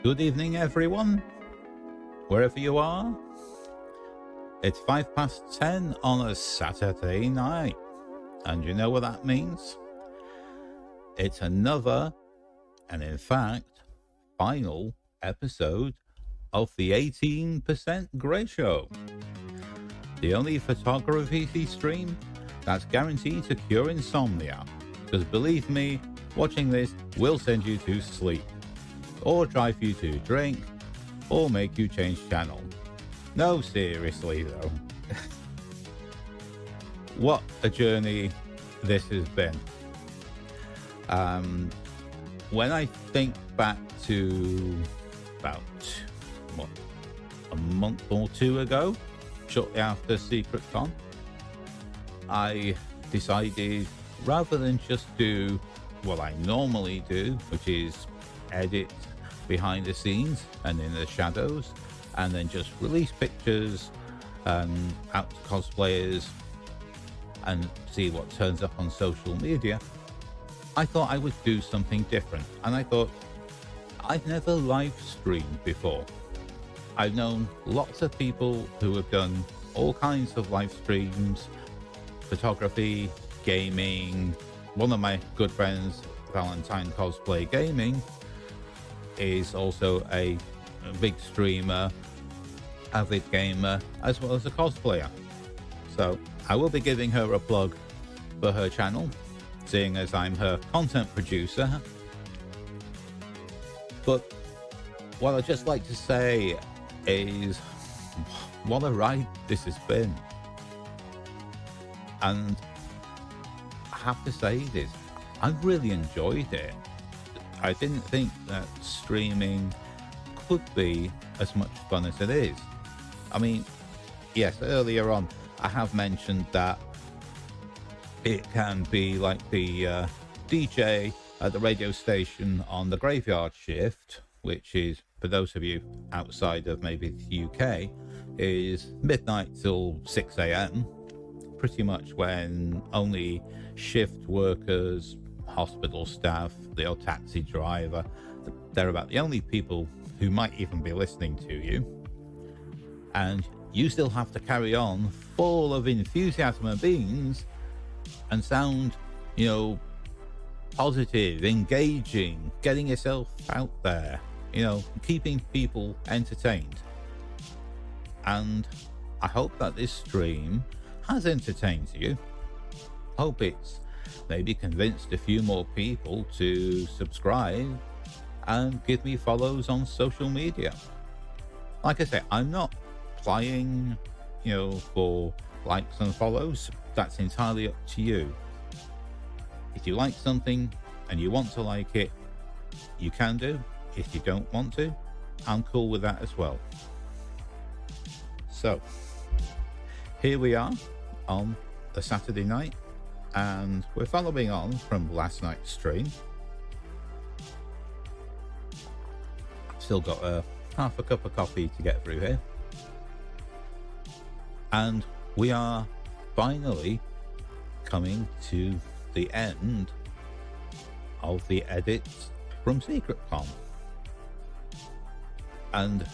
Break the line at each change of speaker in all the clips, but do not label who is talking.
Good evening, everyone, wherever you are. It's 10:05 on a Saturday night, and you know what that means? It's another, and in fact, final episode of the 18% Grey Show, the only photography stream that's guaranteed to cure insomnia. Because believe me, watching this will send you to sleep, or drive you to drink, or make you change channel. No, seriously though. What a journey this has been. When I think back to about, a month or two ago, shortly after SecretCon, I decided rather than just do what I normally do, which is edit behind the scenes and in the shadows, and then just release pictures out to cosplayers and see what turns up on social media, I thought I would do something different. And I thought, I've never live streamed before. I've known lots of people who have done all kinds of live streams, photography, gaming. One of my good friends, Valentine Cosplay Gaming, is also a big streamer, avid gamer, as well as a cosplayer. So I will be giving her a plug for her channel, seeing as I'm her content producer. But what I'd just like to say is what a ride this has been. And I have to say this, I've really enjoyed it. I didn't think that streaming could be as much fun as it is. I mean, yes, earlier on I have mentioned that it can be like the DJ at the radio station on the graveyard shift, which is, for those of you outside of maybe the UK, is midnight till 6 a.m. Pretty much when only shift workers, hospital staff, the old taxi driver, they're about the only people who might even be listening to you. And you still have to carry on full of enthusiasm and beans and sound, positive, engaging, getting yourself out there, keeping people entertained. And I hope that this stream has entertained you. Hope it's maybe convinced a few more people to subscribe and give me follows on social media. Like I say, I'm not applying, for likes and follows. That's entirely up to you. If you like something and you want to like it, you can do. If you don't want to, I'm cool with that as well. So here we are on the Saturday night, and we're following on from last night's stream. Still got half a cup of coffee to get through here, and we are finally coming to the end of the edits from SecretCon, and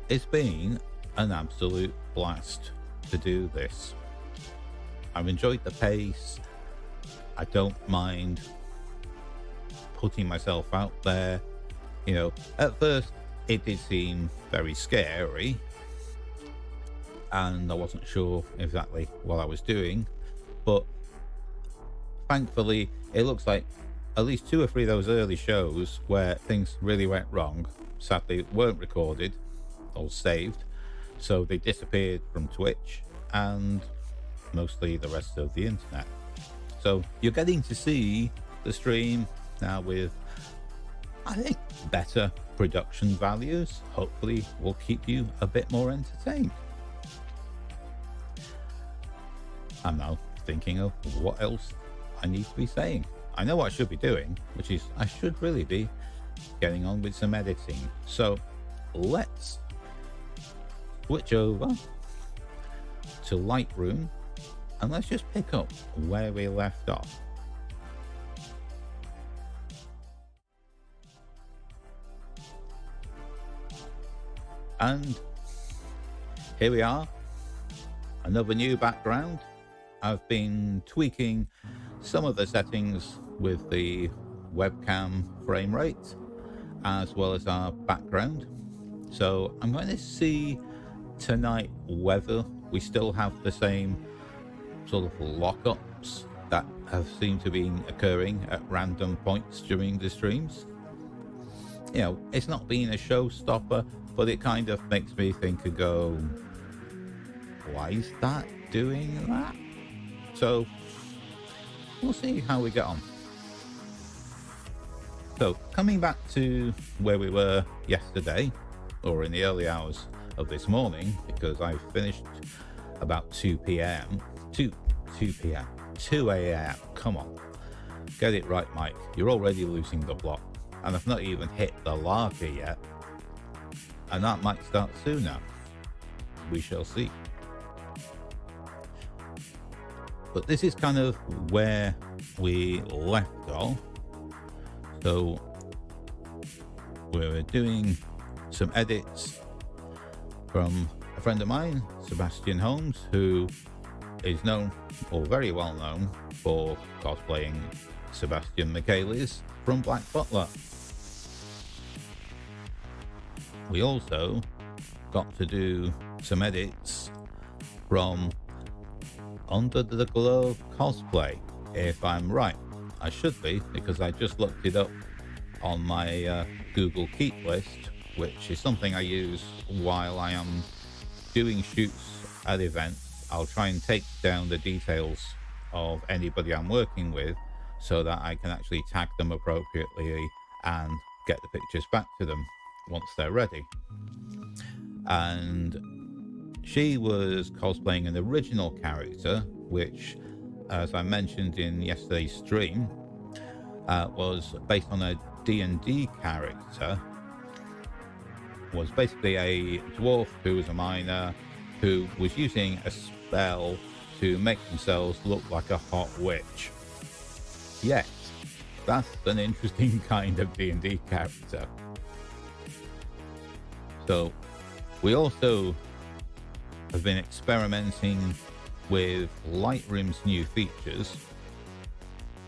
it's been an absolute blast to do this. I've enjoyed the pace. I don't mind putting myself out there. At first it did seem very scary, and I wasn't sure exactly what I was doing, but thankfully it looks like at least 2 or 3 of those early shows where things really went wrong sadly weren't recorded or saved, so they disappeared from Twitch and mostly the rest of the internet. So you're getting to see the stream now with, I think, better production values. Hopefully will keep you a bit more entertained. I'm now thinking of what else I need to be saying. I know what I should be doing, which is I should really be getting on with some editing. So let's switch over to Lightroom and let's just pick up where we left off. And here we are, another new background. I've been tweaking some of the settings with the webcam frame rate as well as our background. So I'm going to see tonight whether we still have the same sort of lockups that have seemed to be occurring at random points during the streams. You know, it's not been a showstopper, but it kind of makes me think and go, why is that doing that? So we'll see how we get on. So coming back to where we were yesterday, or in the early hours of this morning, because I finished about 2 a.m. Come on, get it right, Mike. You're already losing the plot, and I've not even hit the larger yet, and that might start sooner. We shall see. But this is kind of where we left off. So we were doing some edits from a friend of mine, Sebastian Holmes, who is known, or very well known, for cosplaying Sebastian Michaelis from Black Butler. We also got to do some edits from Under the Glove Cosplay, if I'm right. I should be, because I just looked it up on my Google Keep list, which is something I use while I am doing shoots at events. I'll try and take down the details of anybody I'm working with so that I can actually tag them appropriately and get the pictures back to them once they're ready. And she was cosplaying an original character, which, as I mentioned in yesterday's stream, was based on a D&D character. Was basically a dwarf who was a miner who was using a spell to make themselves look like a hot witch. Yes, that's an interesting kind of D&D character. So we also have been experimenting with Lightroom's new features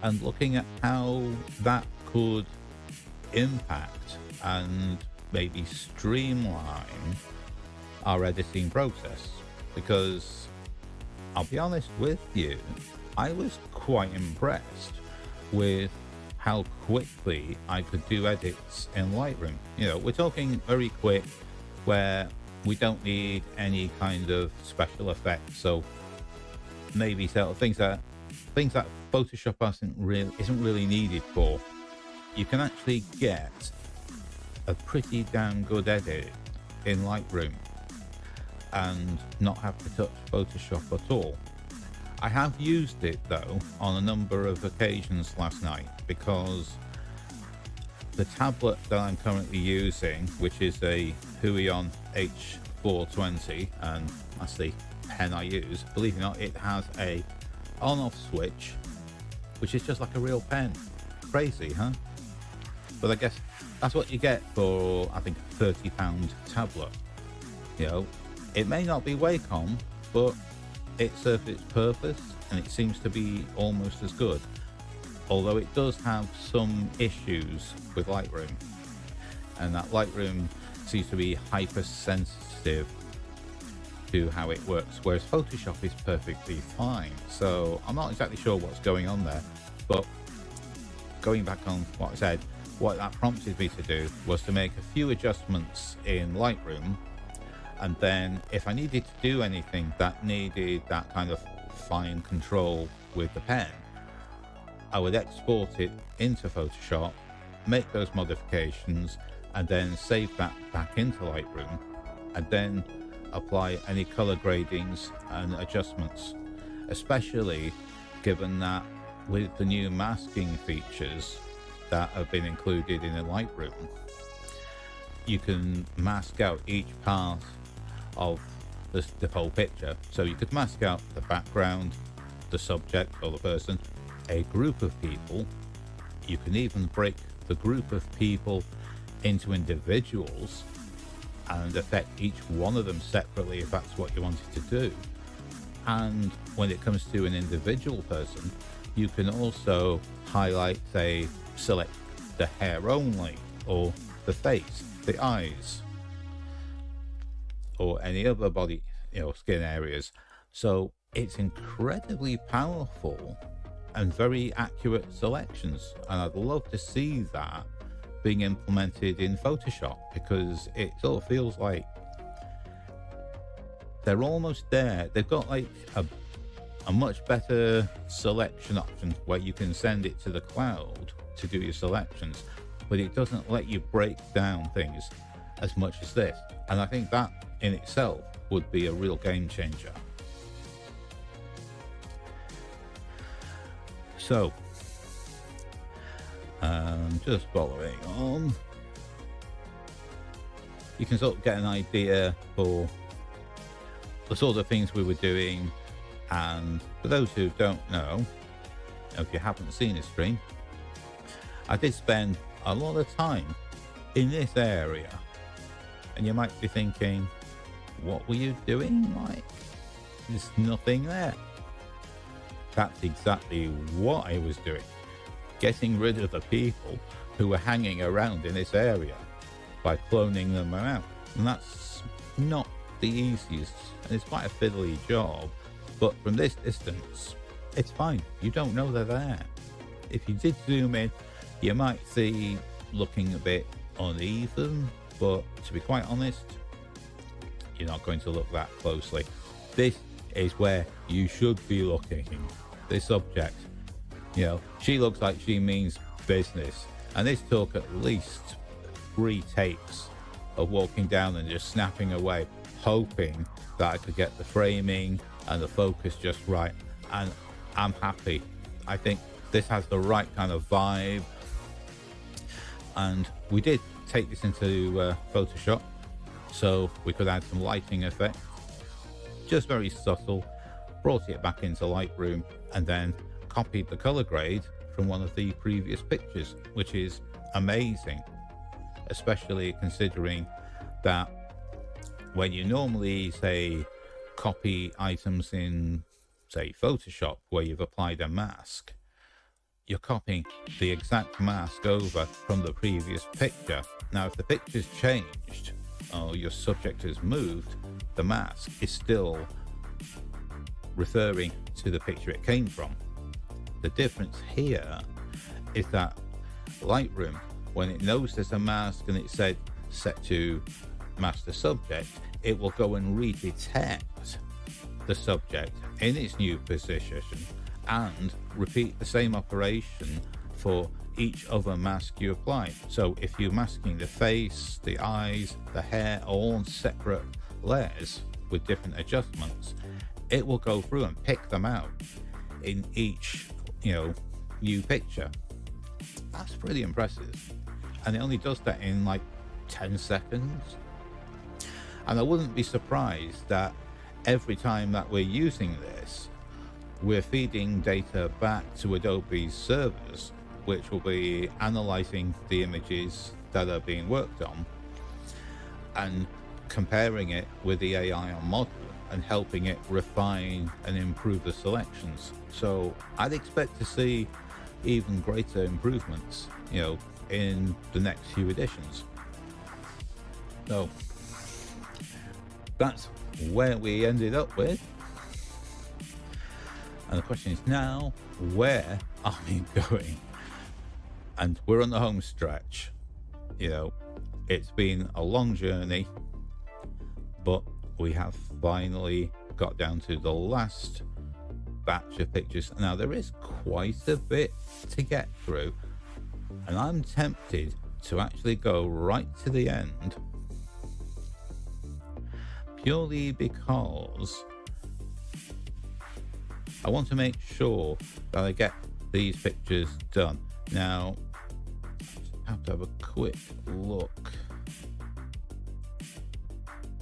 and looking at how that could impact and maybe streamline our editing process. Because I'll be honest with you, I was quite impressed with how quickly I could do edits in Lightroom. You know, we're talking very quick, where we don't need any kind of special effects. So maybe sort of things that Photoshop isn't really needed for. You can actually get a pretty damn good edit in Lightroom and not have to touch Photoshop at all. I have used it though on a number of occasions last night, because the tablet that I'm currently using, which is a Huion H420, and that's the pen I use, believe it or not, it has a on-off switch, which is just like a real pen. Crazy, huh? But I guess that's what you get for, I think, a £30 tablet. You know, it may not be Wacom, but it serves its purpose, and it seems to be almost as good. Although it does have some issues with Lightroom, and that Lightroom seems to be hypersensitive to how it works, whereas Photoshop is perfectly fine. So I'm not exactly sure what's going on there, but going back on what I said, what that prompted me to do was to make a few adjustments in Lightroom, and then if I needed to do anything that needed that kind of fine control with the pen, I would export it into Photoshop, make those modifications, and then save that back into Lightroom, and then apply any color gradings and adjustments, especially given that with the new masking features that have been included in the Lightroom, you can mask out each part of the whole picture. So you could mask out the background, the subject or the person, a group of people. You can even break the group of people into individuals and affect each one of them separately if that's what you wanted to do. And when it comes to an individual person, you can also highlight, say, select the hair only, or the face, the eyes, or any other body, skin areas. So it's incredibly powerful and very accurate selections. And I'd love to see that being implemented in Photoshop, because it sort of feels like they're almost there. They've got like a much better selection option where you can send it to the cloud to do your selections, but it doesn't let you break down things as much as this. And I think that in itself would be a real game changer. So, just following on, you can sort of get an idea for the sort of things we were doing. And for those who don't know, if you haven't seen a stream, I did spend a lot of time in this area. And you might be thinking, what were you doing, Mike? There's nothing there. That's exactly what I was doing. Getting rid of the people who were hanging around in this area by cloning them around. And that's not the easiest, and it's quite a fiddly job. But from this distance, it's fine. You don't know they're there. If you did zoom in, you might see looking a bit uneven, but to be quite honest, you're not going to look that closely. This is where you should be looking. This object, she looks like she means business. And this took at least 3 takes of walking down and just snapping away, hoping that I could get the framing and the focus just right. And I'm happy. I think this has the right kind of vibe. And we did take this into Photoshop, so we could add some lighting effects, just very subtle, brought it back into Lightroom, and then copied the color grade from one of the previous pictures, which is amazing, especially considering that when you normally, say, copy items in, say, Photoshop, where you've applied a mask, you're copying the exact mask over from the previous picture. Now, if the picture's changed or your subject has moved, the mask is still referring to the picture it came from. The difference here is that Lightroom, when it knows there's a mask and it's set to master subject, it will go and redetect the subject in its new position and repeat the same operation for each other mask you apply. So if you're masking the face, the eyes, the hair, all on separate layers with different adjustments, it will go through and pick them out in each, new picture. That's pretty impressive. And it only does that in like 10 seconds. And I wouldn't be surprised that every time that we're using this, we're feeding data back to Adobe's servers, which will be analyzing the images that are being worked on and comparing it with the AI model and helping it refine and improve the selections. So I'd expect to see even greater improvements, in the next few editions. So that's where we ended up with. And the question is now, where are we going? And we're on the home stretch. It's been a long journey, but we have finally got down to the last batch of pictures. Now, there is quite a bit to get through, and I'm tempted to actually go right to the end, purely because I want to make sure that I get these pictures done. Now, I have to have a quick look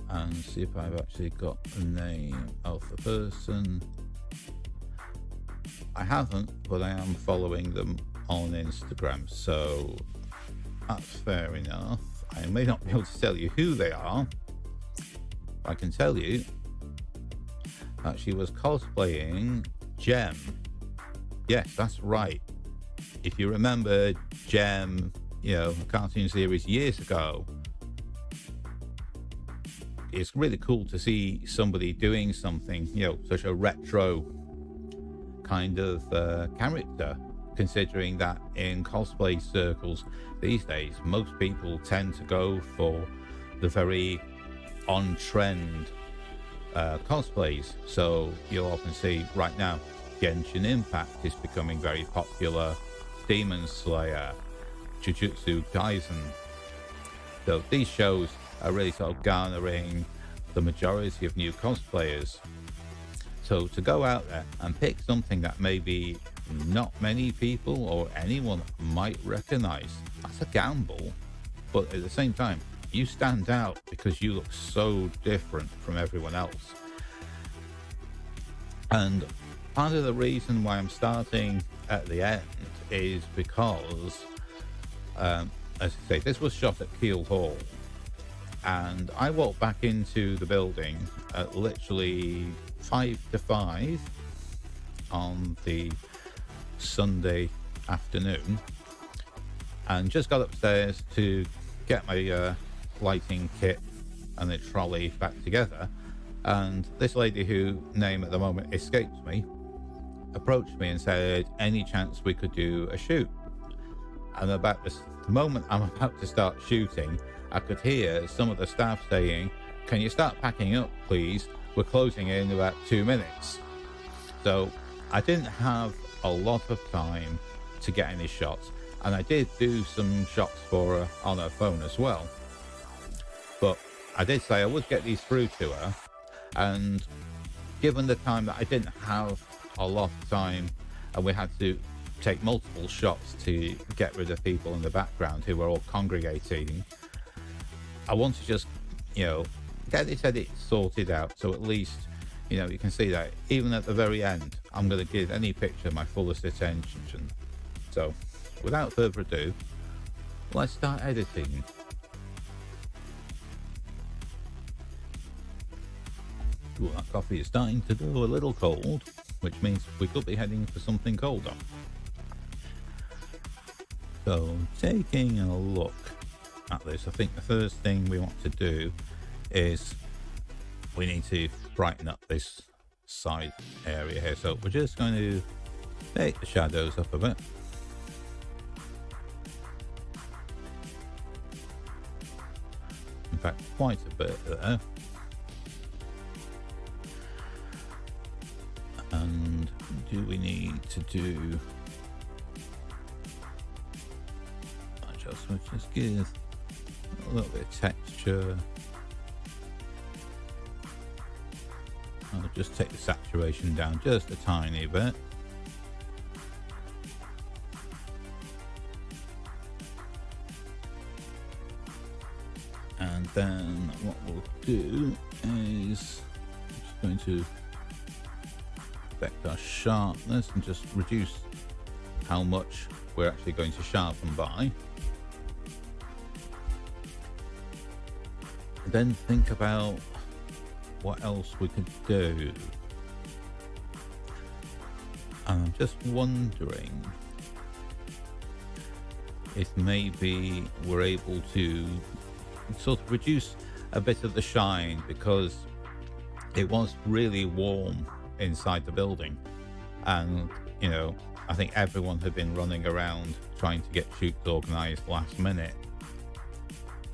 and see if I've actually got the name of the person. I haven't, but I am following them on Instagram, so that's fair enough. I may not be able to tell you who they are. I can tell you that she was cosplaying Gem. Yes, that's right. If you remember Gem, a cartoon series years ago, it's really cool to see somebody doing something, such a retro kind of character, considering that in cosplay circles these days, most people tend to go for the very on-trend cosplays. So you'll often see right now, Genshin Impact is becoming very popular, Demon Slayer, Jujutsu Kaisen. So these shows are really sort of garnering the majority of new cosplayers. So to go out there and pick something that maybe not many people or anyone might recognize, that's a gamble. But at the same time, you stand out because you look so different from everyone else. And part of the reason why I'm starting at the end is because, as I say, this was shot at Keele Hall. And I walked back into the building at literally 5 to 5 on the Sunday afternoon, and just got upstairs to get my lighting kit and the trolley back together. And this lady, whose name at the moment escapes me, approached me and said, any chance we could do a shoot? And about the moment I'm about to start shooting, I could hear some of the staff saying, can you start packing up, please? We're closing in about 2 minutes. So I didn't have a lot of time to get any shots. And I did do some shots for her on her phone as well. But I did say I would get these through to her. And given the time that I didn't have a lot of time, and we had to take multiple shots to get rid of people in the background who were all congregating, I want to just, get this edit sorted out. So at least, you can see that even at the very end, I'm going to give any picture my fullest attention. So without further ado, let's start editing. Ooh, that coffee is starting to go a little cold, which means we could be heading for something colder. So taking a look at this, I think the first thing we want to do is we need to brighten up this side area here. So we're just going to take the shadows up a bit. In fact, quite a bit there. And do we need to do adjustments? Just give a little bit of texture. I'll just take the saturation down just a tiny bit. And then what we'll do is just going to affect our sharpness and just reduce how much we're actually going to sharpen by. And then think about what else we could do. And I'm just wondering if maybe we're able to sort of reduce a bit of the shine, because it was really warm inside the building, and I think everyone had been running around trying to get shoots organized last minute.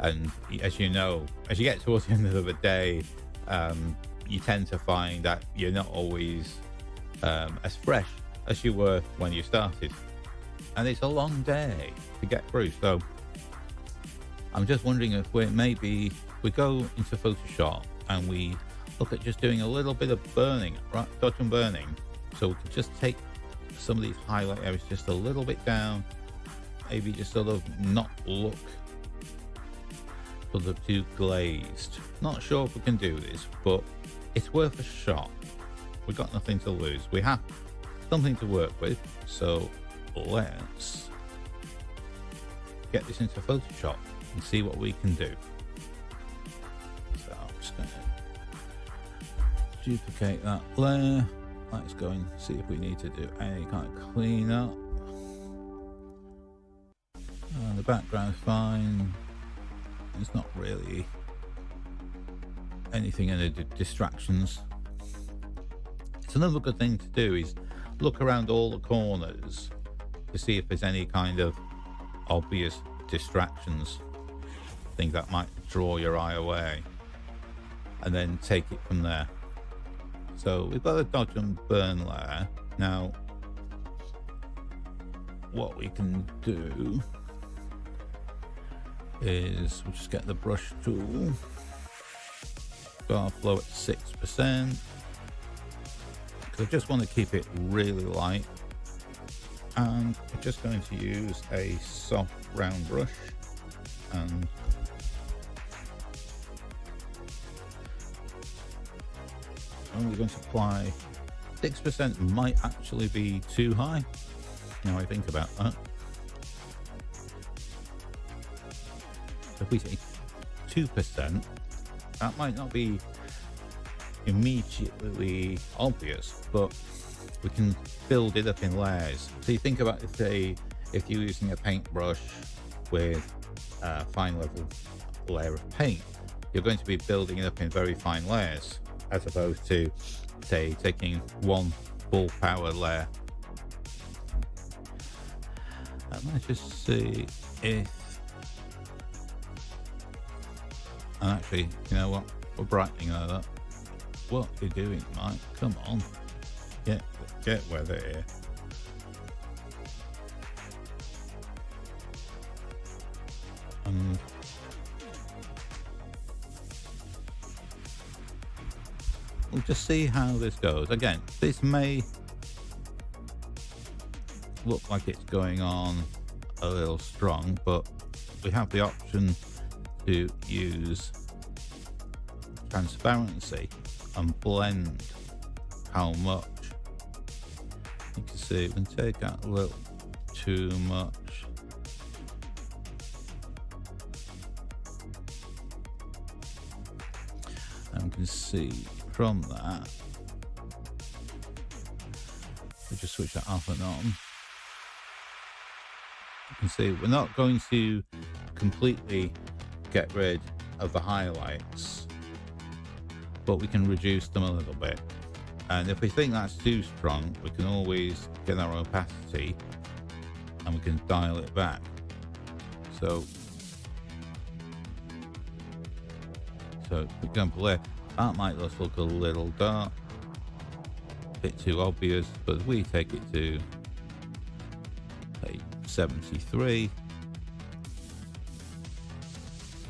And as you get towards the end of the day, you tend to find that you're not always as fresh as you were when you started, and it's a long day to get through. So I'm just wondering if we go into Photoshop and we look at just doing a little bit of burning, right? Dodge and burning. So we could just take some of these highlight areas just a little bit down, maybe just sort of not look sort of too glazed. Not sure if we can do this, but it's worth a shot. We've got nothing to lose. We have something to work with. So let's get this into Photoshop and see what we can do. So I'm just going to duplicate that layer. Let's go and see if we need to do any kind of cleanup. The background's fine. There's not really anything in the distractions. It's another good thing to do is look around all the corners to see if there's any kind of obvious distractions, things that might draw your eye away, and then take it from there. So we've got a dodge and burn layer. Now what we can do is we'll just get the brush tool, go our flow at 6%, because I just want to keep it really light, and we're just going to use a soft round brush, and we're going to apply 6%. Might actually be too high now I think about that. So if we say 2%, that might not be immediately obvious, but we can build it up in layers. So you think about it, say if you're using a paintbrush with a fine level layer of paint, you're going to be building it up in very fine layers, as opposed to, say, taking one full power layer. And let's just see if, and actually, you know what, we're brightening that up. What are you doing, Mike? Come on, get weather here. And we'll just see how this goes. Again, this may look like it's going on a little strong, but we have the option to use transparency and blend how much. You can see we can take out a little too much. And we can see from that, we just switch that off and on. You can see we're not going to completely get rid of the highlights, but we can reduce them a little bit. And if we think that's too strong, we can always get our opacity and we can dial it back. So for example there, that might just look a little dark, a bit too obvious, but if we take it to say 73,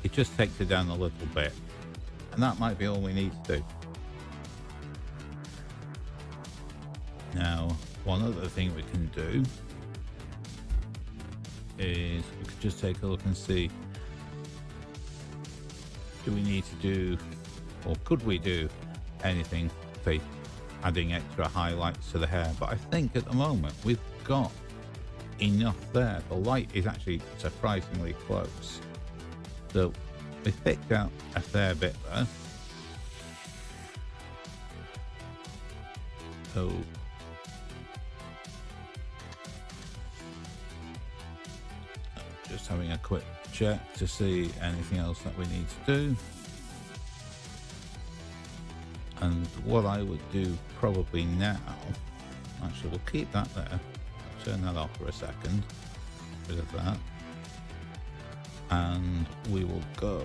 it just takes it down a little bit, and that might be all we need to do. Now, one other thing we can do is we could just take a look and see, do we need to do, or could we do anything, say adding extra highlights to the hair? But I think at the moment we've got enough there. The light is actually surprisingly close, so we've picked out a fair bit there. So just having a quick check to see anything else that we need to do. And what I would do probably now, actually we'll keep that there, turn that off for a second, rid of that, and we will go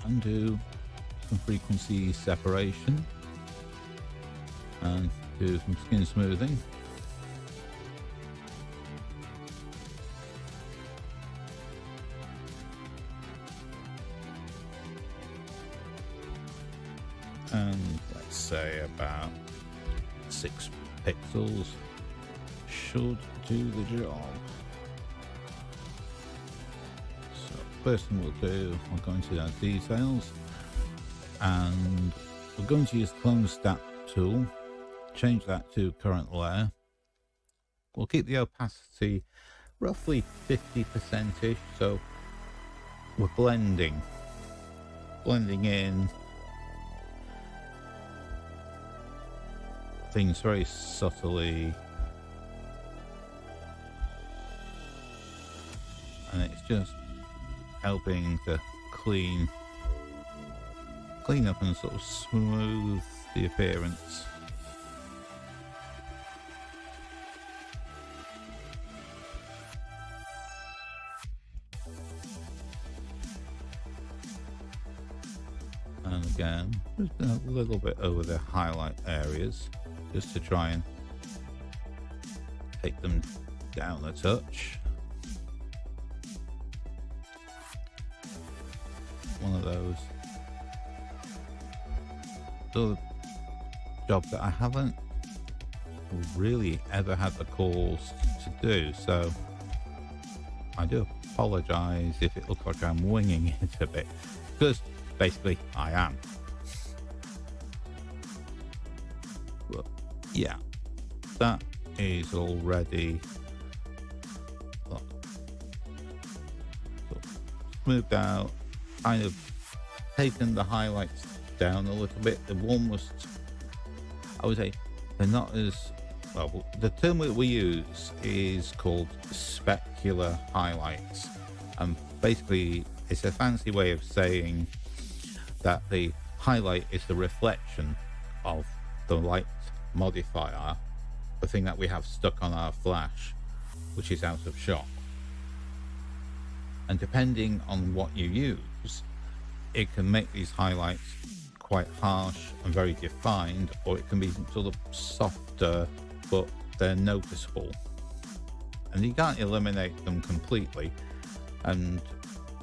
and do some frequency separation and do some skin smoothing. And let's say about 6 pixels should do the job. So first thing we'll do, we're going to our details, and we're going to use clone stat tool, change that to current layer. We'll keep the opacity roughly 50%ish, so we're blending in things very subtly, and it's just helping to clean up and sort of smooth the appearance. And again, just a little bit over the highlight areas, just to try and take them down a touch. One of those sort of jobs that I haven't really ever had the calls to do, so I do apologize if it looks like I'm winging it a bit, because basically I am. But yeah, that is already smoothed out, kind of taken the highlights down a little bit. The one was, I would say, they're not as well. The term that we use is called specular highlights, and basically it's a fancy way of saying that the highlight is the reflection of the light modifier, the thing that we have stuck on our flash, which is out of shot. And depending on what you use, it can make these highlights quite harsh and very defined, or it can be sort of softer, but they're noticeable. And you can't eliminate them completely, and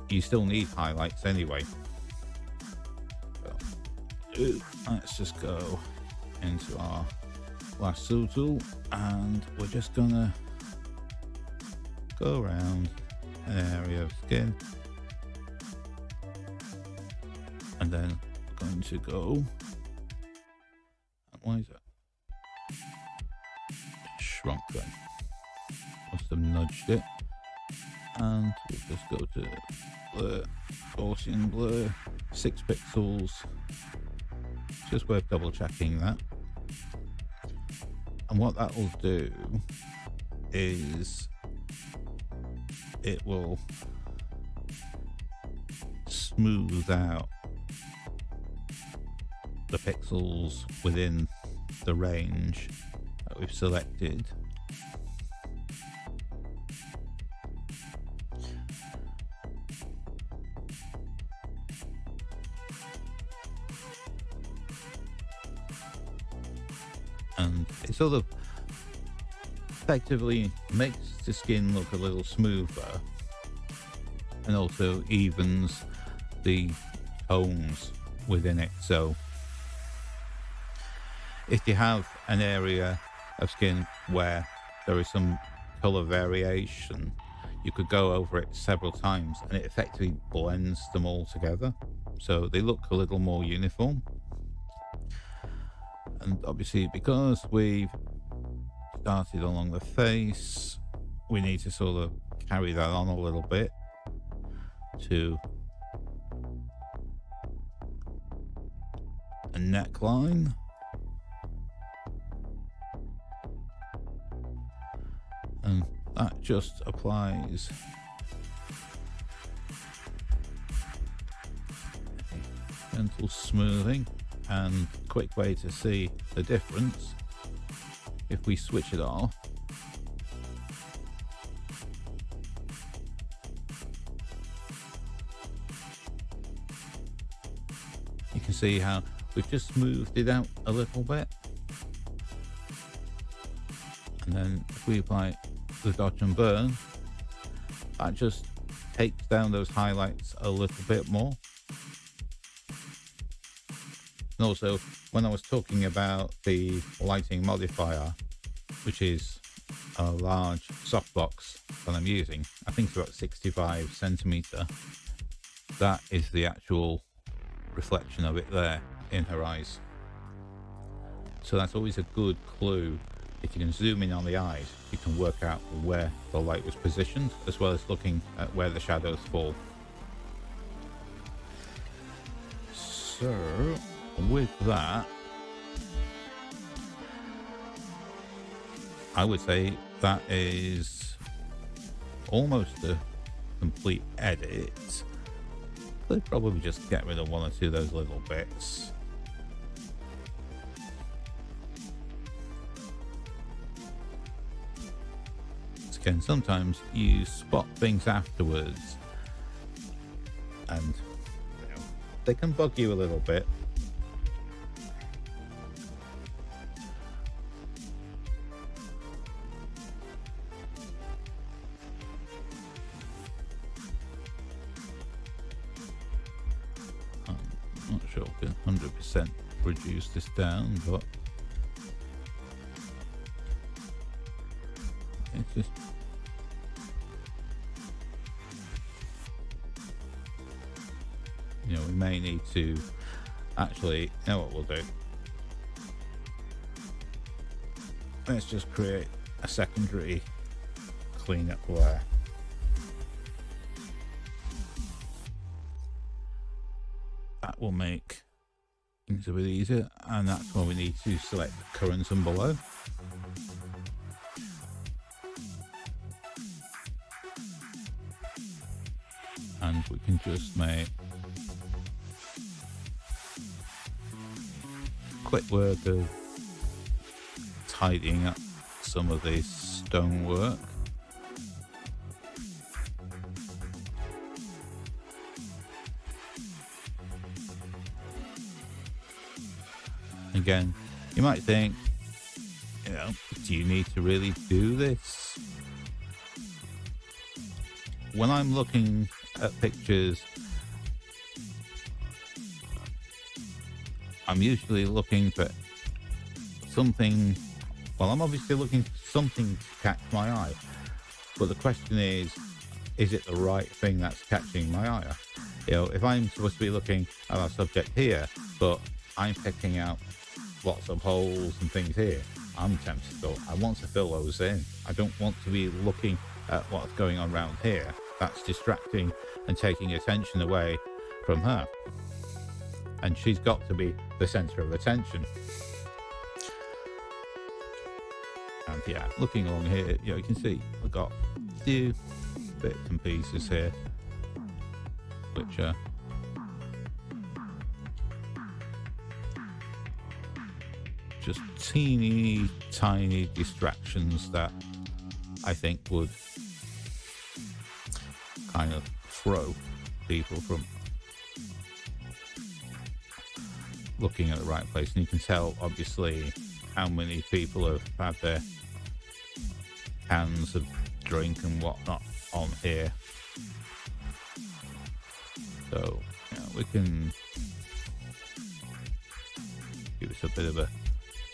you still need highlights anyway. So, let's just go into our lasso tool, and we're just gonna go around an area of skin, and then we're going to go, and why is that? It shrunk then. Must have nudged it. And we'll just go to blur, Gaussian blur, 6 pixels. Just worth double checking that. And what that will do is it will smooth out the pixels within the range that we've selected. And it sort of effectively makes the skin look a little smoother, and also evens the tones within it. So if you have an area of skin where there is some color variation, you could go over it several times and it effectively blends them all together, so they look a little more uniform. And obviously, because we've started along the face, we need to sort of carry that on a little bit to a neckline. And that just applies gentle smoothing. And quick way to see the difference, if we switch it off, you can see how we've just smoothed it out a little bit. And then if we apply the dodge and burn, that just takes down those highlights a little bit more. And also, when I was talking about the lighting modifier, which is a large softbox that I'm using, I think it's about 65 centimeter, that is the actual reflection of it there in her eyes. So that's always a good clue. If you can zoom in on the eyes, you can work out where the light was positioned, as well as looking at where the shadows fall. So with that, I would say that is almost a complete edit. I'd probably just get rid of one or two of those little bits. Again, sometimes you spot things afterwards and you know, they can bug you a little bit. I'm not sure I can 100% reduce this down, but it's just we may need to actually, you know what we'll do? Let's just create a secondary cleanup layer. That will make things a bit easier, and that's where we need to select current and below. And we can just make quick work of tidying up some of this stonework. Again, you might think, do you need to really do this? When I'm looking at pictures, I'm usually looking for something. Well, I'm obviously looking for something to catch my eye, but the question is it the right thing that's catching my eye? If I'm supposed to be looking at our subject here, but I'm picking out lots of holes and things here, I'm tempted to go, I want to fill those in. I don't want to be looking at what's going on around here. That's distracting and taking attention away from her. And she's got to be the center of attention. And yeah, looking along here, you can see I've got a few bits and pieces here, which are just teeny tiny distractions that I think would kind of throw people from looking at the right place. And you can tell obviously how many people have had their cans of drink and whatnot on here. So we can give us a bit of a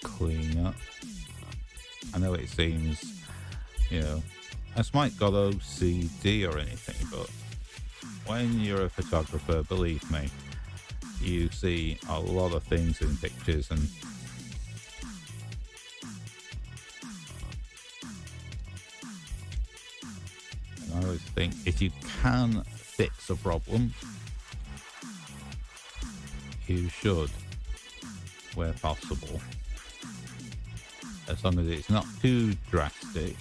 clean up. I know it seems, this might got OCD or anything, but when you're a photographer, believe me, you see a lot of things in pictures, and I always think if you can fix a problem, you should, where possible, as long as it's not too drastic.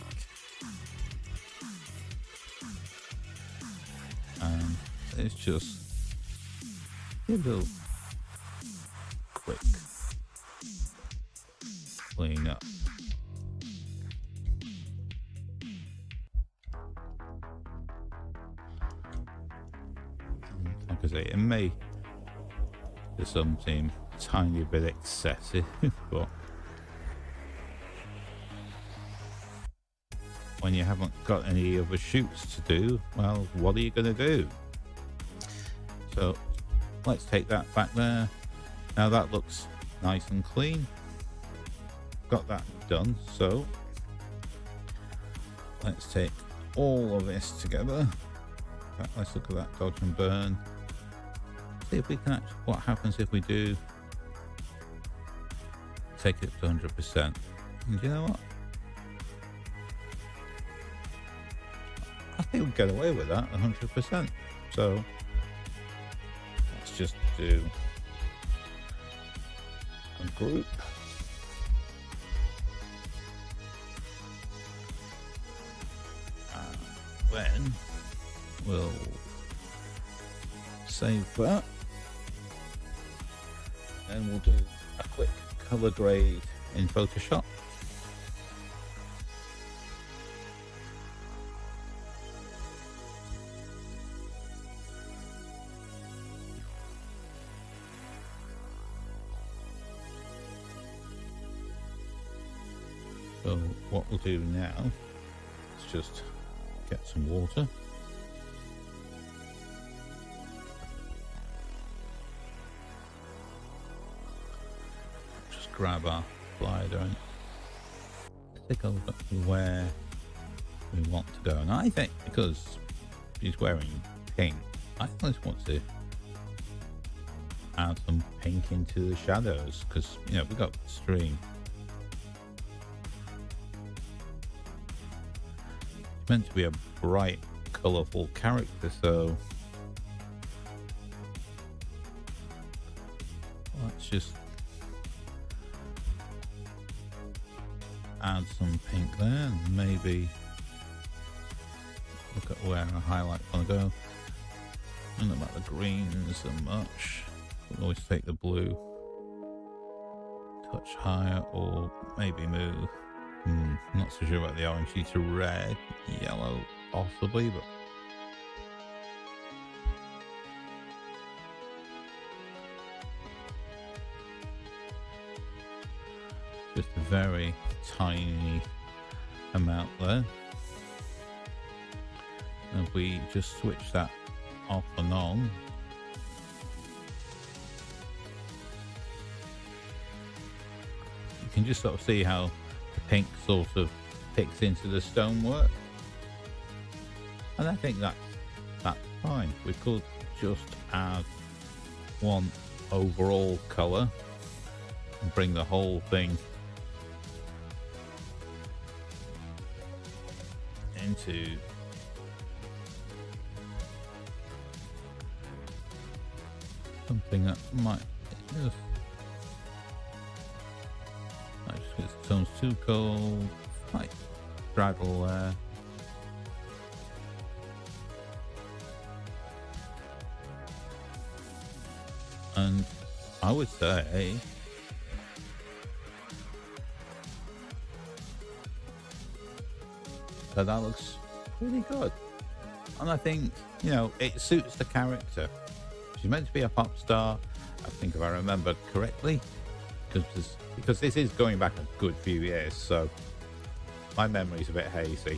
And it's just a little quick clean up. Like I say, it may to some seem a tiny bit excessive, but when you haven't got any other shoots to do, well, what are you going to do? So let's take that back there. Now that looks nice and clean. Got that done. So let's take all of this together. Let's look at that dodge and burn. See if we can actually, what happens if we do take it to 100%. And you know what? I think we'll get away with that 100%. So let's just do group. And then we'll save that. And we'll do a quick color grade in Photoshop. So what we'll do now is just get some water. Just grab our slider and take a look at where we want to go. And I think because he's wearing pink, I just want to add some pink into the shadows because, you know, we've got the stream. Meant to be a bright, colourful character, so let's just add some pink there and maybe look at where a highlight want to go. I don't know about the greens so much. We'll always take the blue touch higher or maybe move. Not so sure about the orangey to red, yellow possibly, but just a very tiny amount there. And if we just switch that off and on, you can just sort of see how pink sort of fits into the stonework, and I think that's fine. We could just add one overall color and bring the whole thing into something that might just get the tones too cold, like straggle there. And I would say that looks pretty good. And I think, you know, it suits the character. She's meant to be a pop star, I think, if I remember correctly, because this is going back a good few years, so my memory's a bit hazy.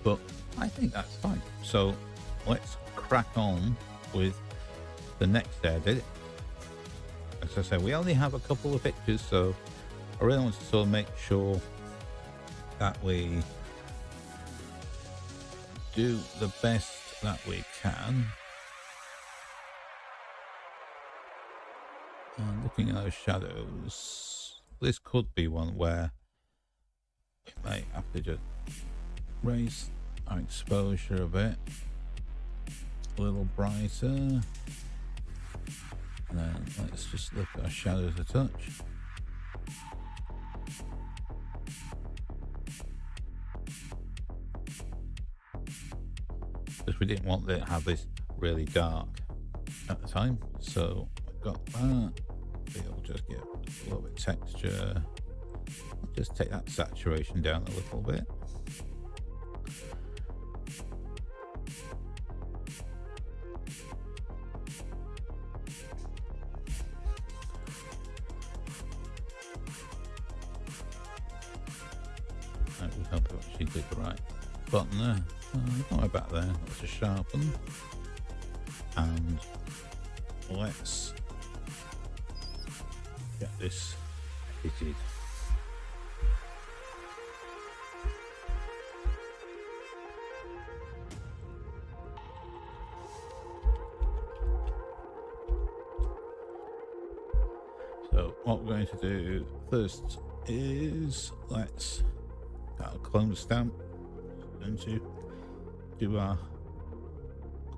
But I think that's fine. So let's crack on with the next edit. As I said, we only have a couple of pictures, so I really want to sort of make sure that we do the best that we can. And looking at those shadows, this could be one where we may have to just raise our exposure a bit, a little brighter, and then let's just lift our shadows a touch. Because we didn't want to have this really dark at the time, so I've got that. We'll just get a little bit of texture. I'll just take that saturation down a little bit. That would help if she did the right button there. Don't worry about there. Let's just sharpen. And let's get this edited. So what we're going to do first is let's clone the stamp and to do our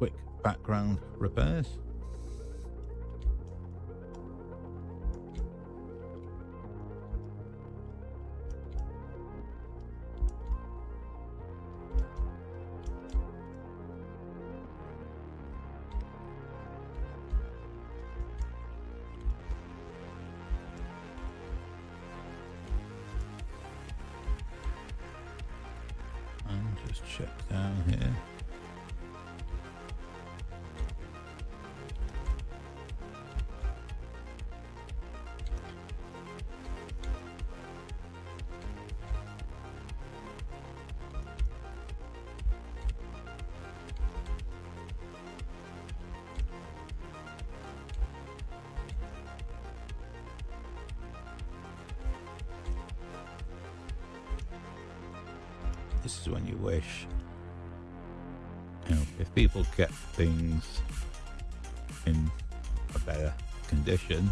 quick background repairs. And just check down here. This is when you wish, you know, if people get things in a better condition,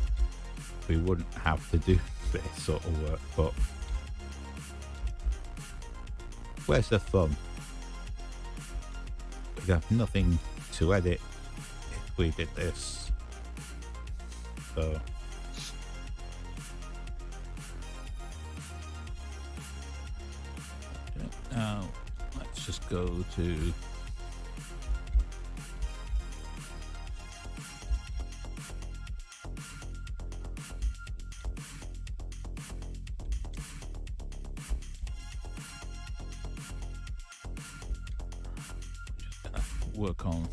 we wouldn't have to do this sort of work. But where's the fun? We'd have nothing to edit if we did this. So now let's just go to work on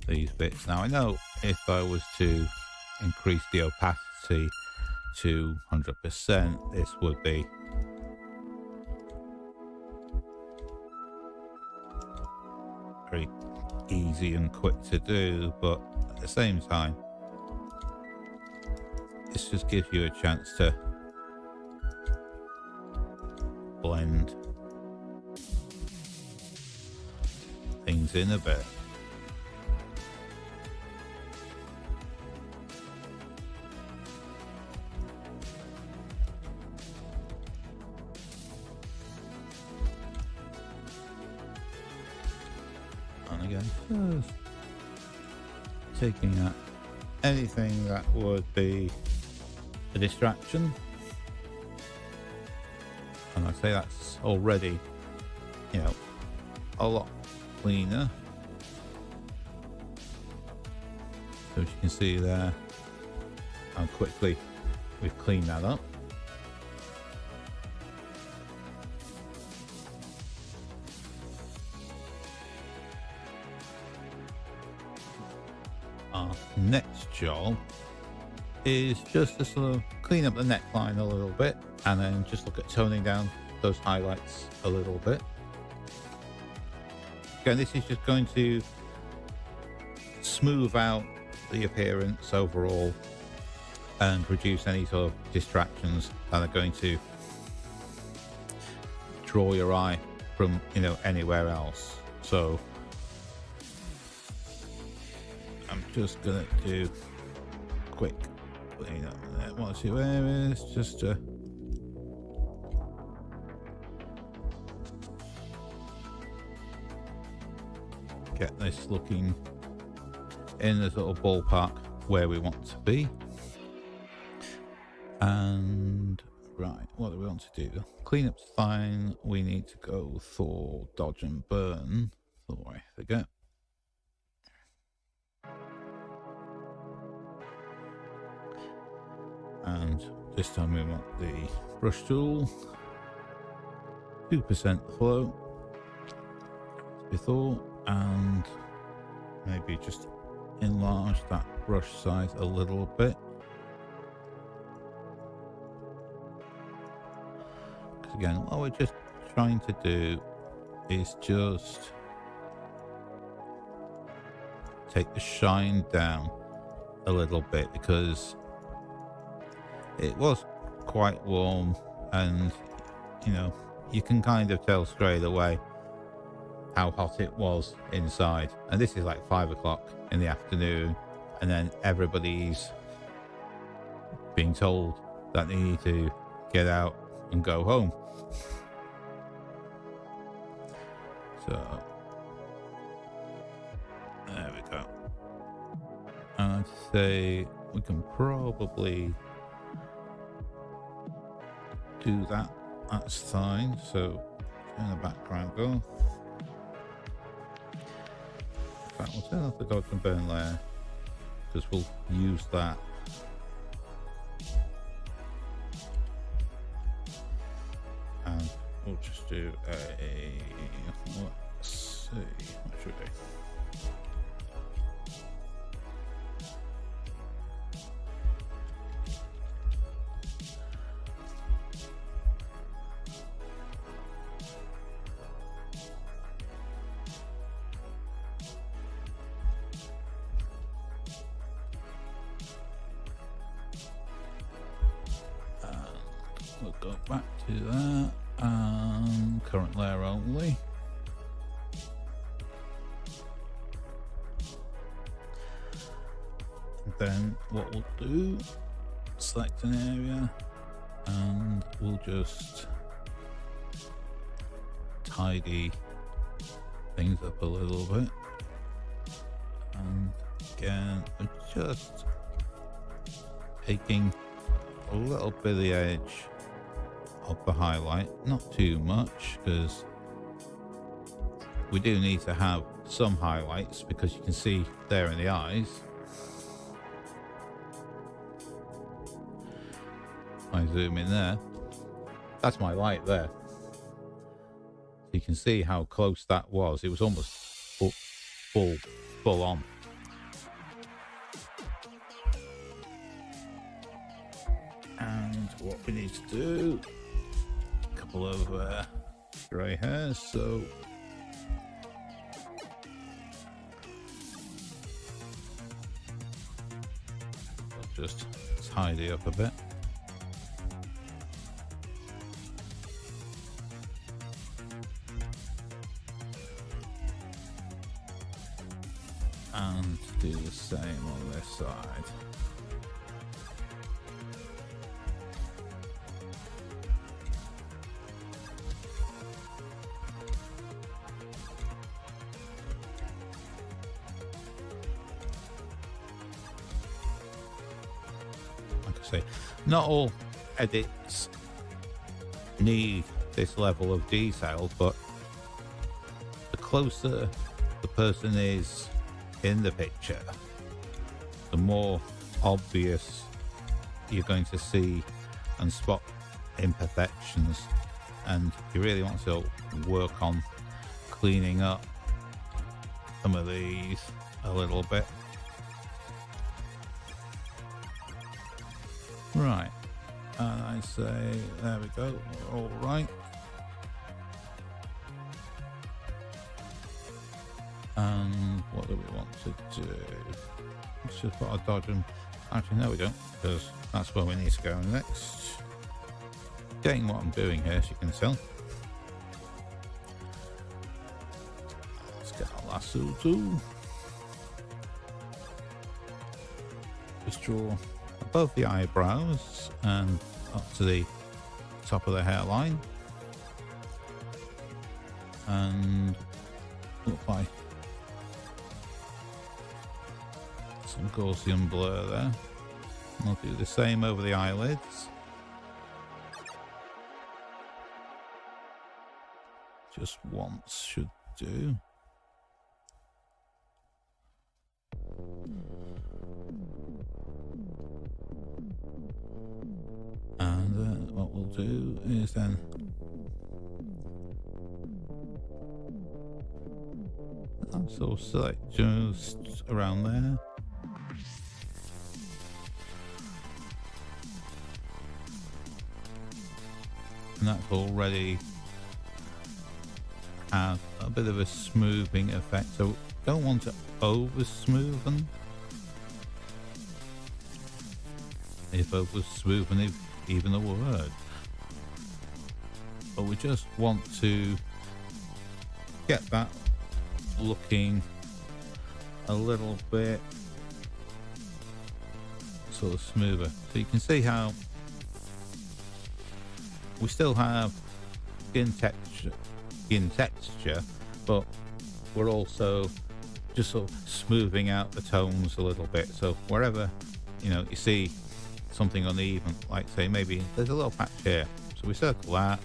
these bits. Now I know if I was to increase the opacity to 100%, this would be very easy and quick to do, but at the same time, this just gives you a chance to blend things in a bit. And again, just taking out anything that would be a distraction. And I'd say that's already, you know, a lot cleaner. So as you can see there, how quickly we've cleaned that up. Our next job is just to sort of clean up the neckline a little bit and then just look at toning down those highlights a little bit. Again, this is just going to smooth out the appearance overall and reduce any sort of distractions that are going to draw your eye from, you know, anywhere else. So I'm just gonna do quick clean up there. 1 or 2 areas just to get this looking in the sort of ballpark where we want to be. And right, what do we want to do? Cleanup's fine. We need to go for dodge and burn. So I forget. And this time we want the brush tool, 2% flow, as before, and maybe just enlarge that brush size a little bit. Because again, what we're just trying to do is just take the shine down a little bit, because it was quite warm, and you know, you can kind of tell straight away how hot it was inside. And this is like 5 o'clock in the afternoon, and then everybody's being told that they need to get out and go home. So say we can probably do that. That's fine. So turn the background go. In fact, we'll turn off the dodge and burn layer because we'll use that. And we'll just do let's see, what should we do? We'll go back to that, current layer only. And then what we'll do, select an area and we'll just tidy things up a little bit. And again, we're just taking a little bit of the edge of the highlight, not too much, because we do need to have some highlights because you can see there in the eyes. I zoom in there, that's my light there. You can see how close that was. It was almost full on. And what we need to do, a couple of grey hairs, so just tidy up a bit. And do the same on this side. Say, not all edits need this level of detail, but the closer the person is in the picture, the more obvious you're going to see and spot imperfections, and you really want to work on cleaning up some of these a little bit. Right, and I say, there we go, we're all right. And what do we want to do? Let's just put our dodge and, actually no we don't, because that's where we need to go next. Getting what I'm doing here, as you can tell. Let's get our lasso tool. Just draw above the eyebrows and up to the top of the hairline, and apply some Gaussian blur there. And I'll do the same over the eyelids, just once should do. And what we'll do is then so select just around there. And that's already have a bit of a smoothing effect, so don't want to over smoothen. If over smoothen is even a word, but we just want to get that looking a little bit sort of smoother. So you can see how we still have skin texture, but we're also just sort of smoothing out the tones a little bit. So wherever, you know, you see something uneven, like say maybe there's a little patch here, so we circle that,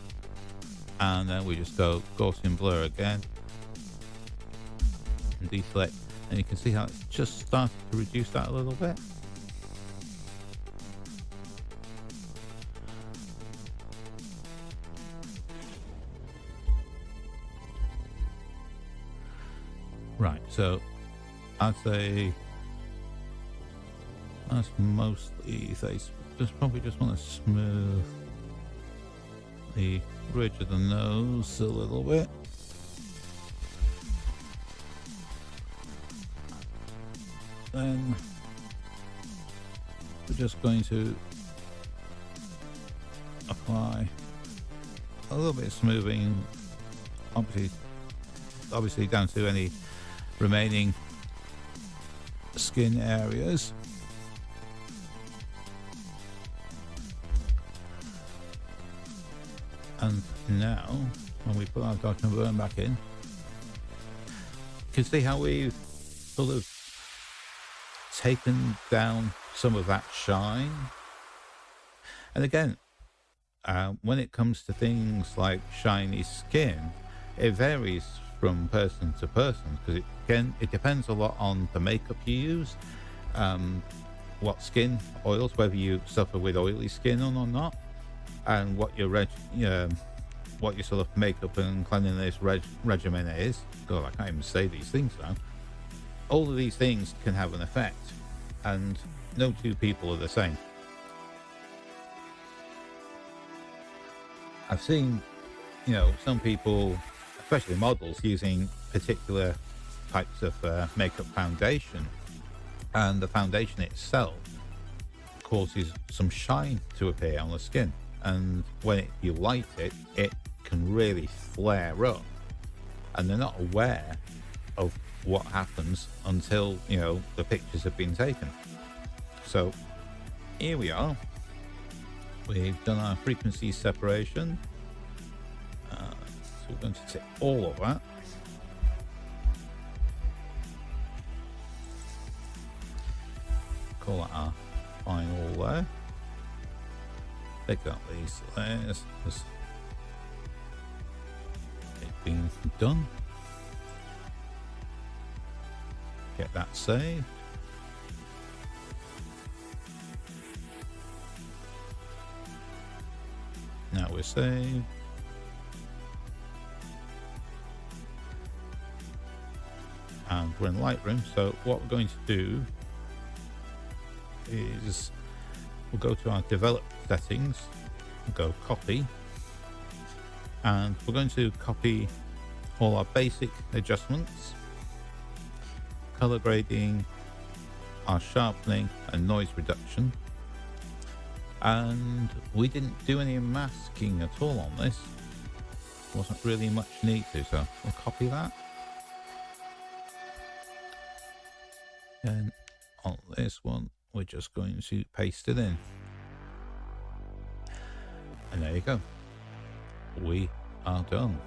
and then we just go Gaussian blur again and deselect, and you can see how it's just started to reduce that a little bit. Right, so I'd say that's mostly, they just probably just want to smooth the ridge of the nose a little bit. Then we're just going to apply a little bit of smoothing, obviously down to any remaining skin areas. And now, when we put our dark and burn back in, you can see how we've sort of taken down some of that shine. And again, when it comes to things like shiny skin, it varies from person to person, because it depends a lot on the makeup you use, what skin oils, whether you suffer with oily skin or not, and what your what your sort of makeup and cleanliness regimen is. God, I can't even say these things now. All of these things can have an effect, and no two people are the same. I've seen, you know, some people, especially models, using particular types of makeup foundation, and the foundation itself causes some shine to appear on the skin, and when you light it, it can really flare up, and they're not aware of what happens until, you know, the pictures have been taken. So here we are, we've done our frequency separation. So we're going to take all of that, call that our final layer, take out these layers as it's been done, get that saved. Now we're saved. And we're in Lightroom, so what we're going to do is we'll go to our develop settings, we'll go copy, and we're going to copy all our basic adjustments, color grading, our sharpening and noise reduction. And we didn't do any masking at all on this, wasn't really much need to, so we'll copy that. And on this one, we're just going to paste it in. And there you go. We are done.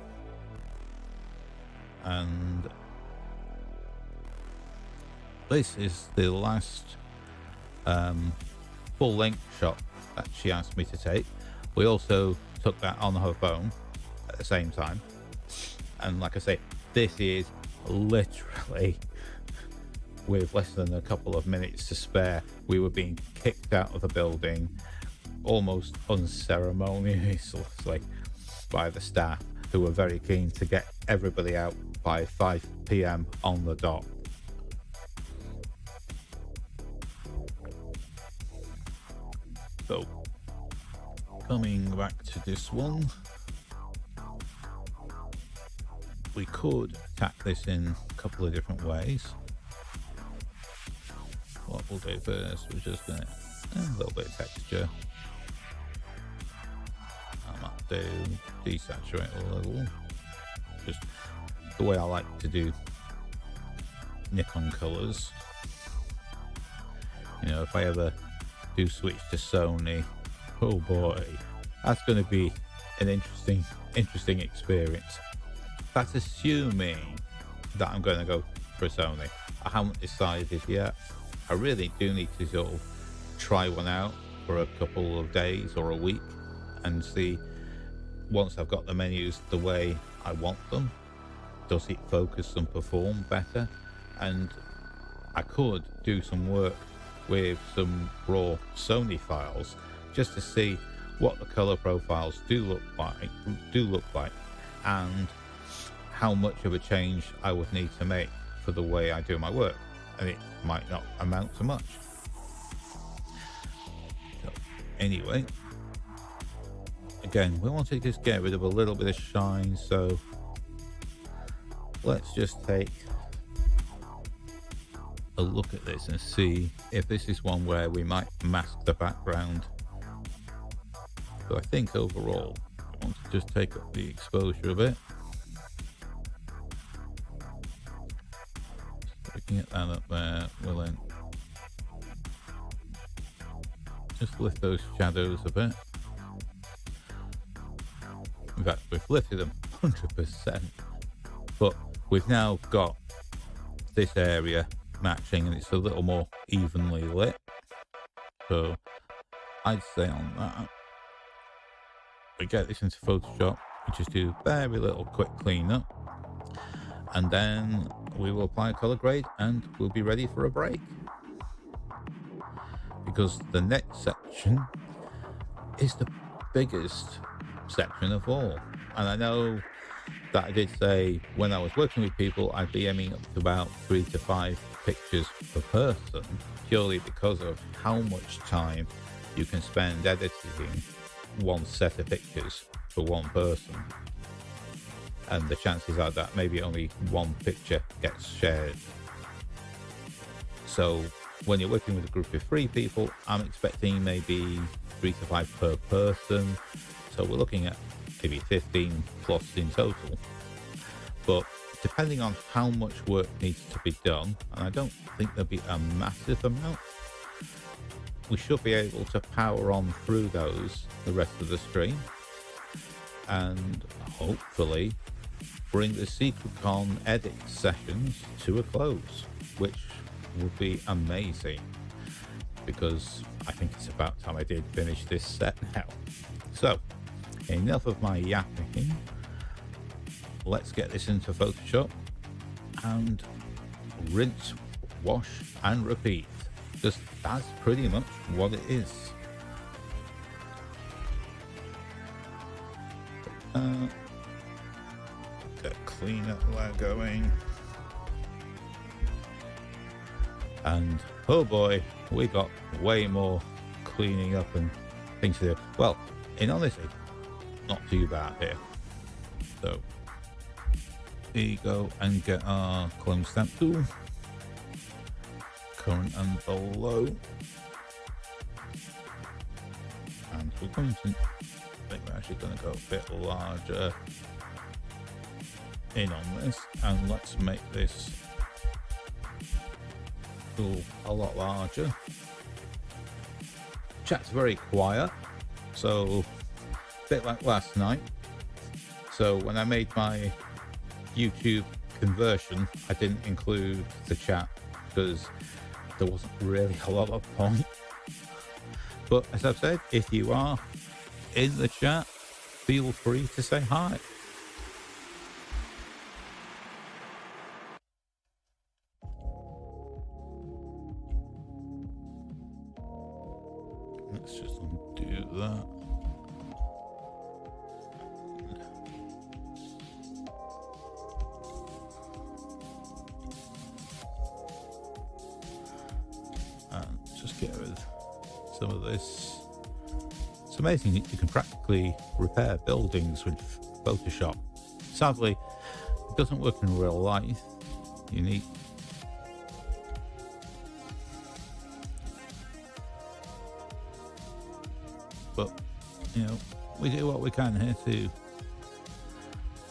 And this is the last full length shot that she asked me to take. We also took that on her phone at the same time. And like I say, this is literally with less than a couple of minutes to spare. We were being kicked out of the building almost unceremoniously by the staff, who were very keen to get everybody out by 5 p.m. on the dot. So coming back to this one, we could attack this in a couple of different ways. What we'll do first, we're just going to a little bit of texture. I might do desaturate a little, just the way I like to do Nikon colors. You know, if I ever do switch to Sony, oh boy, that's going to be an interesting experience. That's assuming that I'm going to go for Sony. I haven't decided yet. I really do need to sort of try one out for a couple of days or a week and see, once I've got the menus the way I want them, does it focus and perform better? And I could do some work with some raw Sony files just to see what the color profiles do look like and how much of a change I would need to make for the way I do my work, and it might not amount to much. So anyway, again, we want to just get rid of a little bit of shine, so let's just take a look at this and see if this is one where we might mask the background. But I think overall I want to just take up the exposure a bit. So we can get that up there. We'll then just lift those shadows a bit. In fact, we've lifted them 100%, but we've now got this area matching and it's a little more evenly lit. So I'd say on that, we get this into Photoshop, we just do very little quick cleanup, and then we will apply a color grade and we'll be ready for a break. Because the next section is the biggest section of all. And I know that I did say when I was working with people, I'd be aiming up to about 3 to 5 pictures per person, purely because of how much time you can spend editing one set of pictures for one person. And the chances are that maybe only one picture gets shared. So when you're working with a group of 3 people, I'm expecting maybe 3 to 5 per person. So we're looking at maybe 15 plus in total. But depending on how much work needs to be done, and I don't think there'll be a massive amount, we should be able to power on through those the rest of the stream and hopefully bring the SecretCon edit sessions to a close, which would be amazing, because I think it's about time I did finish this set now. So enough of my yapping, let's get this into Photoshop and rinse, wash and repeat, because that's pretty much what it is. Get clean up layer going, and oh boy, we got way more cleaning up and things to do. Well, in honesty, not too bad here. So here you go, and get our clone stamp tool, current and below, and we're going to, I think we're actually going to go a bit larger in on this, and let's make this tool a lot larger. Chat's very quiet, so a bit like last night. So when I made my YouTube conversion, I didn't include the chat because there wasn't really a lot of point. But as I've said, if you are in the chat, feel free to say hi. Let's just undo that. And just get rid of some of this. It's amazing that you can practically repair buildings with Photoshop. Sadly, it doesn't work in real life. You need but you know, we do what we can here to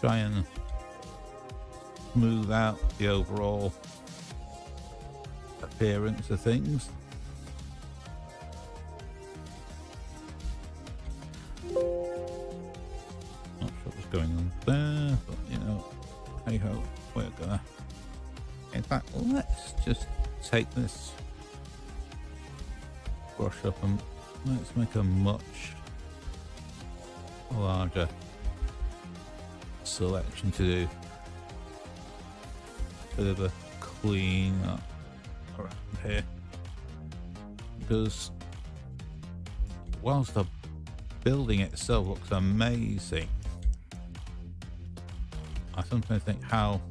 try and smooth out the overall appearance of things. Not sure what's going on there, but you know, hey ho, we're gonna. In fact, fact, let's just take this brush up and let's make a much larger selection to do. Bit of a clean up around here, because whilst the building itself looks amazing, I sometimes think how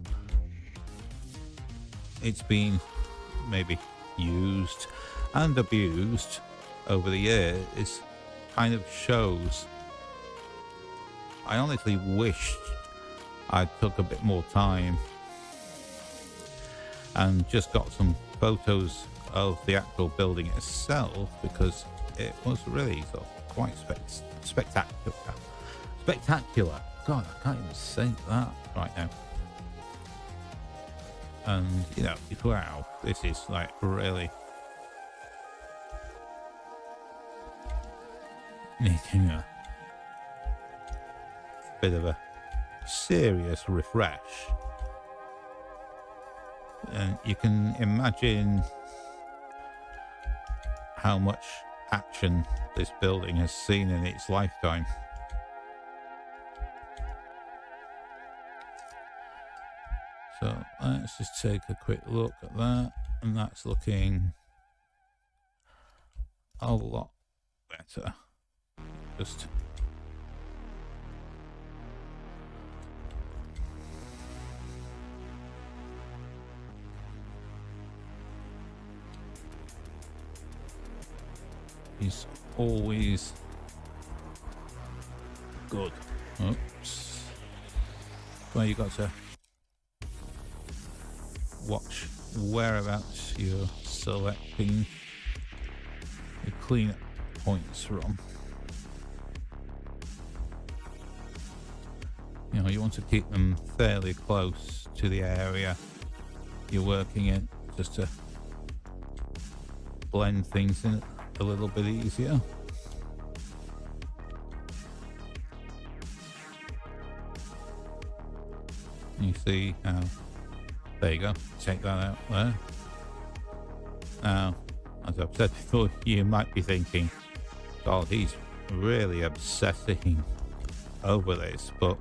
it's been maybe used and abused over the years kind of shows. I honestly wished I took a bit more time and just got some photos of the actual building itself, because it was really sort of quite spectacular. Spectacular. God, I can't even say that right now. And, you know, wow, this is like really needing a bit of a serious refresh. And you can imagine how much action this building has seen in its lifetime. So let's just take a quick look at that, and that's looking a lot better. Just he's always good. Oops. Well, you got to watch whereabouts you're selecting your cleanup points from. You know, you want to keep them fairly close to the area you're working in, just to blend things in a little bit easier. You see how, there you go, take that out there. Now, as I've said before, you might be thinking, God, he's really obsessing over this, but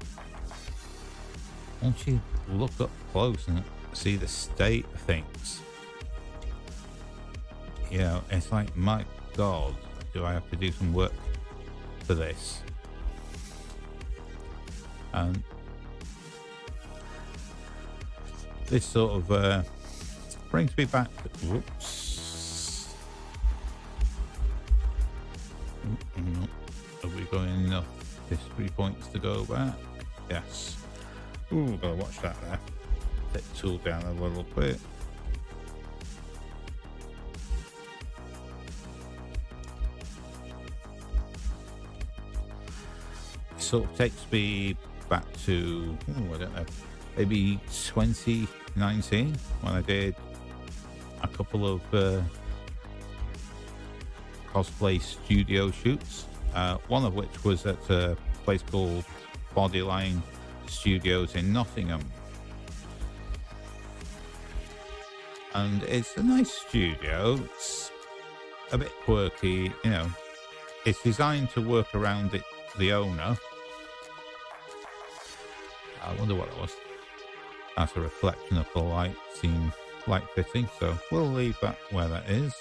once you look up close and see the state of things, you know, it's like, my God, do I have to do some work for this? And this sort of brings me back to, whoops. No. Have we got enough history points to go back? Yes. Ooh, gotta watch that there. Take the tool down a little bit. Sort of takes me back to, I don't know, maybe 2019 when I did a couple of cosplay studio shoots. One of which was at a place called Bodyline Studios in Nottingham. And it's a nice studio. It's a bit quirky, you know. It's designed to work around the owner. I wonder what it was. That's a reflection of the light, seemed light fitting, so we'll leave that where that is.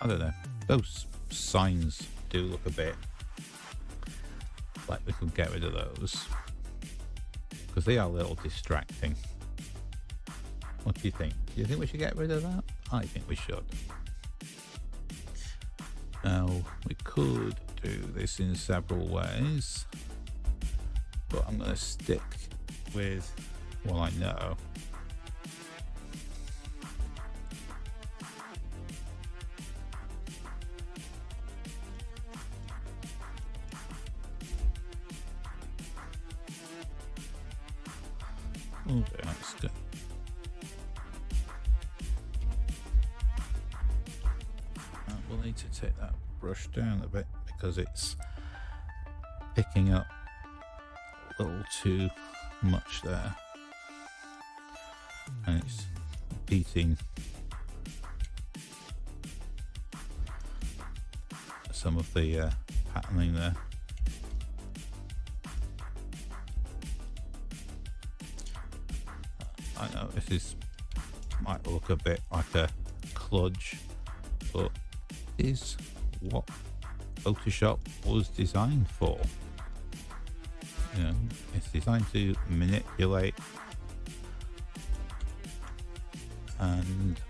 I don't know, those signs do look a bit like we could get rid of those, because they are a little distracting. What do you think? Do you think we should get rid of that? I think we should. Now, we could do this in several ways, but I'm going to stick with what I know. Okay, that's good. We'll need to take that brush down a bit because it's picking up a little too much there. and it's repeating some of the patterning there. I know this might look a bit like a kludge, but it is what Photoshop was designed for. You know, it's designed to manipulate and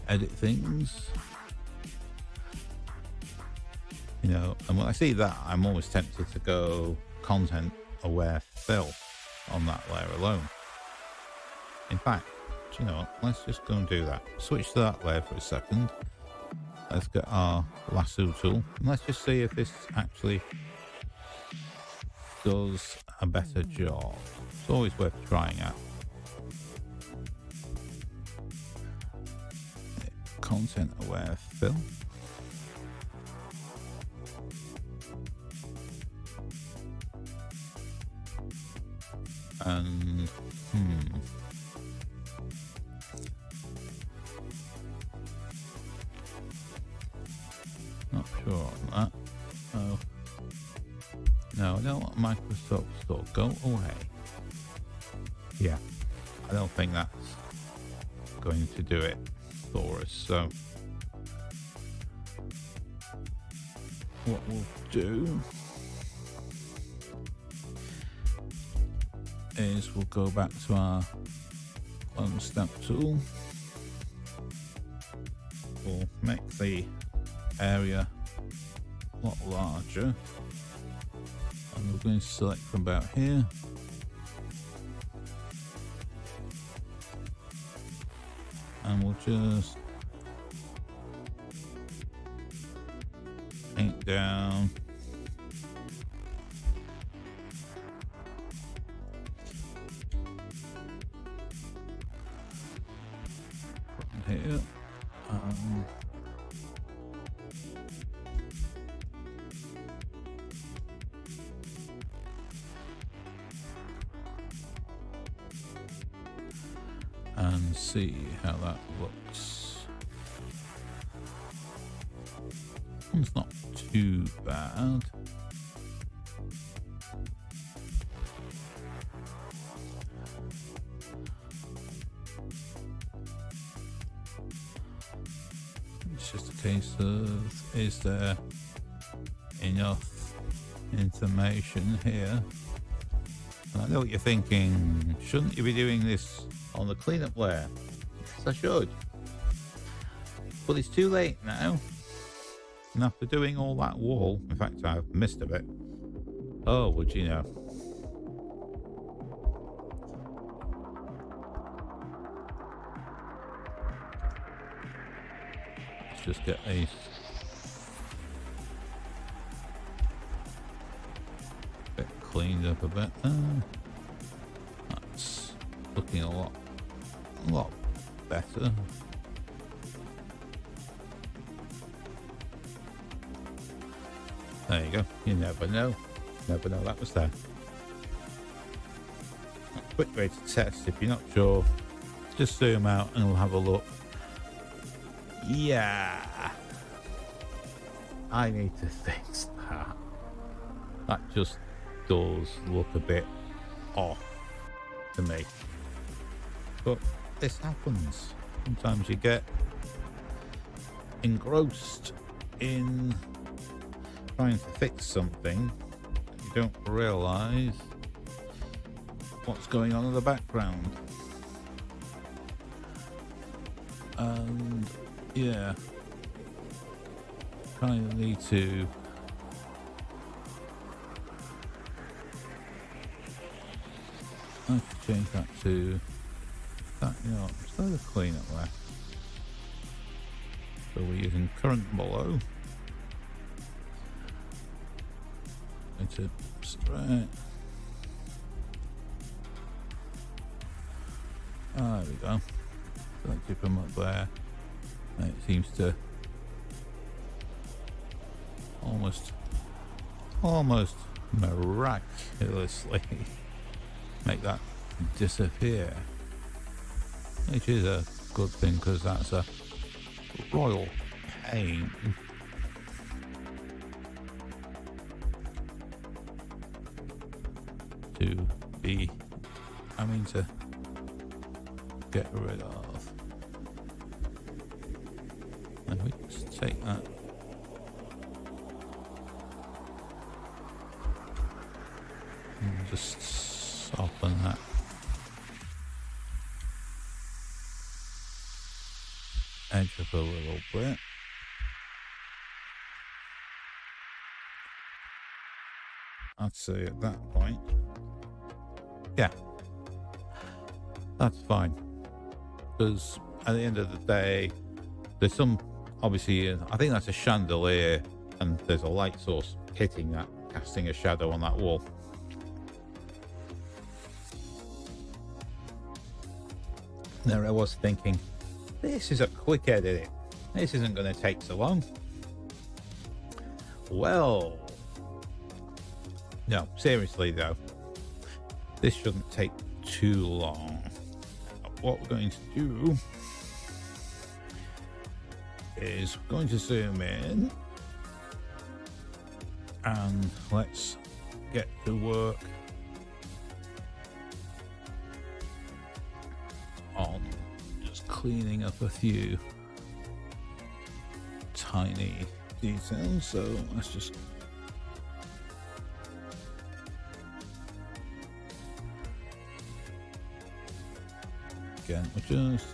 edit things. You know, and when I see that, I'm always tempted to go content aware fill on that layer alone. In fact, you know what, let's just go and do that. Switch to that layer for a second. Let's get our lasso tool and let's just see if this actually does a better job. It's always worth trying out. Content aware fill. And not sure on that. Oh no, I don't want Microsoft Store. Go away. Yeah, I don't think that's going to do it for us. So what we'll do is we'll go back to our clone stamp tool. We'll make the area a lot larger, and we're going to select from about here. And we'll just paint down from here. And see how that looks. It's not too bad. It's just a case of, is there enough information here? And I know what you're thinking, shouldn't you be doing this on the cleanup layer? Yes, I should. But it's too late now. And after doing all that wall, in fact, I've missed a bit. Oh, would you know? Let's just get a bit cleaned up a bit. That's looking a lot better. There you go. You never know. Never know that was there. A quick way to test, if you're not sure, just zoom out and we'll have a look. Yeah. I need to fix that. That just does look a bit off to me. But this happens. Sometimes you get engrossed in trying to fix something, you don't realize what's going on in the background. And yeah, kind of need to change that to that, you know, instead of cleanup left. So we're using current below. To straight. There we go. Don't dip them up there. And it seems to almost miraculously make that disappear, which is a good thing because that's a royal pain. To be having to get rid of. And we just take that. And just soften that. Edge up a little bit. I'd say at that point, yeah, that's fine. Because at the end of the day, there's some, obviously, I think that's a chandelier, and there's a light source hitting that, casting a shadow on that wall. There I was thinking, this is a quick edit. This isn't going to take so long. Well, no, seriously though, this shouldn't take too long. What we're going to do is we're going to zoom in and let's get to work on just cleaning up a few tiny details. So let's just again adjust.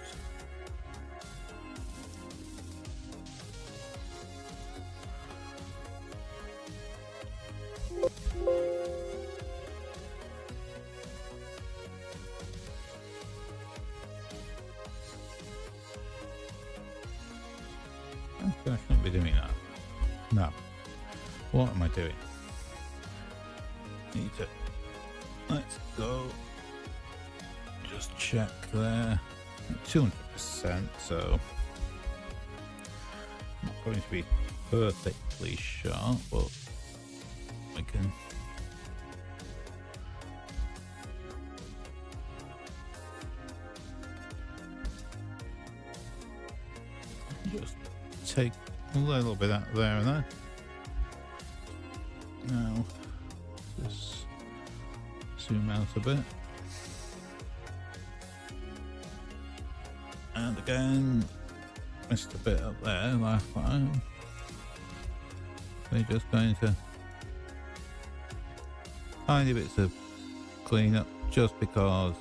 I shouldn't be doing that. No. What am I doing? Need to. Let's go. Just check there. 200%, so not going to be perfectly sharp, but we can. Just take a little bit out there and there. Now, just zoom out a bit. And again, missed a bit up there last time. We're just going to tiny bits of clean up just because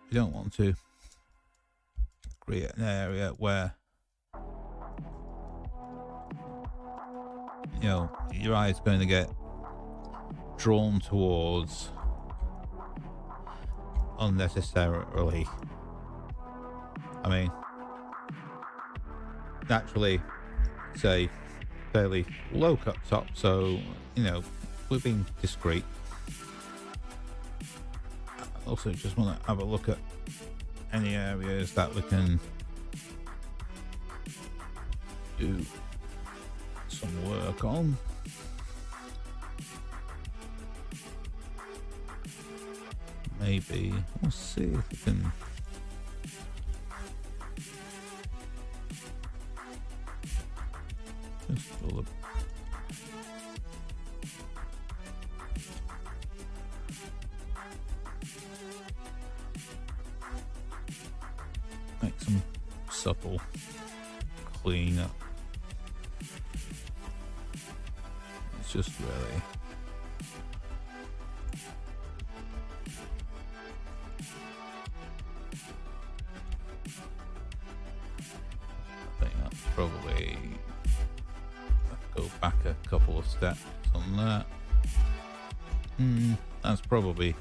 you don't want to create an area where you know your eye is going to get drawn towards unnecessarily. I mean, naturally, say fairly low cut top, so you know we're being discreet. I also just want to have a look at any areas that we can do some work on. Maybe we'll see if we can just all the make some supple clean up. It's just really I think that's probably, let's go back a couple of steps on that. That's probably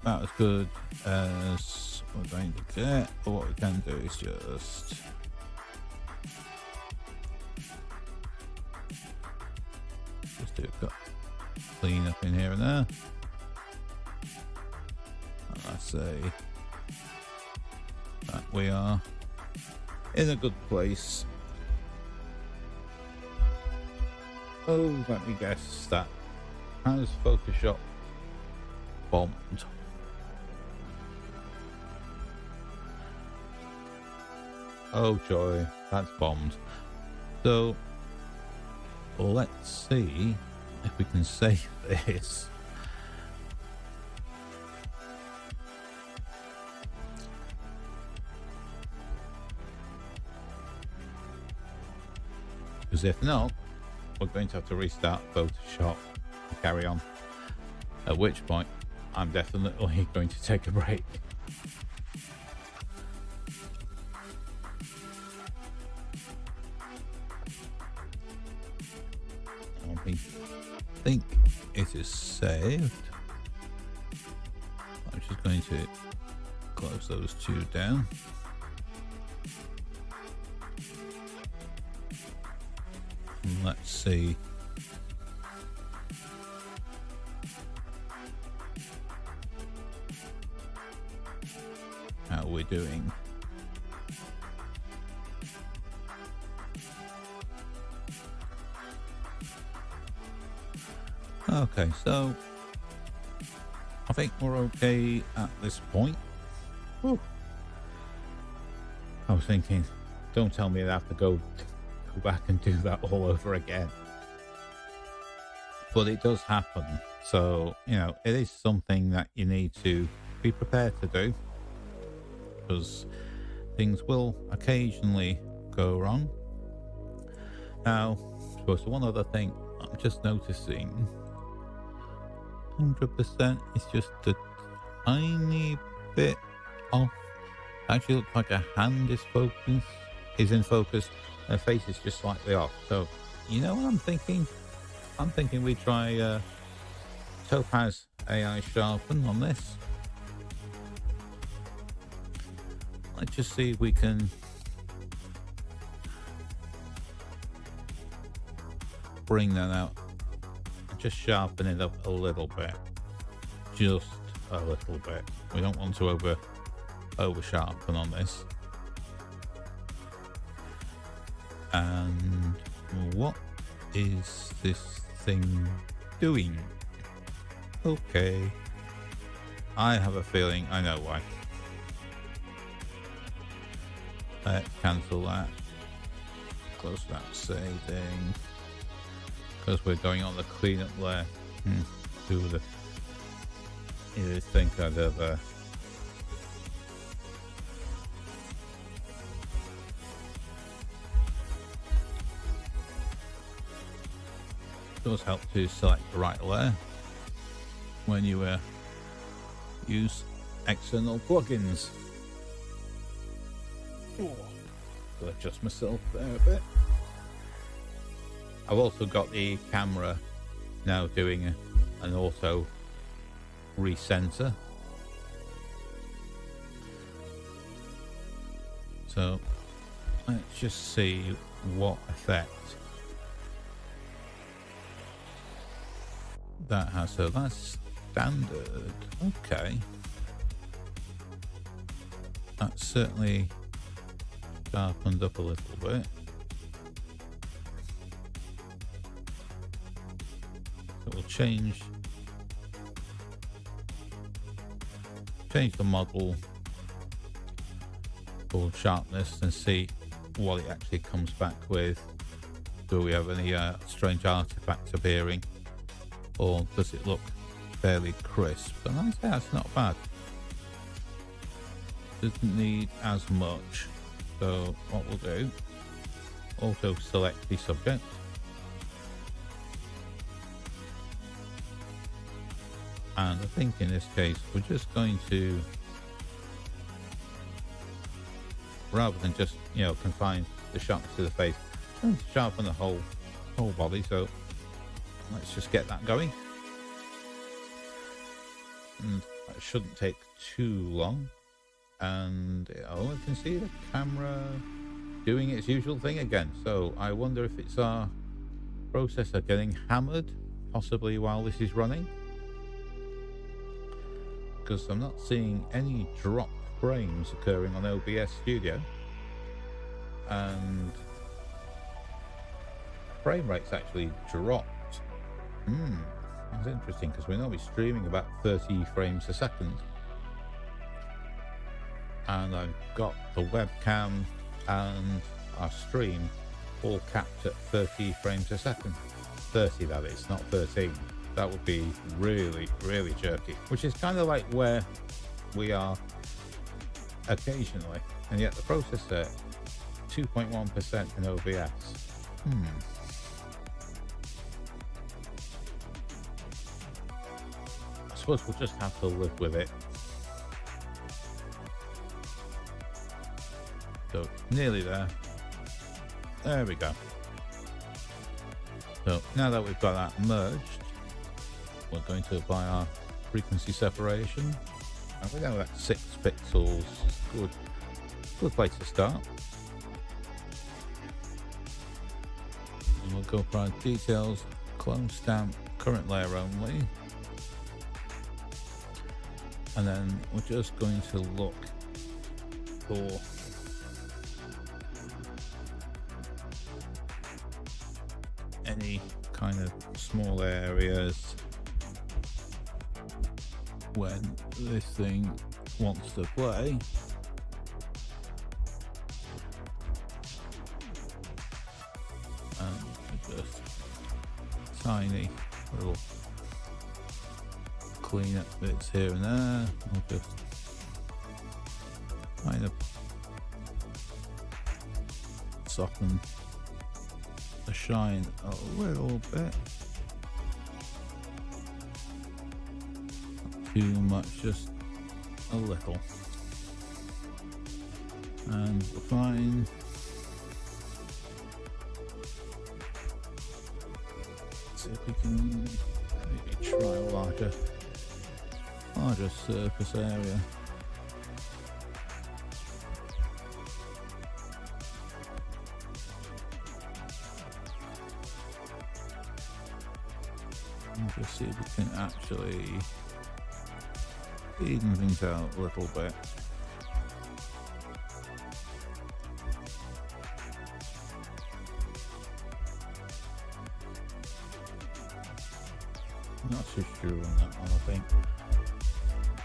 about as good as we're going to get, but what we can do is just do a clean up in here and there. And let's say that we are in a good place. Oh, let me guess that. Has Photoshop bombed? Oh joy, that's bombed. So let's see if we can save this. Because if not, we're going to have to restart Photoshop and carry on. At which point, I'm definitely going to take a break. I think it is saved. I'm just going to close those two down. And let's see. How we're doing. Okay, so I think we're okay at this point. Whew. I was thinking, don't tell me I have to go back and do that all over again. But it does happen. So, you know, it is something that you need to be prepared to do, because things will occasionally go wrong. Now, I suppose one other thing I'm just noticing, 100% is just a tiny bit off. Actually looks like a hand is in focus. Her face is just slightly off. So, you know what I'm thinking? I'm thinking we try Topaz AI Sharpen on this. Let's just see if we can bring that out. Just sharpen it up a little bit. Just a little bit. We don't want to over sharpen on this. And what is this thing doing? Okay. I have a feeling I know why. Let's cancel that. Close that saving. Because we're going on the cleanup layer. Who would you think I'd ever... It does help to select the right layer when you use external plugins. I'll adjust myself there a bit. I've also got the camera now doing an auto recenter. So let's just see what effect that has. So that's standard. Okay. That's certainly sharpened up a little bit. So we'll change the model called sharpness and see what it actually comes back with. Do we have any strange artifacts appearing, or does it look fairly crisp? And I'd say that's not bad. Doesn't need as much. So what we'll do, auto select the subject. And I think in this case, we're just going to, rather than just, you know, confine the sharpness to the face, we're going to sharpen the whole body. So let's just get that going. And that shouldn't take too long. And oh, I can see the camera doing its usual thing again. So I wonder if it's our processor getting hammered, possibly while this is running. Because I'm not seeing any drop frames occurring on OBS Studio. And frame rate's actually dropped. That's interesting, because we're normally streaming about 30 frames a second. And I've got the webcam and our stream all capped at 30 frames a second. 30, that is, not 13. That would be really, really jerky, which is kind of like where we are occasionally. And yet the processor, 2.1% in OBS. I suppose we'll just have to live with it. So, nearly there. There we go. So, now that we've got that merged, we're going to apply our frequency separation. And we know that 6 pixels, good place to start. And we'll go for our details, clone stamp, current layer only. And then we're just going to look for any kind of small areas when this thing wants to play. And just tiny little clean up bits here and there. We'll just kind of soften the shine a little bit. Not too much, just a little. And we're fine. Let's see if we can maybe try a larger surface area. And just see if we can actually even things out a little bit. Not too sure on that one, I think.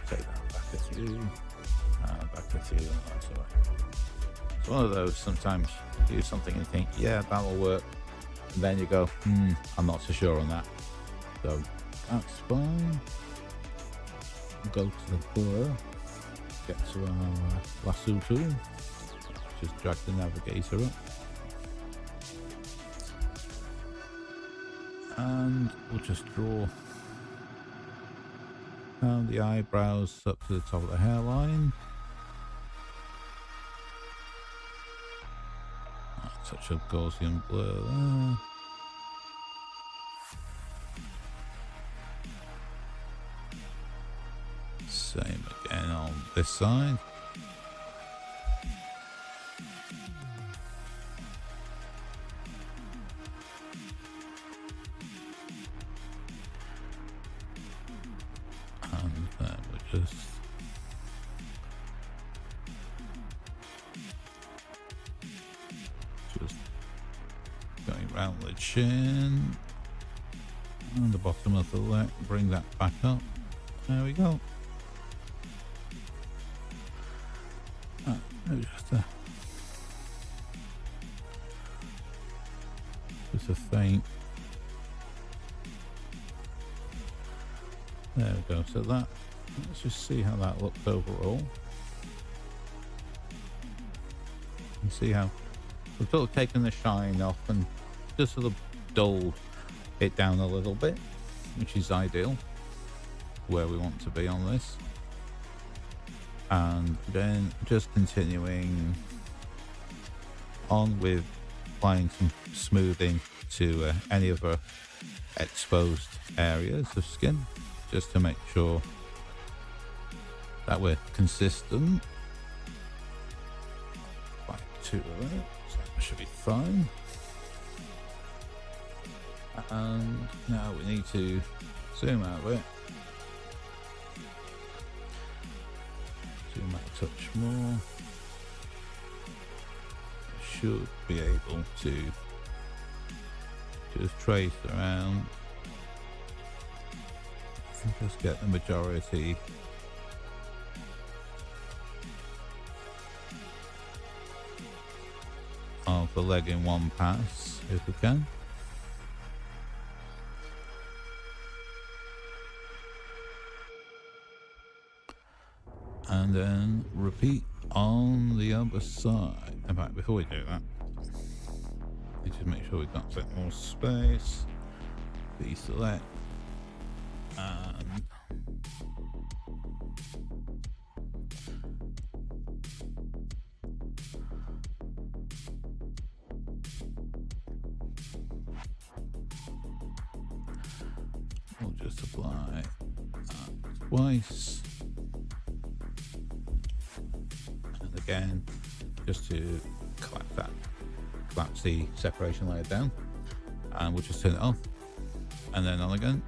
Take that back a few, back a few, and that's all right. It's one of those, sometimes you do something and you think, yeah, that'll work. And then you go, I'm not so sure on that. So that's fine. Go to the blur, get to our lasso tool, just drag the navigator up. And we'll just draw down the eyebrows up to the top of the hairline. Touch of Gaussian blur there. Same again on this side. And then we're just going round the chin and the bottom of the leg, bring that back up. There we go. Just a faint. There we go. So that, let's just see how that looks overall. And see how we've sort of taken the shine off and just sort of dulled it down a little bit, which is ideal where we want to be on this. And then just continuing on with applying some smoothing to any of our exposed areas of skin, just to make sure that we're consistent. Like 2 of it, so that should be fine. And now we need to zoom out a bit. Zoom out a touch more. Should be able to just trace around and just get the majority of the leg in one pass if we can. And then repeat on the other side. In fact, before we do that, we just make sure we've got a bit more space. Deselect. And we'll just apply that twice. And again, just to collapse the separation layer down. And we'll just turn it off. And then on again.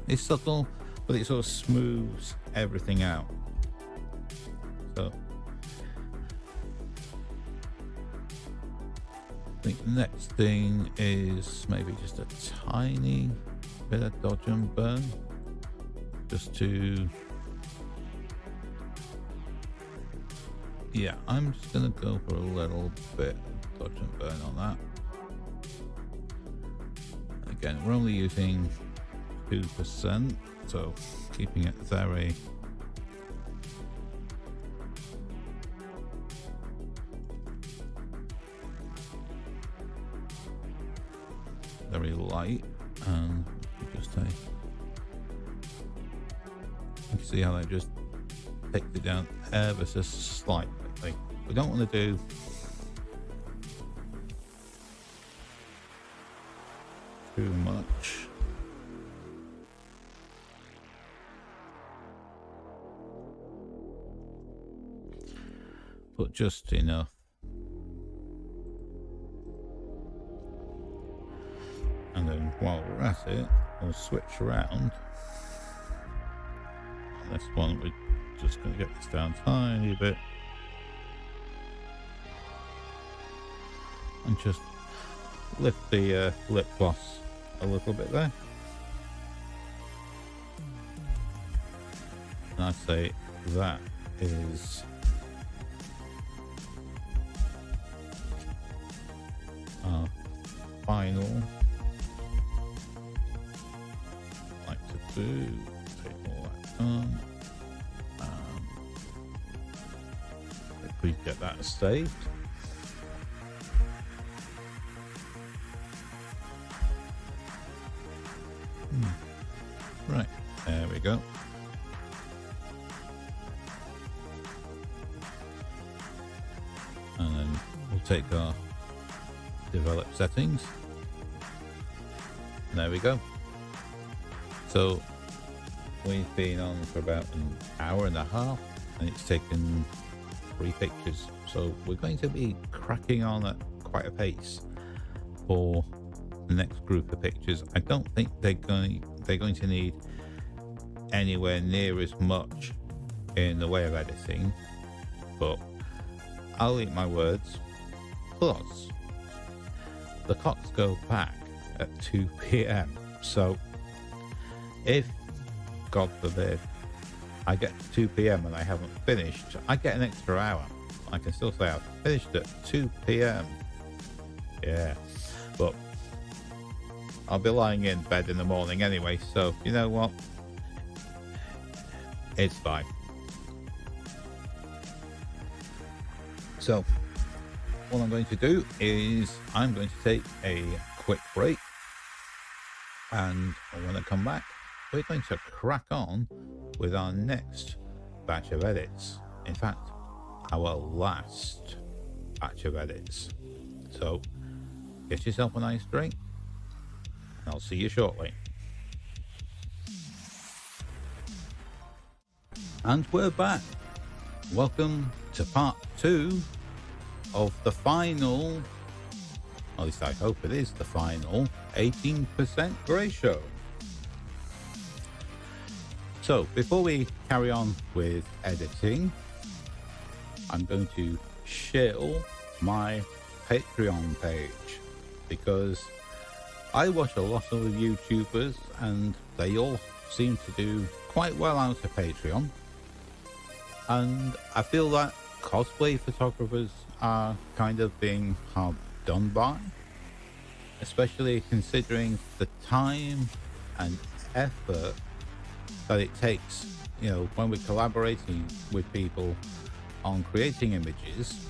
It's subtle, but it sort of smooths everything out. So I think the next thing is maybe just a tiny bit of dodge and burn, just to, yeah, I'm just gonna go for a little bit of dodge and burn on that. Again, we're only using 2%, so keeping it very light, and just say, you can see how that just takes it down ever so slightly. We don't want to do too much. But just enough. And then while we're at it, we'll switch around. On this one, we're just going to get this down a tiny bit. And just lift the lip gloss a little bit there. And I'd say that is our final. Like to do, take all that on. If we get that saved. Right, there we go. And then we'll take our develop settings. And there we go. So we've been on for about an hour and a half, and it's taken 3 pictures. So we're going to be cracking on at quite a pace for the next group of pictures. I don't think they're going to need anywhere near as much in the way of editing, but I'll eat my words. Plus, the clocks go back at 2 p.m. So if, God forbid, I get to 2 p.m. and I haven't finished, I get an extra hour. I can still say I've finished at 2 p.m. Yeah, but I'll be lying in bed in the morning anyway, so you know what? It's fine. So what I'm going to do is I'm going to take a quick break, and when I come back, we're going to crack on with our next batch of edits. In fact, our last batch of edits. So get yourself a nice drink, and I'll see you shortly. And we're back. Welcome to part 2 of the final, at least I hope it is the final, 18% grey show. So before we carry on with editing, I'm going to share my Patreon page. because I watch a lot of YouTubers and they all seem to do quite well out of Patreon. And I feel that cosplay photographers are kind of being hard done by, especially considering the time and effort that it takes, you know, when we're collaborating with people on creating images.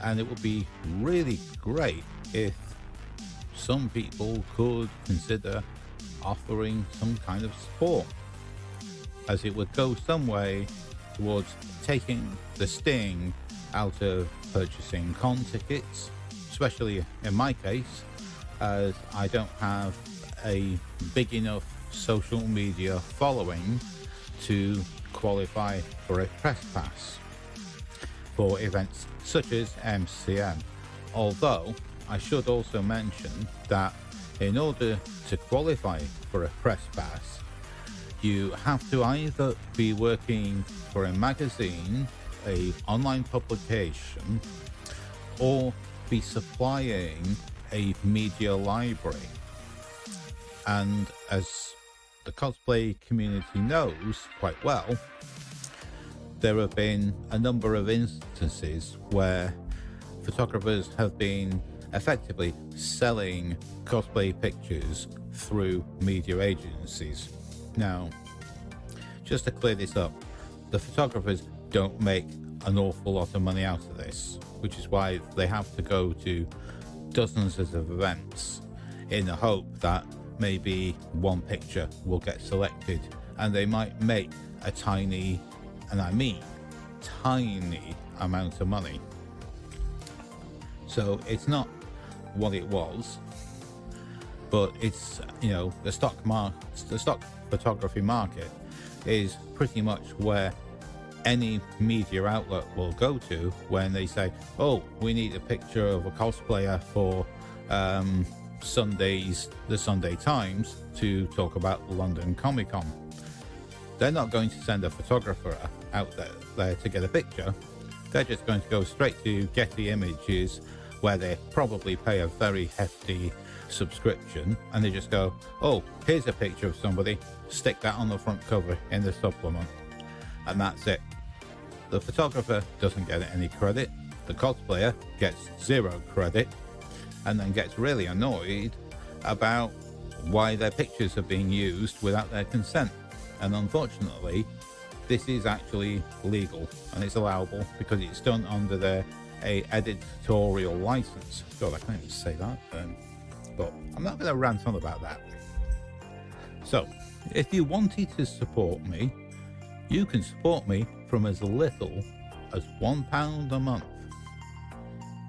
And it would be really great if some people could consider offering some kind of support, as it would go some way towards taking the sting out of purchasing con tickets, especially in my case, as I don't have a big enough social media following to qualify for a press pass for events such as MCM. Although I should also mention that in order to qualify for a press pass, you have to either be working for a magazine, a online publication, or be supplying a media library. And as the cosplay community knows quite well, there have been a number of instances where photographers have been effectively selling cosplay pictures through media agencies. Now, just to clear this up, the photographers don't make an awful lot of money out of this, which is why they have to go to dozens of events in the hope that maybe one picture will get selected and they might make a tiny, and I mean tiny, amount of money. So it's not what it was, but it's, you know, the stock photography market is pretty much where any media outlet will go to when they say, oh, we need a picture of a cosplayer for the Sunday Times to talk about London Comic Con. They're not going to send a photographer out there to get a picture. They're just going to go straight to Getty Images, where they probably pay a very hefty subscription, and they just go, oh, here's a picture of somebody, stick that on the front cover in the supplement, and that's it. The photographer doesn't get any credit, the cosplayer gets zero credit, and then gets really annoyed about why their pictures are being used without their consent. And unfortunately, this is actually legal and it's allowable because it's done under their editorial license. God, I can't even say that, but I'm not going to rant on about that. So, if you wanted to support me, you can support me from as little as £1 a month.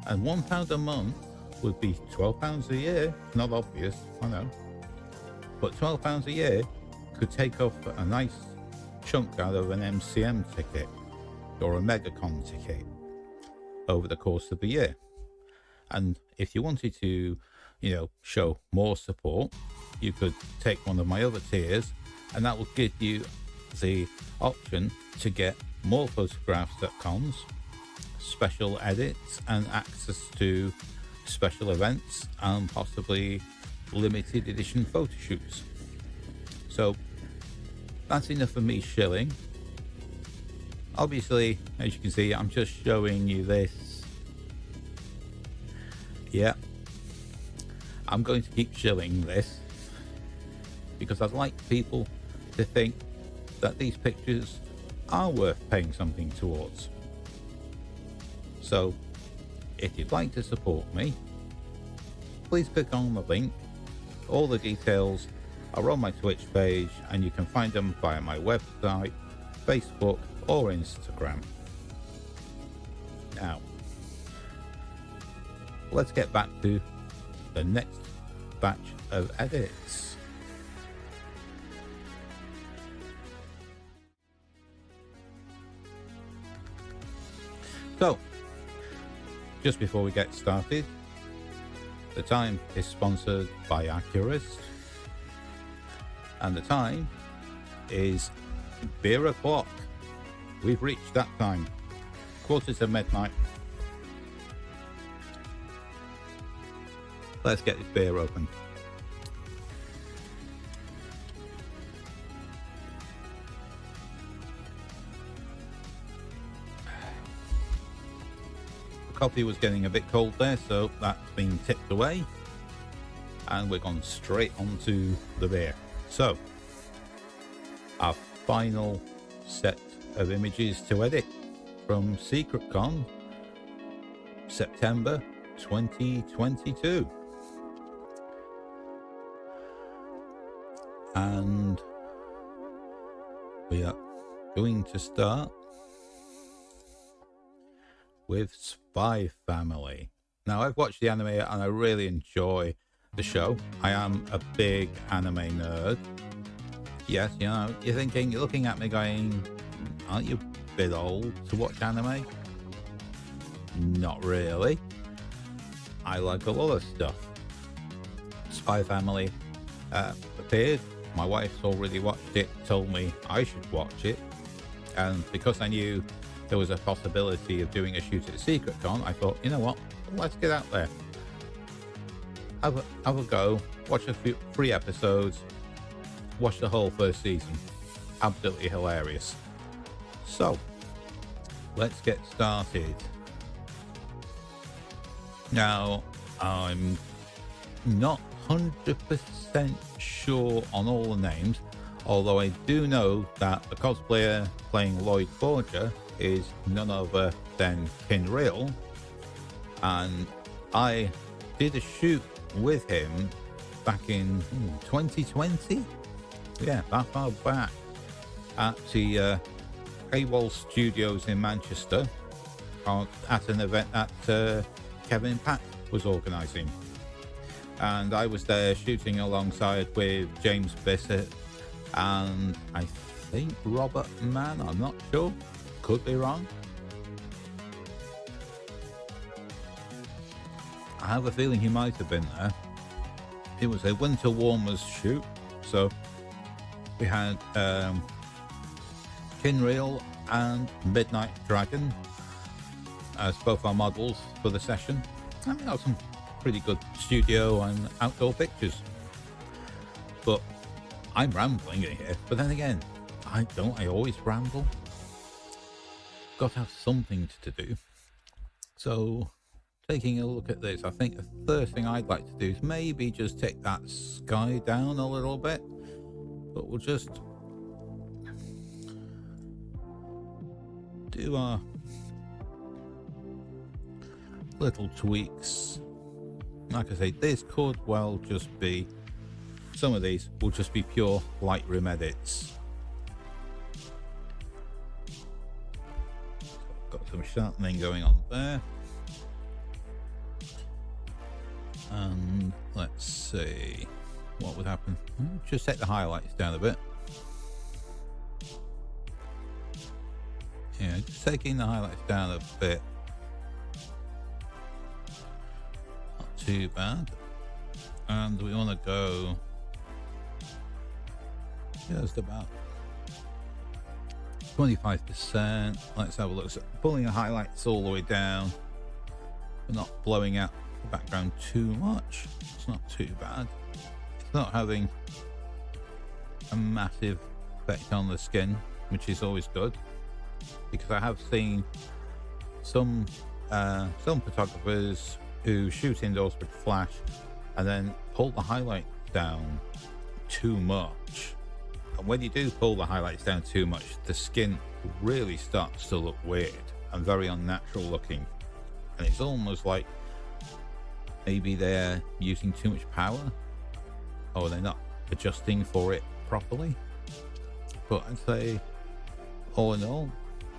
And £1 a month would be £12 a year. Not obvious, I know. But £12 a year could take off a nice chunk out of an MCM ticket or a Megacon ticket over the course of the year. And if you wanted to, you know, show more support, you could take one of my other tiers, and that will give you the option to get more photographs at cons, special edits, and access to special events, and possibly limited edition photo shoots. So that's enough for me shilling. Obviously, as you can see, I'm just showing you this. Yeah, I'm going to keep shilling this because I'd like people to think that these pictures are worth paying something towards. So if you'd like to support me, please click on the link. All the details are on my Twitch page, and you can find them via my website, Facebook, or Instagram. Now, let's get back to the next batch of edits. So, just before we get started, the time is sponsored by Accurist, and the time is beer o'clock. We've reached that time, 1:45 midnight. let's get this beer open. The coffee was getting a bit cold there, so that's been tipped away. And we're gone straight onto the beer. So, our final set of images to edit from SecretCon September 2022. And we are going to start with Spy Family. Now, I've watched the anime and I really enjoy the show. I am a big anime nerd. Yes, you know, you're looking at me going, aren't you a bit old to watch anime? Not really. I like a lot of stuff. Spy Family appeared. My wife's already watched it, told me I should watch it. And because I knew there was a possibility of doing a shoot at SecretCon, I thought, you know what, let's get out there. Have a go, watch a few 3 episodes, watch the whole first season. Absolutely hilarious. So, let's get started. Now, I'm not 100% sure on all the names, although I do know that the cosplayer playing Lloyd Forger is none other than Kinreal, and I did a shoot with him back in 2020. Yeah, that far back at the AWOL Studios in Manchester at an event that Kevin Pack was organising. And I was there shooting alongside with James Bissett and I think Robert Mann, I'm not sure, could be wrong. I have a feeling he might have been there. It was a Winter Warmers shoot, so we had Kinreal and Midnight Dragon as both our models for the session. And we got some pretty good studio and outdoor pictures. But I'm rambling in here, but then again, I always ramble. Got to have something to do. So, taking a look at this, I think the first thing I'd like to do is maybe just take that sky down a little bit. But we'll just do our little tweaks. Like I say, this could well just be, some of these will just be pure Lightroom edits. Got some sharpening going on there. And let's see what would happen. Just set the highlights down a bit. Yeah, just taking the highlights down a bit. Not too bad. And we want to go just about 25%. Let's have a look. So pulling the highlights all the way down, but not blowing out the background too much. It's not too bad. It's not having a massive effect on the skin, which is always good, because I have seen some photographers who shoot indoors with flash and then pull the highlights down too much. And when you do pull the highlights down too much, the skin really starts to look weird and very unnatural looking. And it's almost like maybe they're using too much power, or they're not adjusting for it properly. But I'd say, all in all,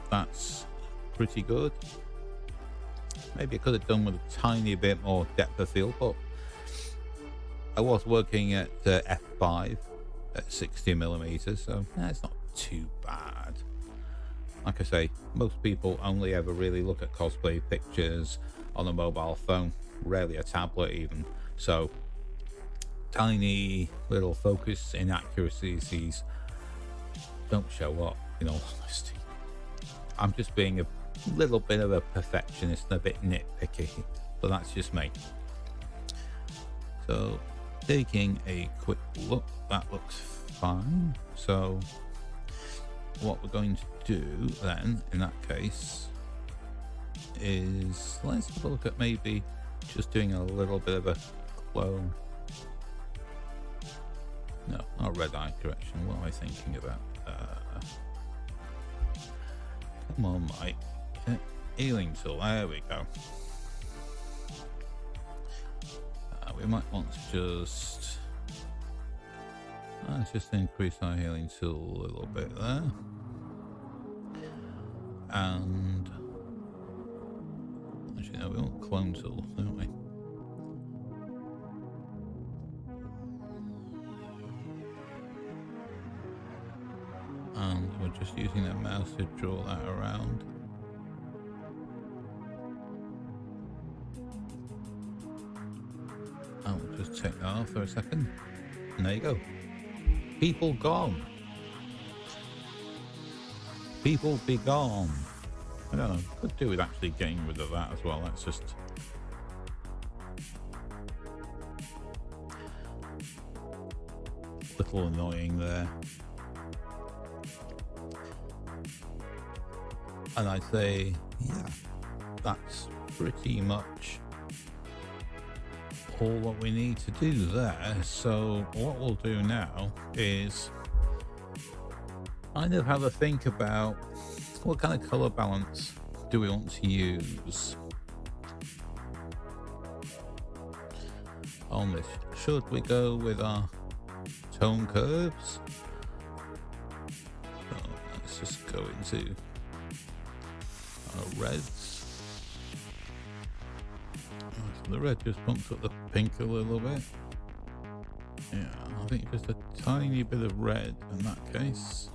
that's pretty good. Maybe I could have done with a tiny bit more depth of field, but I was working at f5 at 60mm, so it's not too bad. Like I say, most people only ever really look at cosplay pictures on a mobile phone, rarely a tablet even. So tiny little focus inaccuracies don't show up, in all honesty. I'm just being a little bit of a perfectionist and a bit nitpicky, but that's just me. So taking a quick look, that looks fine. So what we're going to do then in that case is let's have a look at maybe just doing a little bit of a clone. No, not red eye correction. What am I thinking about? Come on, Mike. Healing tool. There we go. We might want to just let's just increase our healing tool a little bit there, and actually no, we want clone tool, don't we? And we're just using the mouse to draw that around. I'll just take that off for a second. And there you go. People gone. People be gone. I don't know. Could do with actually getting rid of that as well. That's just a little annoying there. And I'd say, yeah, that's pretty much all what we need to do there. So what we'll do now is kind of have a think about what kind of color balance do we want to use on this. Should we go with our tone curves? So let's just go into our reds. The red just bumps up the pink a little bit. Yeah, I think just a tiny bit of red in that case.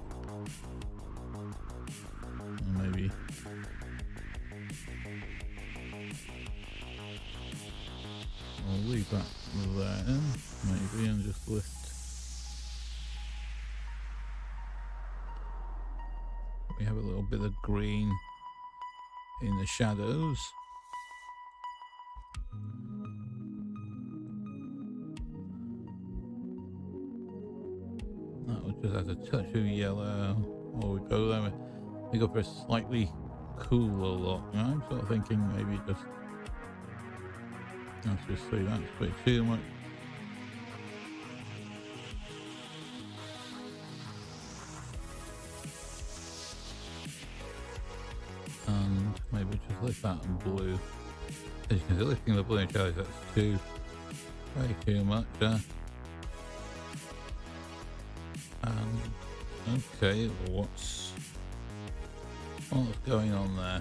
And maybe I'll leave that there, maybe, and just lift. We have a little bit of green in the shadows. Just add a touch of yellow, or we go there. We go for a slightly cooler look. I'm sort of thinking maybe just let's just see, that's a bit too much. And maybe just lift that in blue. As you can see, lifting the blue in shadows, that's way too much. Okay, what's going on there?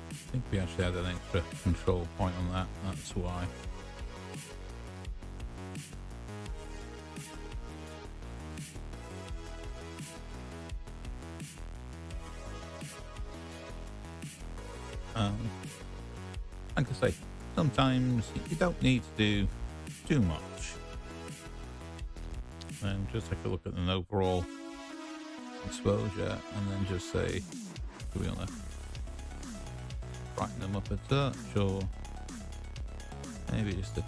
I think we actually had an extra control point on that, that's why. Like I say, sometimes you don't need to do too much. And just take a look at an overall exposure and then just say, do we want to brighten them up a touch, or maybe just a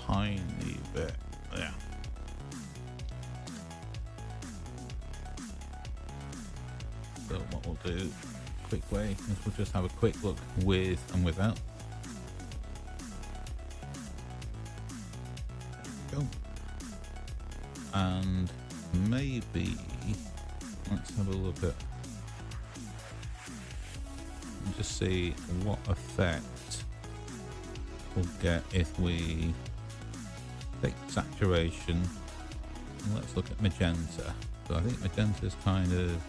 tiny bit. Yeah. So what we'll do, quick way, is we'll just have a quick look with and without. There we go. And maybe let's have a look at and just see what effect we'll get if we take saturation and let's look at magenta. So I think magenta is kind of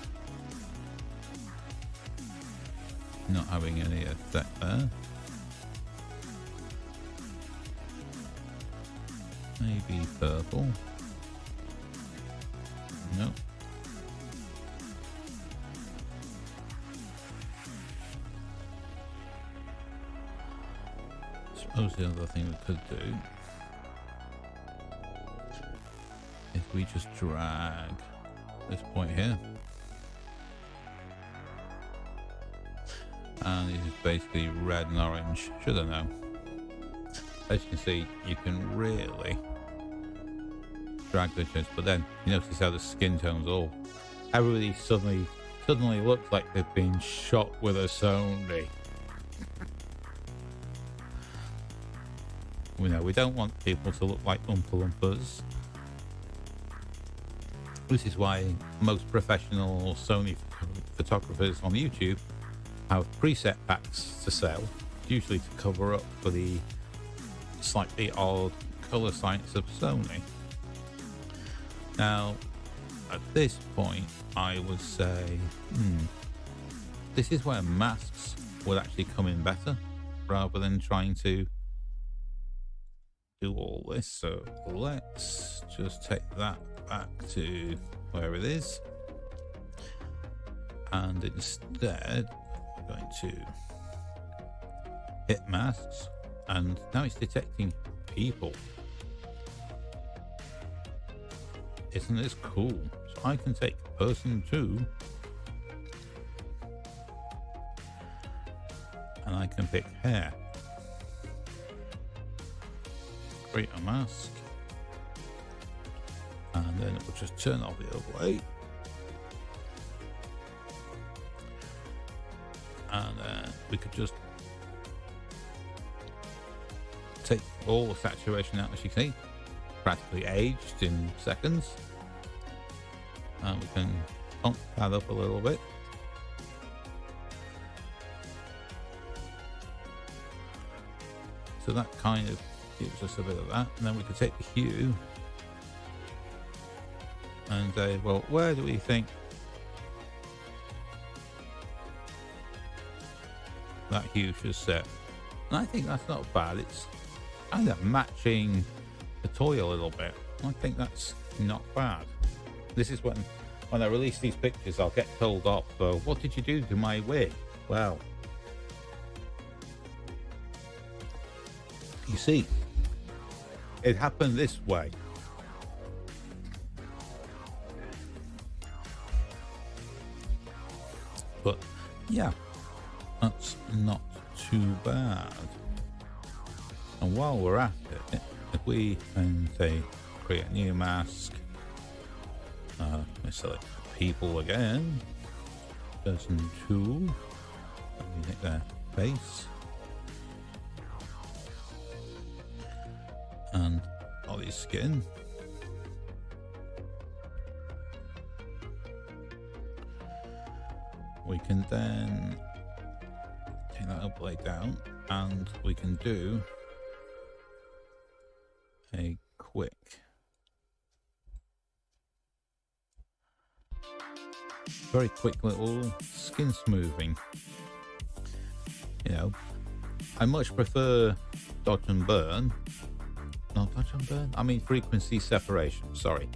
not having any effect there. Maybe purple. No. Suppose the other thing we could do is we just drag this point here, and it is basically red and orange. Should I know? as you can see, you can really drag the chest, but then you notice how the skin tones all, everybody suddenly looks like they've been shot with a Sony. We don't want people to look like Oompa Loompas. This is why most professional Sony photographers on YouTube have preset packs to sell, usually to cover up for the slightly odd color science of Sony. Now, at this point, I would say, this is where masks would actually come in better, rather than trying to do all this. So let's just take that back to where it is, and instead we're going to hit masks, and now it's detecting people. Isn't this cool? So I can take person 2 and I can pick hair, create a mask, and then it will just turn off the overlay, and then we could just take all the saturation out, as you can see, practically aged in seconds, and we can pump that up a little bit. So that kind of gives us a bit of that, and then we could take the hue and say, well, where do we think that hue should set? And I think that's not bad. It's kind of matching the toy a little bit. I think that's not bad. This is when I release these pictures, I'll get told off. So, what did you do to my wig? Well, you see, it happened this way. But yeah, that's not too bad. And while we're at it, if we then say create a new mask, let's select people again, person 2, and we hit their face, and body skin. We can then take that overlay down, and we can do a very quick little skin smoothing. I much prefer dodge and burn. Not dodge and burn, I mean frequency separation, sorry.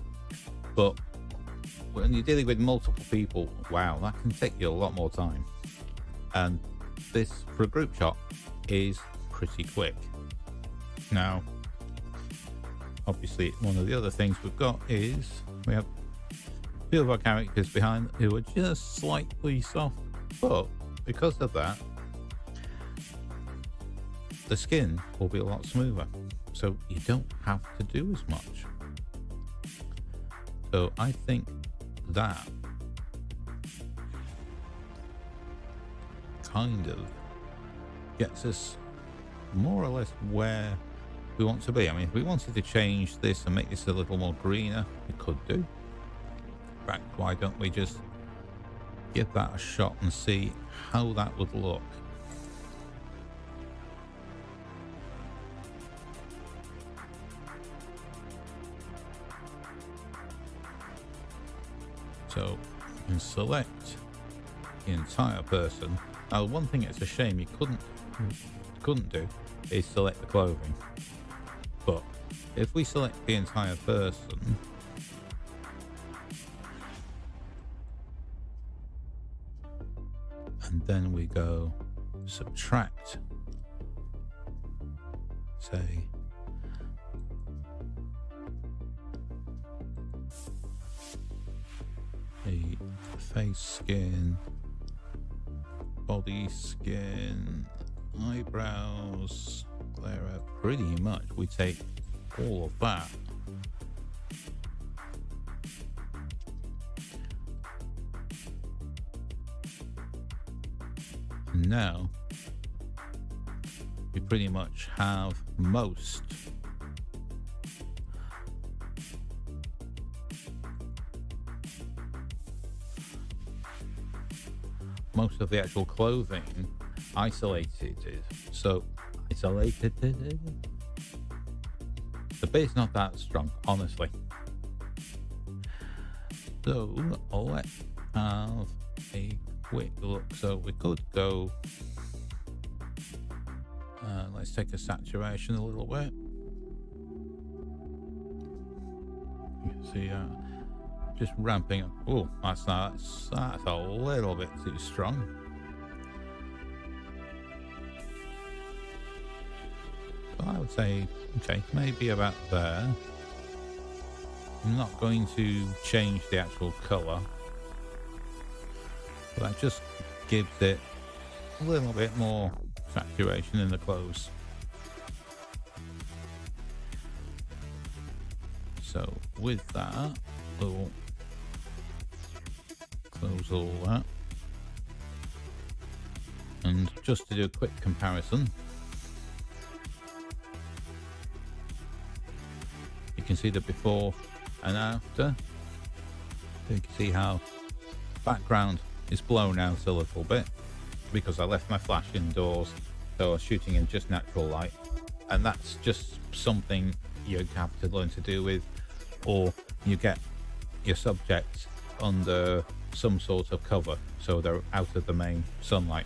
But when you're dealing with multiple people, wow, that can take you a lot more time. And this, for a group shot, is pretty quick. Now, obviously, one of the other things we've got is we have a few of our characters behind who are just slightly soft, but because of that, the skin will be a lot smoother, so you don't have to do as much. So I think that kind of gets us more or less where we want to be. I mean, if we wanted to change this and make this a little more greener, we could do. In fact, why don't we just give that a shot and see how that would look? So you can select the entire person. Now, one thing it's a shame you couldn't do is select the clothing. But if we select the entire person, and then we go subtract, say, the face skin, body skin, eyebrows, clear out pretty much. We take all of that. And now we pretty much have most of the actual clothing isolated. So isolated. The bait's not that strong, honestly. So let's have a quick look. So we could go. Let's take a saturation a little bit. You can see just ramping up. Oh, that's a little bit too strong. So I would say, okay, maybe about there. I'm not going to change the actual color, but that just gives it a little bit more saturation in the clothes. So with that, we'll close all that. And just to do a quick comparison, you can see the before and after. You can see how background is blown out a little bit because I left my flash indoors, so I was shooting in just natural light, and that's just something you have to learn to do with, or you get your subjects under some sort of cover so they're out of the main sunlight.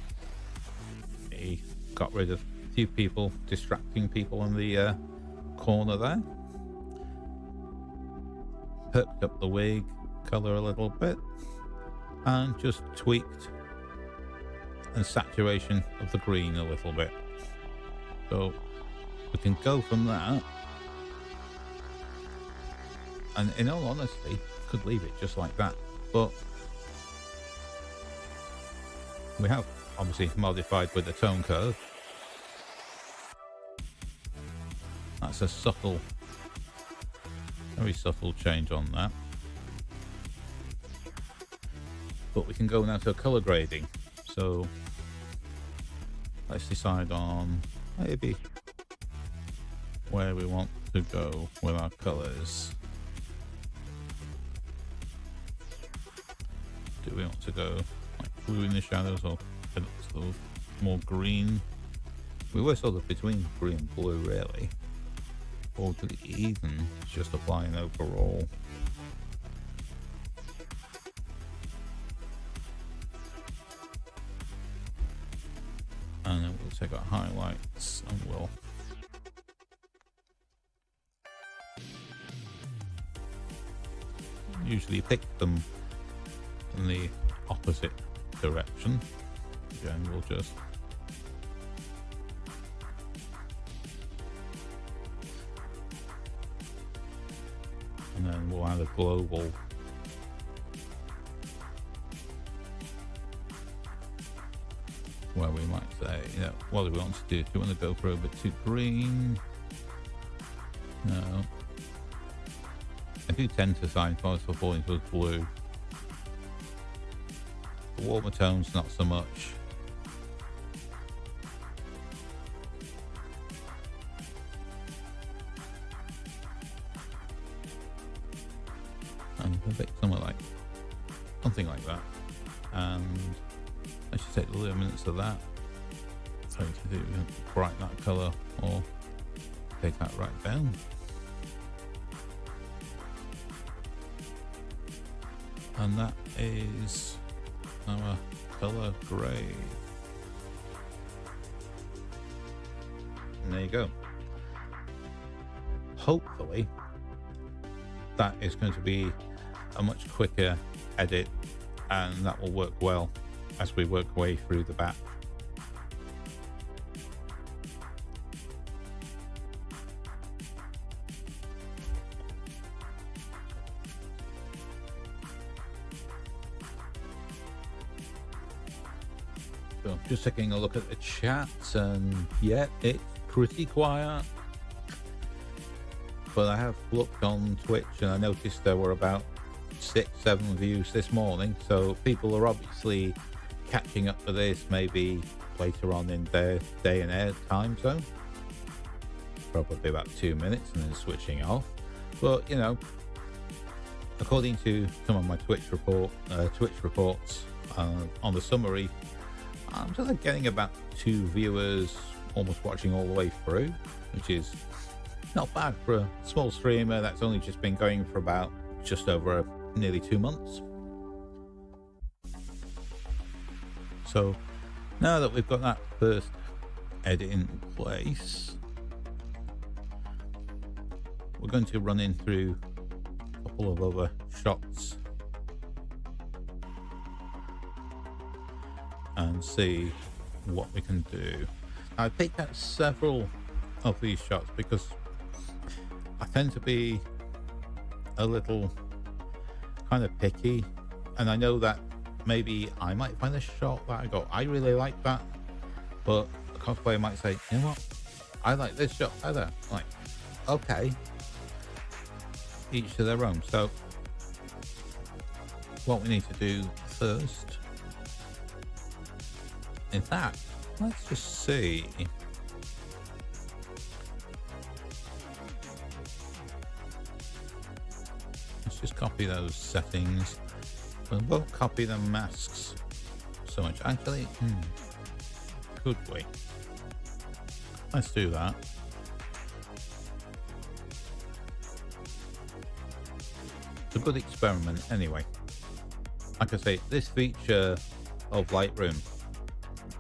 He got rid of a few people, distracting people in the corner there. Perked up the wig color a little bit and just tweaked and saturation of the green a little bit. So we can go from that, and in all honesty could leave it just like that, but we have obviously modified with the tone curve. That's a subtle, very subtle change on that. But we can go now to color grading. So let's decide on maybe where we want to go with our colors. Do we want to go like blue in the shadows, or sort of more green? We were sort of between green and blue really. Or do we even just apply an overall? And then we'll take our highlights and we'll usually pick them in the opposite direction. Again, we'll just and then we'll add a global where we might say, you know, what do we want to do? Do you want to go for a bit too green? No. I do tend to find most of falling towards blue. The warmer tones, not so much. And a bit something like that. And let's just take the luminance of that. So you can do brighten that colour or take that right down. And that is our colour grade. And there you go. Hopefully that is going to be a much quicker edit, and that will work well as we work our way through the batch. So just taking a look at the chat, and yeah, it's pretty quiet. But I have looked on Twitch and I noticed there were about 6-7 views this morning. So people are obviously catching up with this maybe later on in their day and air time zone. Probably about 2 minutes and then switching off. But, you know, according to some of my Twitch reports on the summary, I'm sort of getting about 2 viewers almost watching all the way through, which is not bad for a small streamer that's only just been going for about just over nearly 2 months. So now that we've got that first edit in place, we're going to run in through a couple of other shots and see what we can do. I picked out several of these shots because I tend to be a little kind of picky, and I know that maybe I might find a shot that I really like that, but the cosplayer might say, you know what, I like this shot better. Like, okay, each to their own. So what we need to do first, in fact, let's just see. Let's just copy those settings. We won't copy the masks so much. Actually, could we? Let's do that. It's a good experiment anyway. Like I say, this feature of Lightroom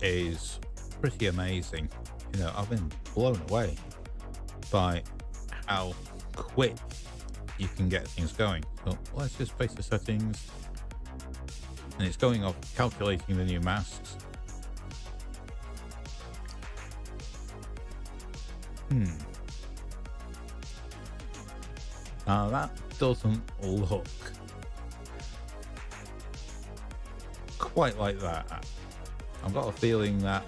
is pretty amazing. You know, I've been blown away by how quick you can get things going. So let's just place the settings, and it's going off calculating the new masks. Now that doesn't look quite like that. I've got a feeling that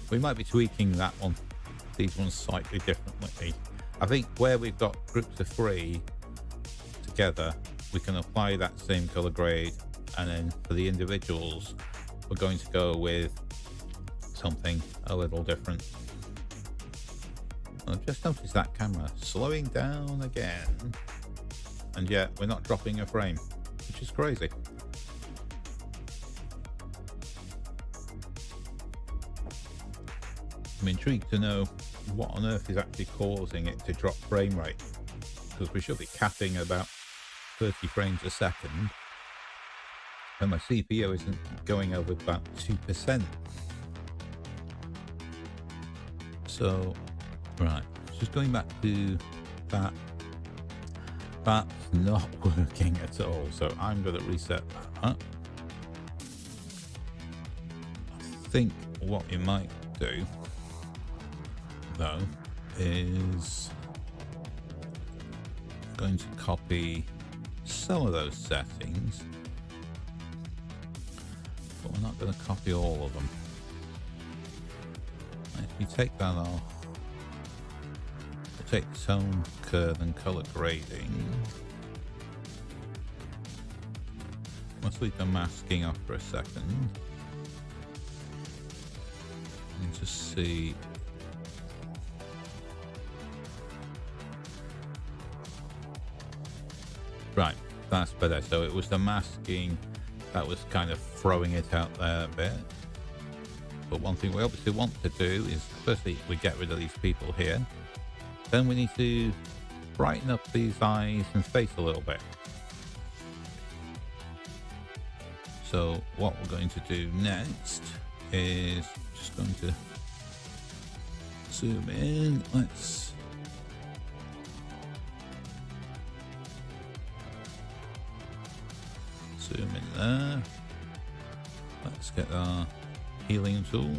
we might be tweaking that one, these ones slightly differently. I think where we've got groups of 3 together, we can apply that same color grade, and then for the individuals, we're going to go with something a little different. I've just noticed that camera slowing down again, and yet we're not dropping a frame, which is crazy. I'm intrigued to know what on earth is actually causing it to drop frame rate, because we should be capping about 30 frames a second, and my CPU isn't going over about 2%. So, right, just going back to that, that's not working at all, so I'm going to reset that. I think what we might do though is going to copy some of those settings, but we're not going to copy all of them. If we take that off, we'll take tone, curve and color grading. Let's leave the masking off for a second and just see. Right, that's better. So it was the masking that was kind of throwing it out there a bit. But one thing we obviously want to do is, firstly, we get rid of these people here. Then we need to brighten up these eyes and face a little bit. So what we're going to do next is just going to zoom in. Let's zoom in there. Let's get our healing tool.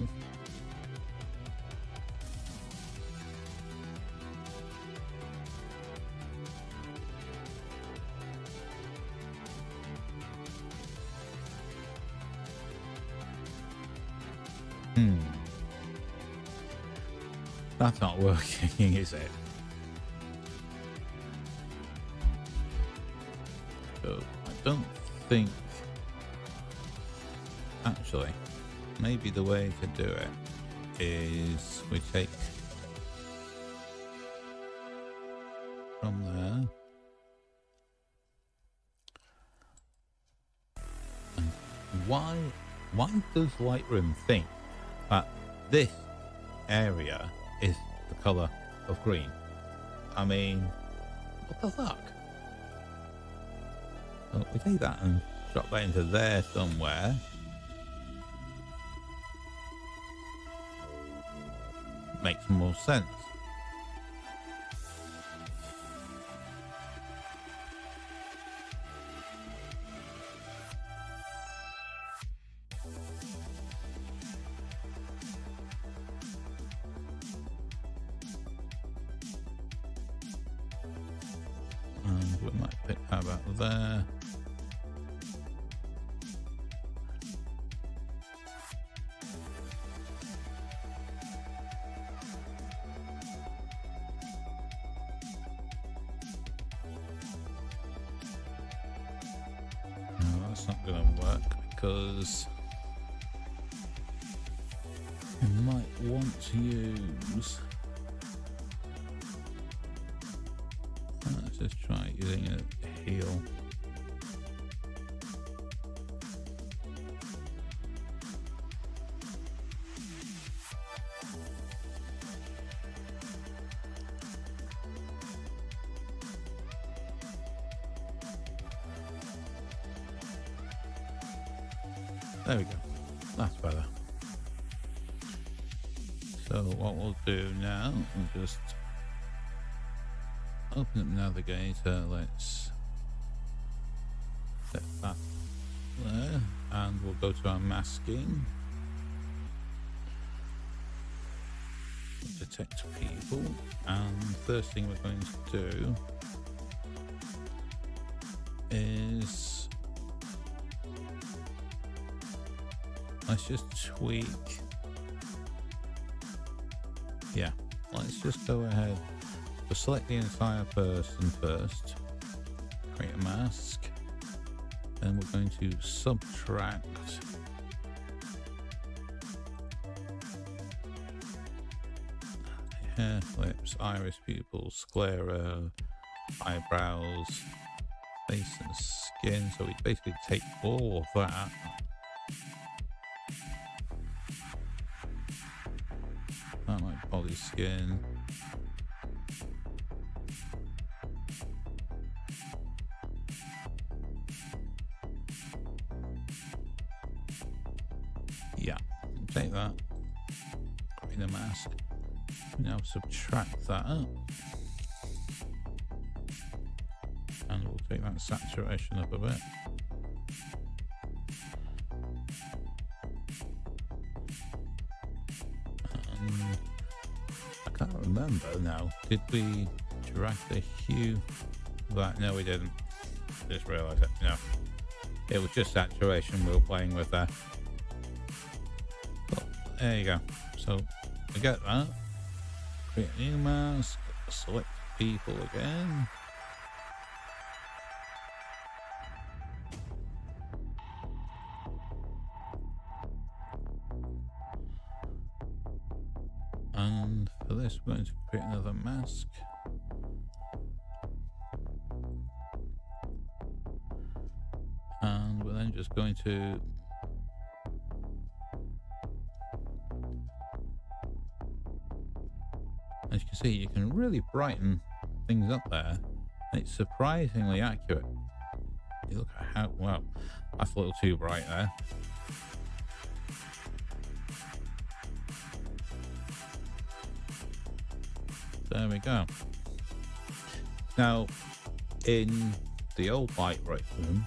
That's not working, is it? So I don't think... Actually, maybe the way to do it is we take from there and why does Lightroom think that this area is the color of green? I mean, what the fuck? So we take that and drop that into there somewhere. Makes more sense. And we might pick that about there. That's not going to work because you might want to use... Let's just try using a heel. There we go. That's better. So what we'll do now, we'll just open up Navigator. Let's set that there, and we'll go to our masking. Detect people, and first thing we're going to do is let's just tweak. Yeah, let's just go ahead. So select the entire person first. Create a mask. Then we're going to subtract hair, lips, iris, pupils, sclera, eyebrows, face and skin. So we basically take all of that. Like body skin. Yeah, take that. Create a mask. Now subtract that up. And we'll take that saturation up a bit. I can't remember now. Did we drag the hue back? No, we didn't. Just realised it. No. It was just saturation we were playing with there. But there you go. So we get that. Create a new mask. Select people again. And for this, we're going to create another mask. And we're then just going to as you can see, you can really brighten things up there. It's surprisingly accurate. You look at how, well, that's a little too bright there. There we go. Now, in the old Lightroom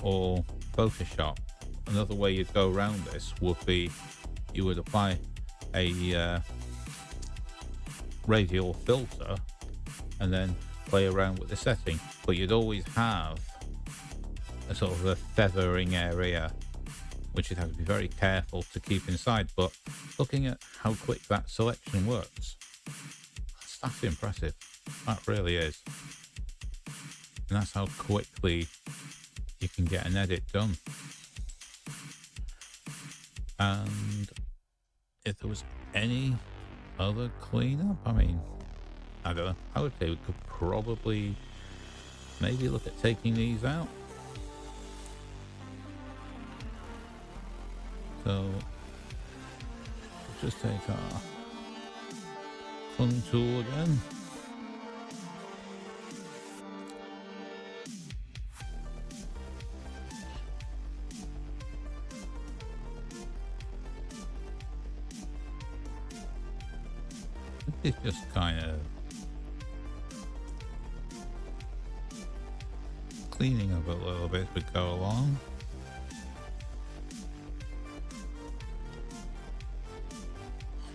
or Photoshop, another way you'd go around this would be you would apply a radial filter and then play around with the setting, but you'd always have a sort of a feathering area which you'd have to be very careful to keep inside. But looking at how quick that selection works, that's impressive. That really is. And that's how quickly you can get an edit done. And if there was any other cleanup, I mean, I don't know. I would say we could probably maybe look at taking these out. So just take our clone tool again. It's just kind of cleaning up a little bit as we go along.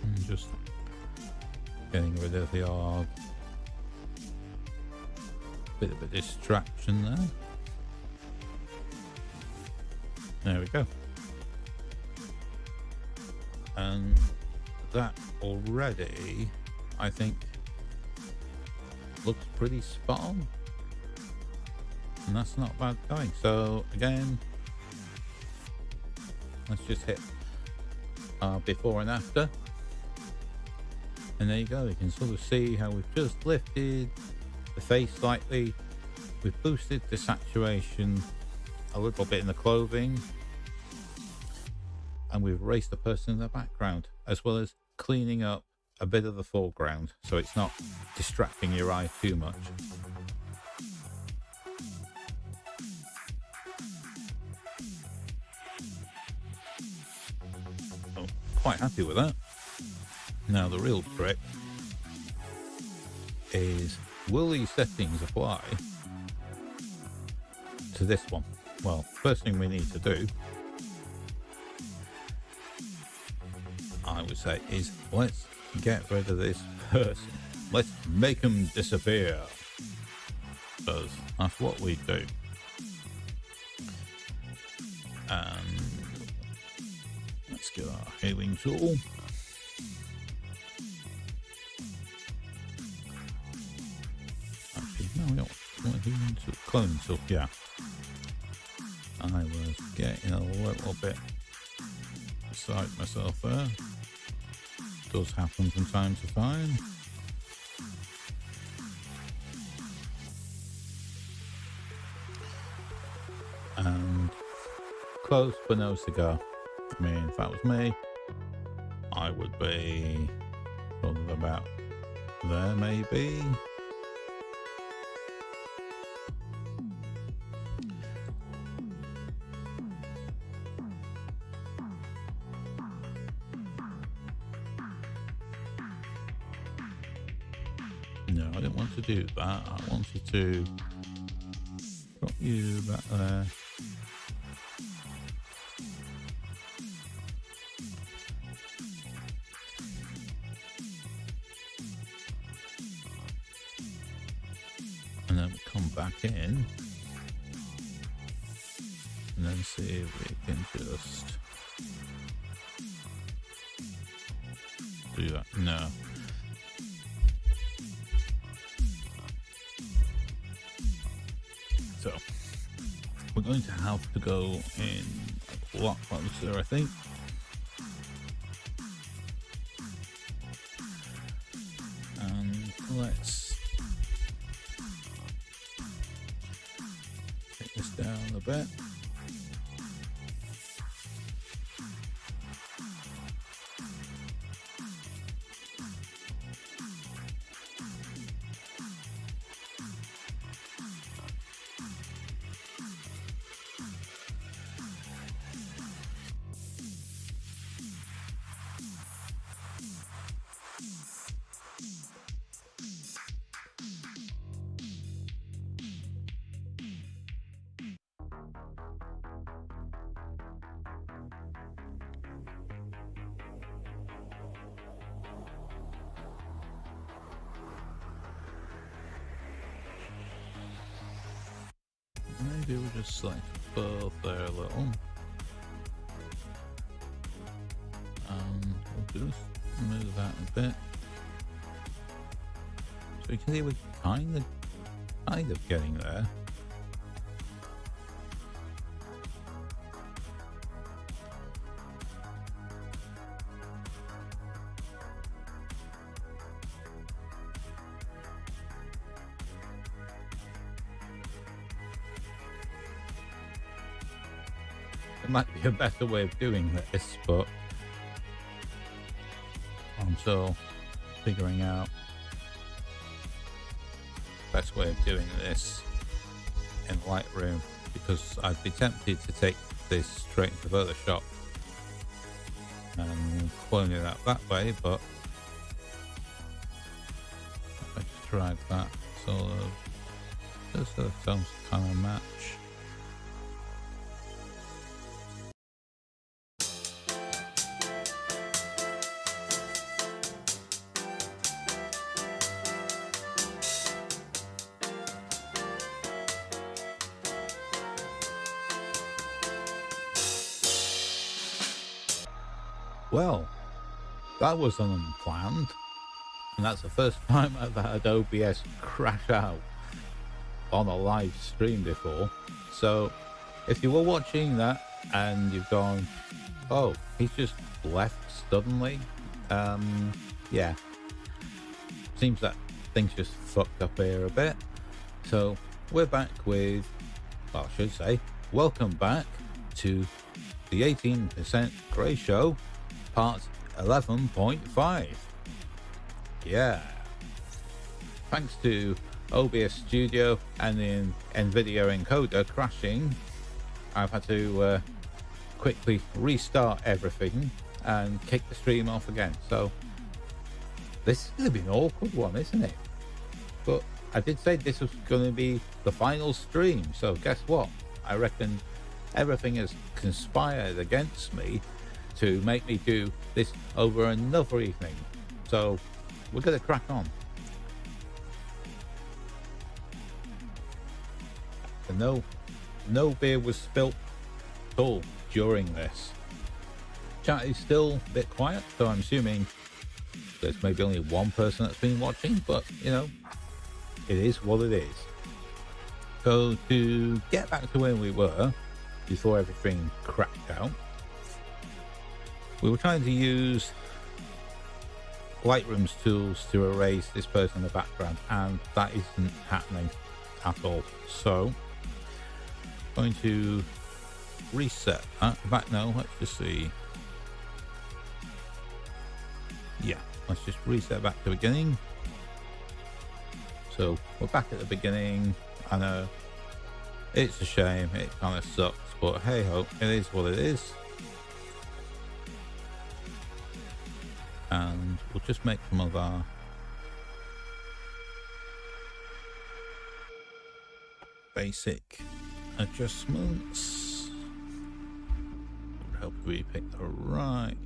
And just getting rid of the odd bit of a distraction there. There we go. And that already, I think, looks pretty spot on. And that's not bad going. So again, let's just hit before and after. And there you go. You can sort of see how we've just lifted the face slightly. We've boosted the saturation a little bit in the clothing. And we've erased the person in the background, as well as cleaning up a bit of the foreground so it's not distracting your eye too much. So, quite happy with that. Now the real trick is, will these settings apply to this one? Well, first thing we need to do, I would say, is let's get rid of this person. Let's make them disappear. Because that's what we do. And let's get our healing tool. Actually, no, we don't want healing tool. Clone tool, yeah. I was getting a little bit beside myself there. Does happen from time to time. And close but no cigar. I mean, if that was me, I would be sort of about there maybe. No, I didn't want to do that. I wanted to drop you back there. And then come back in. And then see if we can just do that. No. So we're going to have to go in a lot closer, I think. And let's take this down a bit. Maybe we'll just select both there a little. Move that a bit. So you can see we're kind of getting there. There might be a better way of doing this, but I'm still figuring out the best way of doing this in Lightroom, because I'd be tempted to take this straight into Photoshop and clone it out that way, but if I just drag that sort of just so some kind of match. Well, that was unplanned, and that's the first time I've had OBS crash out on a live stream before. So if you were watching that and you've gone, oh, he's just left suddenly, yeah, seems that things just fucked up here a bit. So we're back with, well, I should say, welcome back to the 18% Grey Show, part 11.5. Yeah. Thanks to OBS Studio and the NVIDIA encoder crashing, I've had to quickly restart everything and kick the stream off again. So this is going to be an awkward one, isn't it? But I did say this was going to be the final stream, so guess what? I reckon everything has conspired against me to make me do this over another evening. So we're going to crack on. And no beer was spilt at all during this. Chat is still a bit quiet, so I'm assuming there's maybe only one person that's been watching, but you know, it is what it is. So to get back to where we were before everything cracked out, we were trying to use Lightroom's tools to erase this person in the background, and that isn't happening at all. So I'm going to reset that. In fact, no, let's just see. Yeah, let's just reset back to the beginning. So we're back at the beginning. I know it's a shame, it kind of sucks, but hey ho, it is what it is. And we'll just make some of our basic adjustments. Would help we pick the right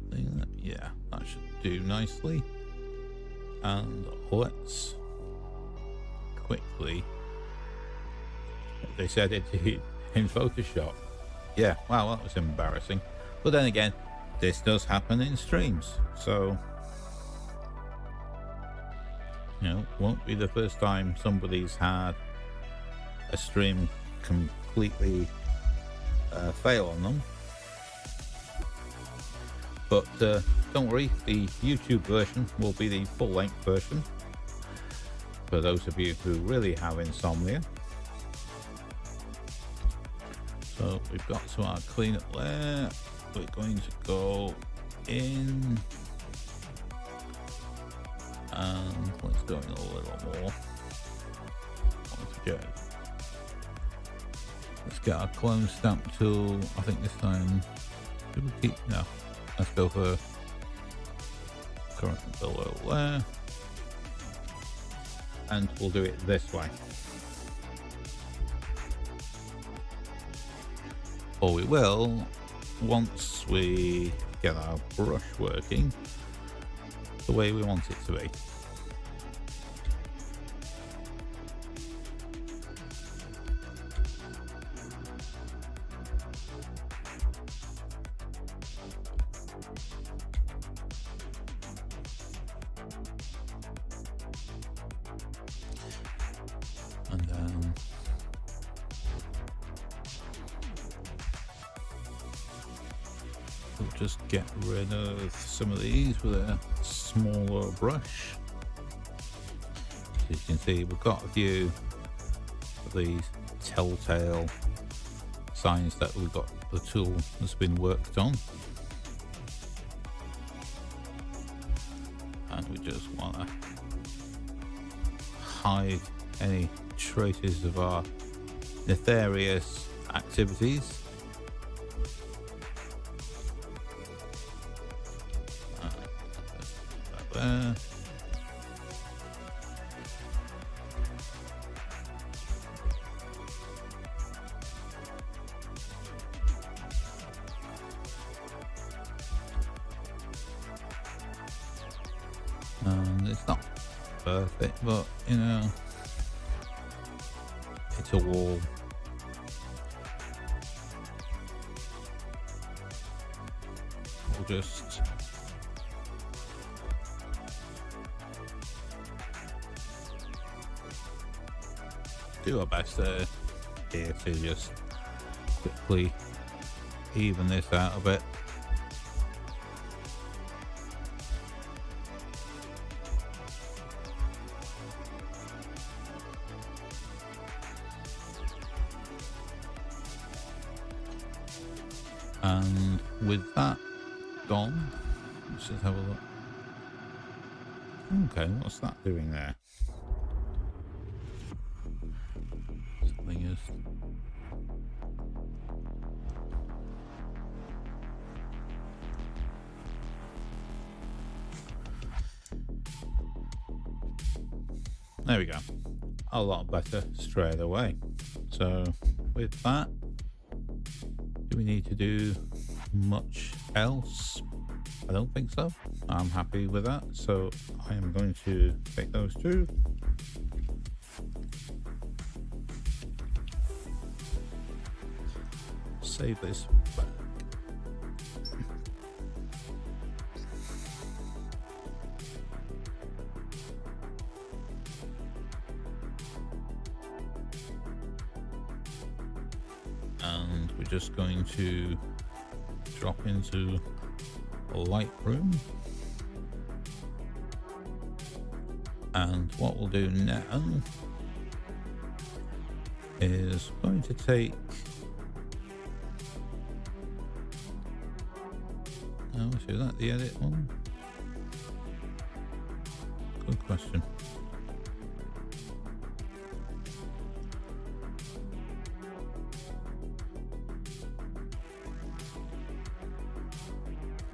thing. Yeah, that should do nicely. And let's quickly, they said it in Photoshop. Yeah, wow, that was embarrassing. But then again, this does happen in streams, so you know, won't be the first time somebody's had a stream completely fail on them. But don't worry, the YouTube version will be the full-length version for those of you who really have insomnia. So we've got to our cleanup layer. We're going to go in and let's go in a little more. Let's get our clone stamp tool. I think this time, did we keep? No, let's go for current below layer, and we'll do it this way. Or we will, once we get our brush working the way we want it to be. we'll just get rid of some of these with a smaller brush. As you can see, we've got a few of these telltale signs that we've got the tool that's been worked on. And we just want to hide any traces of our nefarious activities. There. And it's not perfect, but you know, it's a wall. We'll just do our best here to just quickly even this out a bit. And with that gone, let's just have a look. Okay, what's that doing there? Something is. There we go. A lot better straight away. So with that, do we need to do much else? I don't think so. I'm happy with that. So I am going to take those two. Save this back. And we're just going to drop into Lightroom. And what we'll do now is going to take is that the edit one? Good question.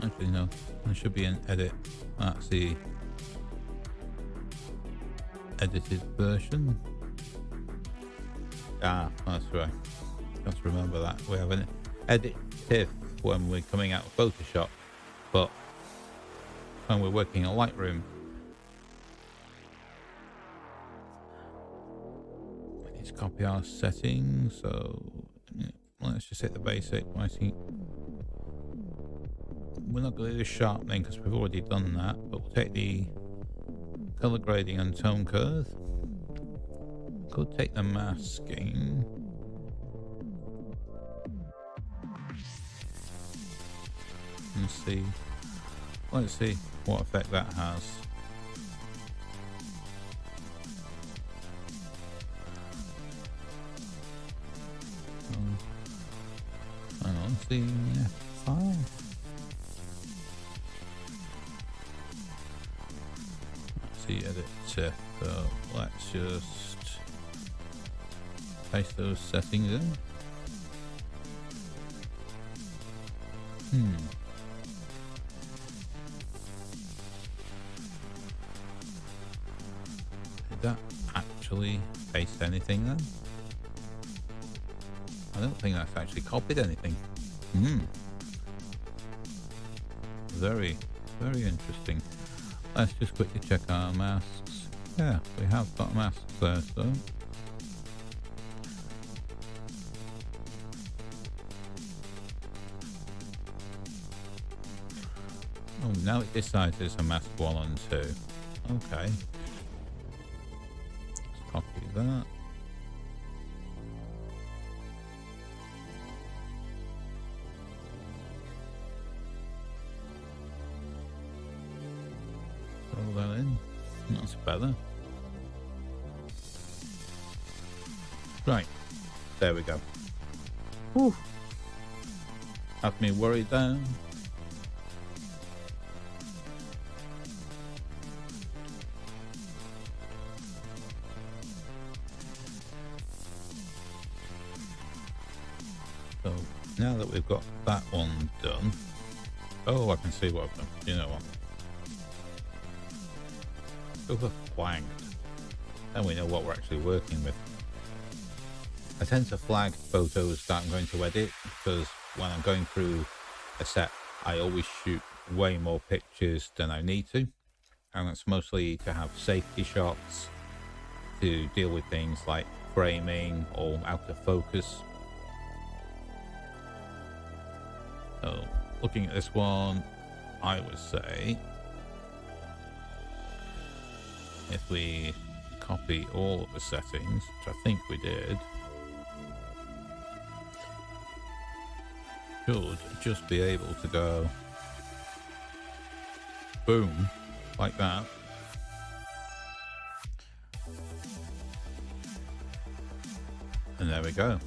Actually, no. There should be an edit. That's the edited version. Ah, that's right. Got to remember that. We have an edit TIFF when we're coming out of Photoshop, but when we're working in Lightroom, we need to copy our settings. So let's just hit the basic. I think we're not going to do sharpening because we've already done that, but we'll take the color grading and tone curve. Could take the masking. And see. Let's see what effect that has. Hang on, see F5. See edit TIFF. So let's just paste those settings in. Did that actually paste anything then? I don't think that's actually copied anything. Very, very interesting. Let's just quickly check our masks. Yeah, we have got masks there, so. Oh, now it decides it's a mask 1 and 2. Okay. Let's copy that. better. Right, there we go. Whew. Have me worried there. So now that we've got that one done, oh, I can see what I've done. You know what? Over flagged. Then we know what we're actually working with. I tend to flag photos that I'm going to edit because when I'm going through a set, I always shoot way more pictures than I need to. And that's mostly to have safety shots, to deal with things like framing or out of focus. So looking at this one, I would say if we copy all of the settings, which I think we did, should just be able to go boom like that. And there we go.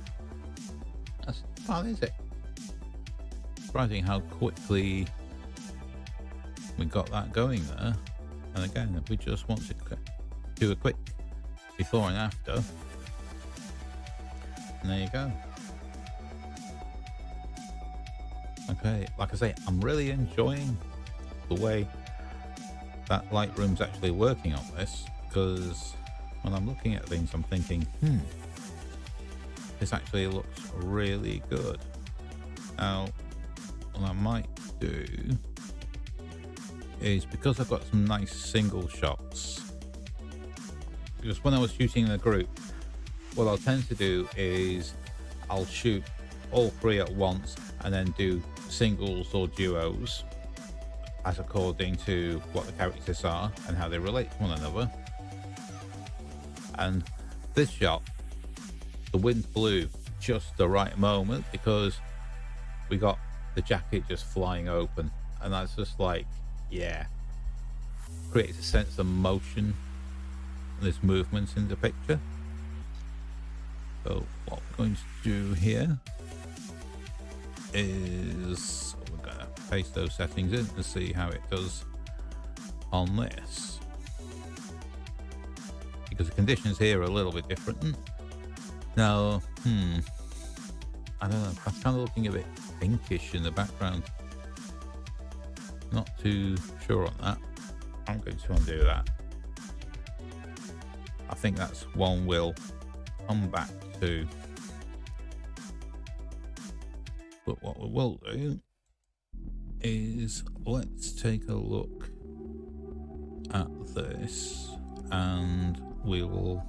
That's fun, is it? Surprising how quickly we got that going there. And again, if we just want to do a quick before and after, and there you go. Okay, like I say, I'm really enjoying the way that Lightroom's actually working on this, because when I'm looking at things, I'm thinking, this actually looks really good. Now, what I might do is, because I've got some nice single shots, because when I was shooting in a group, what I'll tend to do is I'll shoot all three at once and then do singles or duos as according to what the characters are and how they relate to one another. And this shot, the wind blew just the right moment because we got the jacket just flying open, and that's just like, yeah, creates a sense of motion and there's movement in the picture. So what we're going to do here is we're going to paste those settings in to see how it does on this, because the conditions here are a little bit different. Now, I don't know, I'm kind of looking a bit pinkish in the background. Not too sure on that. I'm going to undo that. I think that's one we'll come back to. But what we will do is let's take a look at this, and we will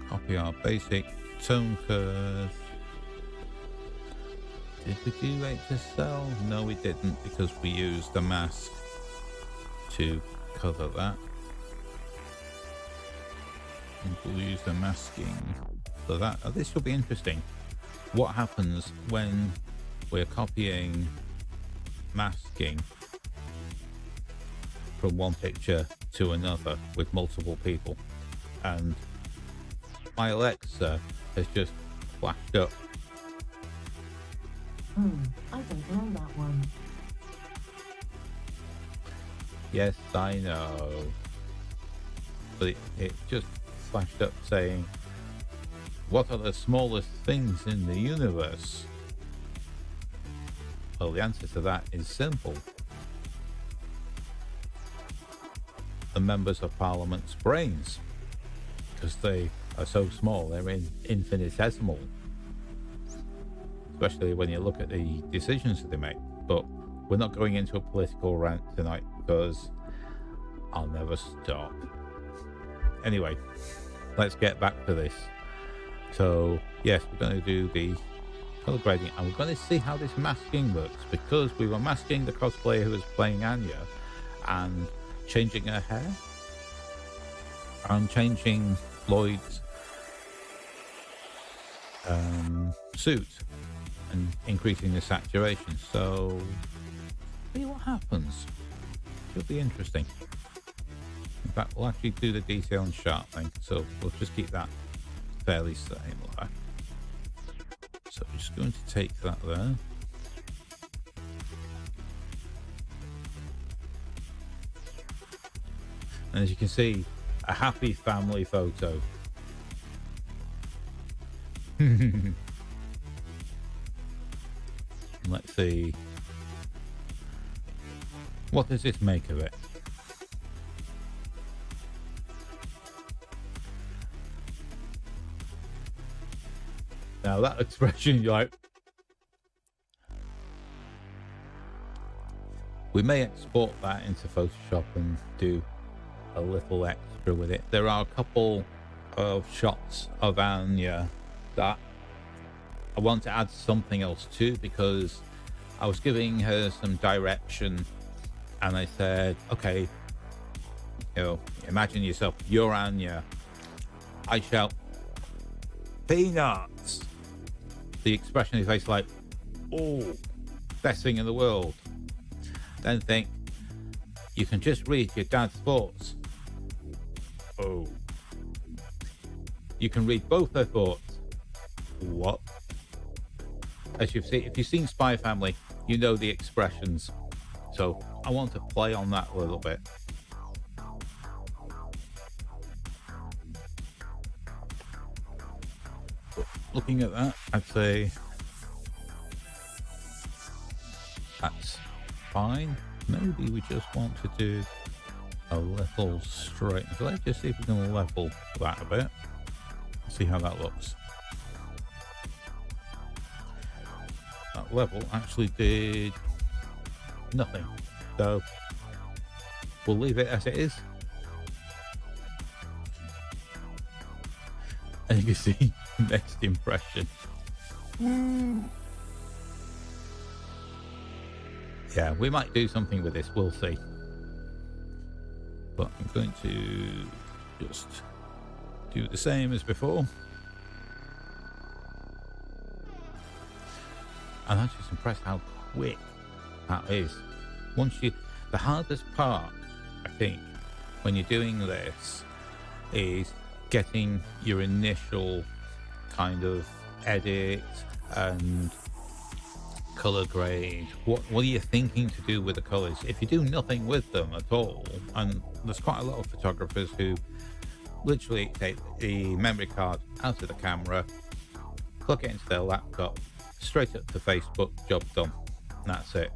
copy our basic tone curve. Did we do HSL? No, we didn't, because we used the mask to cover that. And we'll use the masking for that. Oh, this will be interesting. What happens when we're copying masking from one picture to another with multiple people? And my Alexa has just flashed up.
I don't know that one.
Yes, I know. But it just flashed up saying, what are the smallest things in the universe? Well, the answer to that is simple. The members of Parliament's brains, because they are so small, they're infinitesimal. Especially when you look at the decisions that they make. But we're not going into a political rant tonight because I'll never stop. Anyway, let's get back to this. So yes, we're going to do the color grading, and we're going to see how this masking works, because we were masking the cosplayer who was playing Anya and changing her hair and changing Lloyd's suit and increasing the saturation. So see what happens. Should be interesting. In fact, we'll actually do the detail and sharpening, so we'll just keep that fairly similar. So I'm just going to take that there. And as you can see, a happy family photo. Let's see. What does this make of it? Now that expression, you're like, we may export that into Photoshop and do a little extra with it. There are a couple of shots of Anya that I want to add something else to, because I was giving her some direction and I said, okay, you know, imagine yourself, you're Anya. I shout, peanuts. The expression on your face like, oh, best thing in the world. Then think, you can just read your dad's thoughts. Oh. You can read both their thoughts. What? As you've seen, if you've seen Spy Family, you know the expressions. So I want to play on that a little bit. But looking at that, I'd say that's fine. Maybe we just want to do a little straight. So let's just see if we can level that a bit. See how that looks. That level actually did nothing, so we'll leave it as it is. And you can see next impression. Yeah, we might do something with this, we'll see. But I'm going to just do the same as before. And I'm just impressed how quick that is. The hardest part, I think, when you're doing this is getting your initial kind of edit and color grade. What are you thinking to do with the colors? If you do nothing with them at all, and there's quite a lot of photographers who literally take the memory card out of the camera, plug it into their laptop, straight up to Facebook, job done. And that's it.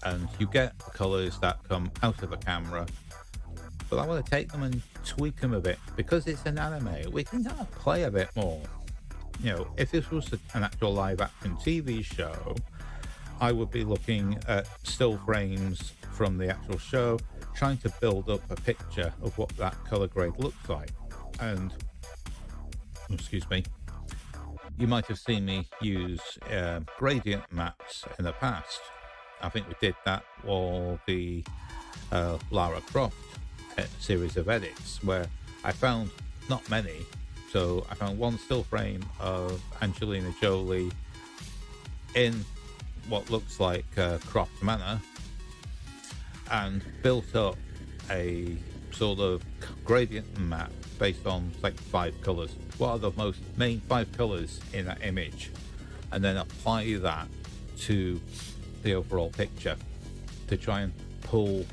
And you get the colors that come out of the camera, but I want to take them and tweak them a bit, because it's an anime. We can kind of play a bit more. You know, if this was an actual live action TV show, I would be looking at still frames from the actual show, trying to build up a picture of what that color grade looks like. And excuse me, you might have seen me use gradient maps in the past. I think we did that for the Lara Croft series of edits, where I found not many. So I found one still frame of Angelina Jolie in what looks like Croft Manor, and built up a sort of gradient map based on like 5 colors. What are the main 5 colors in that image? And then apply that to the overall picture to try and pull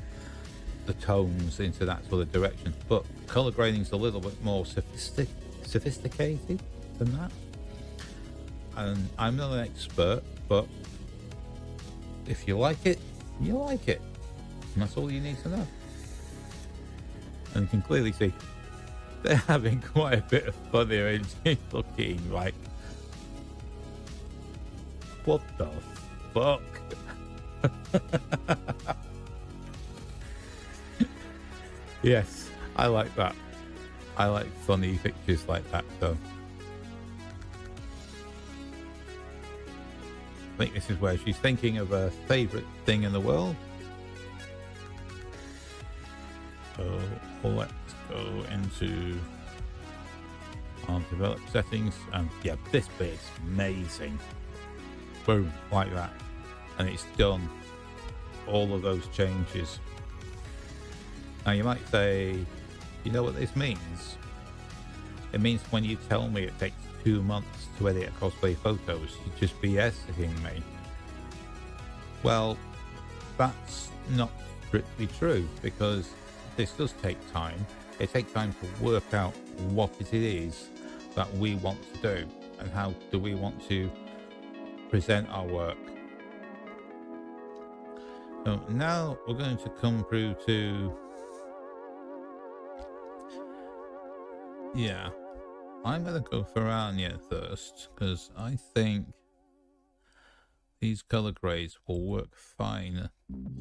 the tones into that sort of direction. But color grading is a little bit more sophisticated than that. And I'm not an expert, but if you like it, you like it. And that's all you need to know. And you can clearly see they're having quite a bit of fun here, and it's looking like, what the fuck? Yes, I like that. I like funny pictures like that, though. I think this is where she's thinking of her favourite thing in the world. So let's go into our develop settings, and yeah, this bit is amazing. Boom, like that, and it's done all of those changes. Now you might say, you know what this means? It means when you tell me it takes 2 months to edit cosplay photos, you're just BSing me. Well, that's not strictly true, because this does take time. It takes time to work out what it is that we want to do and how do we want to present our work. So now we're going to come through to, yeah, I'm going to go for Anya first, because I think these color grades will work fine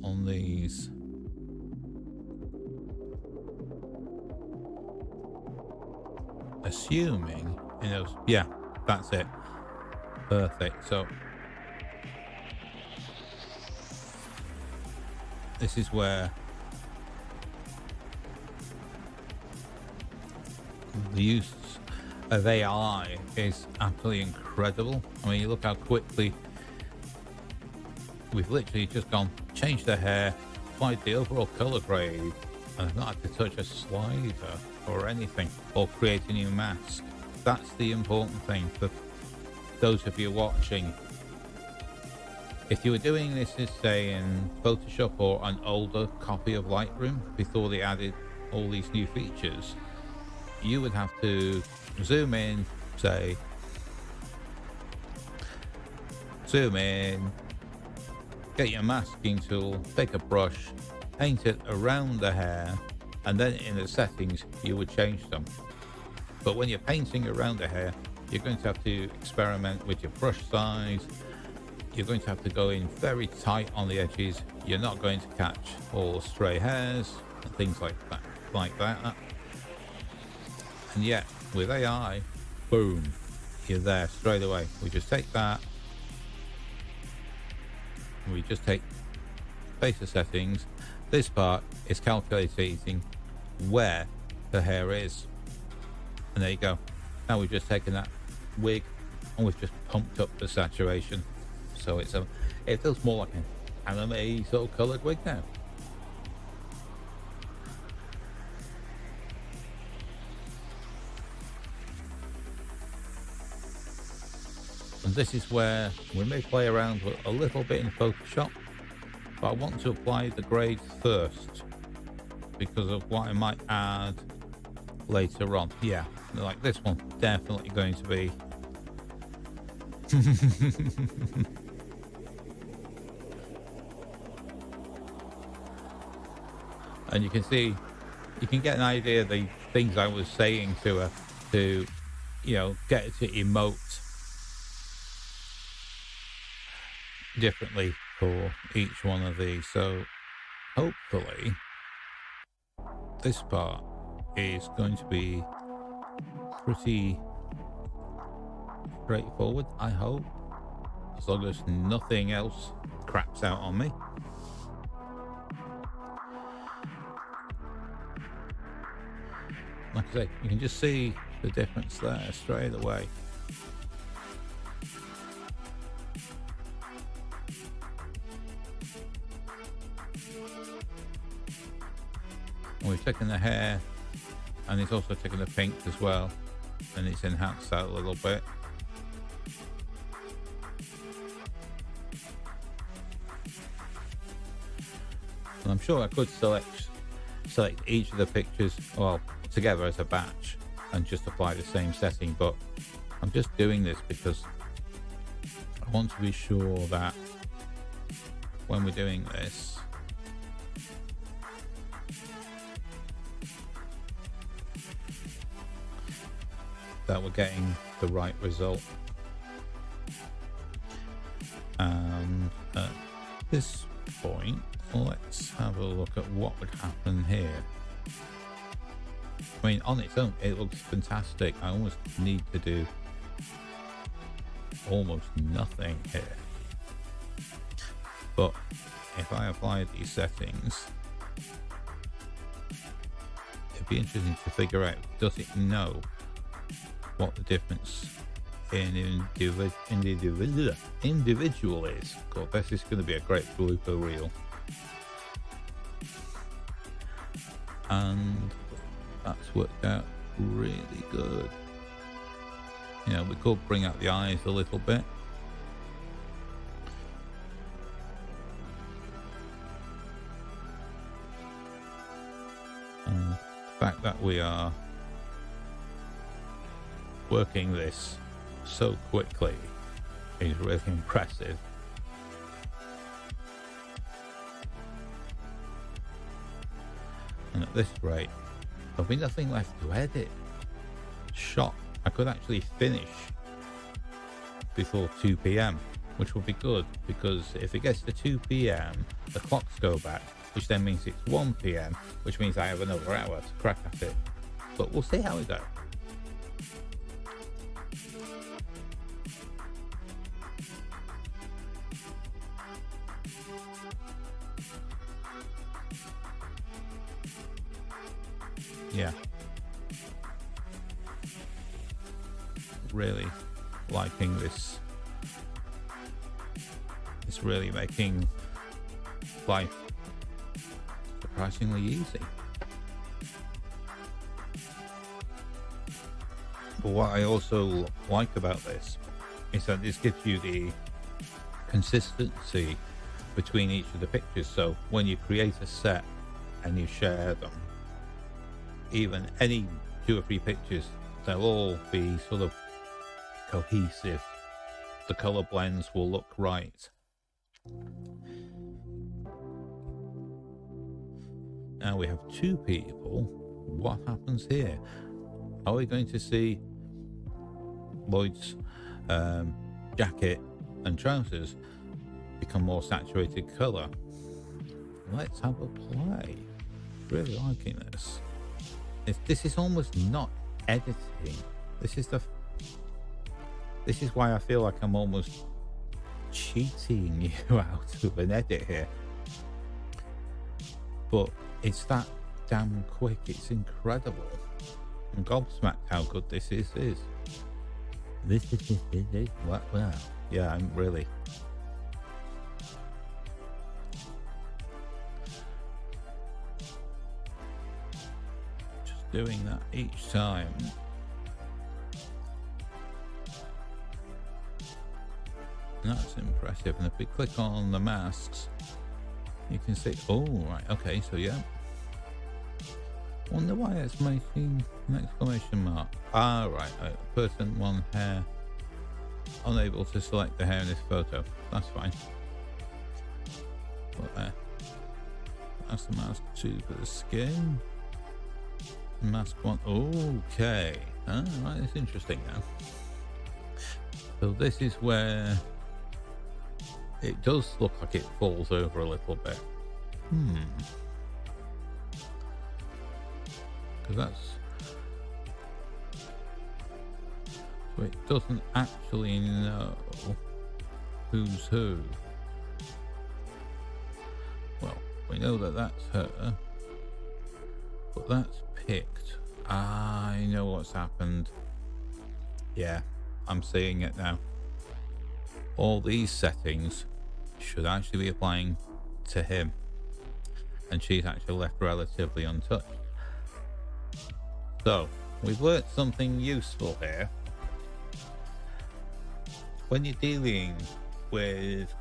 on these. Assuming, you know, yeah, that's it. Perfect. So this is where the use of AI is absolutely incredible. I mean, you look how quickly we've literally just gone, changed the hair, applied the overall color grade, and I've not had to touch a slider or anything, or create a new mask. That's the important thing for those of you watching. If you were doing this, say, in Photoshop or an older copy of Lightroom before they added all these new features, you would have to zoom in, say, zoom in, get your masking tool, take a brush, paint it around the hair, and then in the settings you would change them. But when you're painting around the hair, you're going to have to experiment with your brush size. You're going to have to go in very tight on the edges. You're not going to catch all stray hairs and things like that. And yet with AI, boom, you're there straight away. We just take that, we just take facial settings. This part is calculating where the hair is, and there you go. Now we've just taken that wig and we've just pumped up the saturation, so it feels more like an anime sort of coloured wig now. And this is where we may play around with a little bit in Photoshop, but I want to apply the grades first because of what I might add later on. Yeah, like this one, definitely going to be and you can see, you can get an idea of the things I was saying to her to, you know, get it to emote differently for each one of these. So hopefully this part is going to be pretty straightforward, I hope, as long as nothing else craps out on me. Like I say, you can just see the difference there straight away. And we've taken the hair, and it's also taken the pink as well, and it's enhanced that a little bit. And I'm sure I could select each of the pictures, well, together as a batch and just apply the same setting, but I'm just doing this because I want to be sure that when we're doing this, that we're getting the right result. And at this point, let's have a look at what would happen here. I mean, on its own, it looks fantastic. I almost need to do almost nothing here. But if I apply these settings, it'd be interesting to figure out, does it know what the difference in individual is? God, this is going to be a great blooper reel. And that's worked out really good. You know, we could bring out the eyes a little bit. And the fact that we are working this so quickly is really impressive. And at this rate, there'll be nothing left to edit. Shot. I could actually finish before 2 p.m, which will be good, because if it gets to 2 p.m, the clocks go back, which then means it's 1 p.m, which means I have another hour to crack at it. But we'll see how we go. Yeah. Really liking this. It's really making life surprisingly easy. But what I also like about this is that this gives you the consistency between each of the pictures. So when you create a set and you share them, even any 2 or 3 pictures, they'll all be sort of cohesive. The color blends will look right. Now we have 2 people. What happens here? Are we going to see Lloyd's jacket and trousers become more saturated color? Let's have a play. Really liking this. This is almost not editing. This is why I feel like I'm almost cheating you out of an edit here. But it's that damn quick. It's incredible. I'm gobsmacked how good this is. This is wow. Yeah, I'm really. Just doing that each time. That's impressive. And if we click on the masks, you can see, oh, right, okay, so yeah. Wonder why it's making an exclamation mark. Ah, right, person 1 hair, unable to select the hair in this photo. That's fine. Put there. That's the mask 2 for the skin. Mask 1, okay. Ah, right, it's interesting now. So this is where it does look like it falls over a little bit. Because that's... So it doesn't actually know who's who. Well, we know that that's her. But that's picked. I know what's happened. Yeah, I'm seeing it now. All these settings should actually be applying to him, and she's actually left relatively untouched. So we've learnt something useful here. When you're dealing with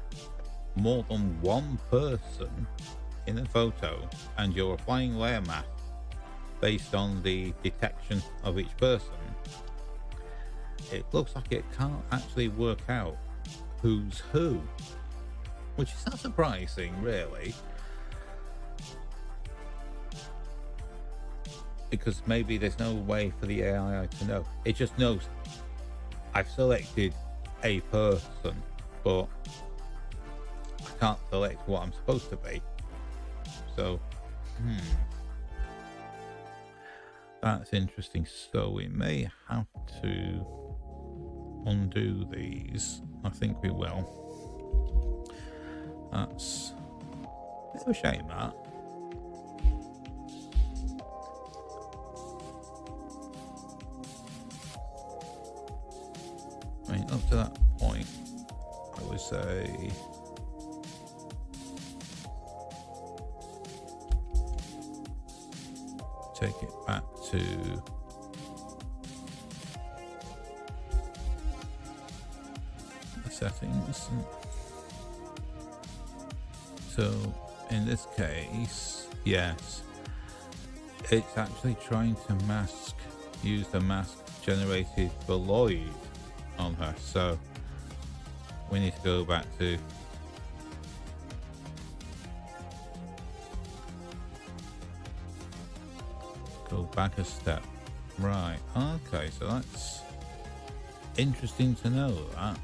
more than one person in a photo and you're applying layer mask based on the detection of each person, it looks like it can't actually work out who's who, which is not surprising, really, because maybe there's no way for the AI to know. It just knows I've selected a person, but I can't select what I'm supposed to be. So that's interesting. So we may have to undo these. I think we will. That's a bit of a shame, that. I mean, up to that point, I would say take it back to the settings. So in this case, yes, it's actually trying to use the mask generated for Lloyd on her. So we need to go back to a step. Right, okay, so that's interesting to know that.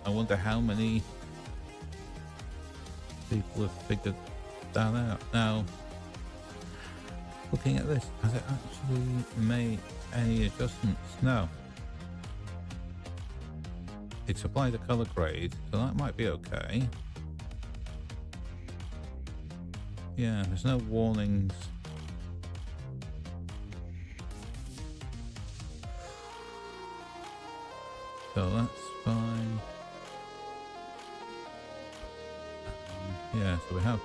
I wonder how many people have figured that out. Now, looking at this, has it actually made any adjustments? No. It's applied a color grade, so that might be okay. Yeah, there's no warnings. So that's fine. Yeah, so we have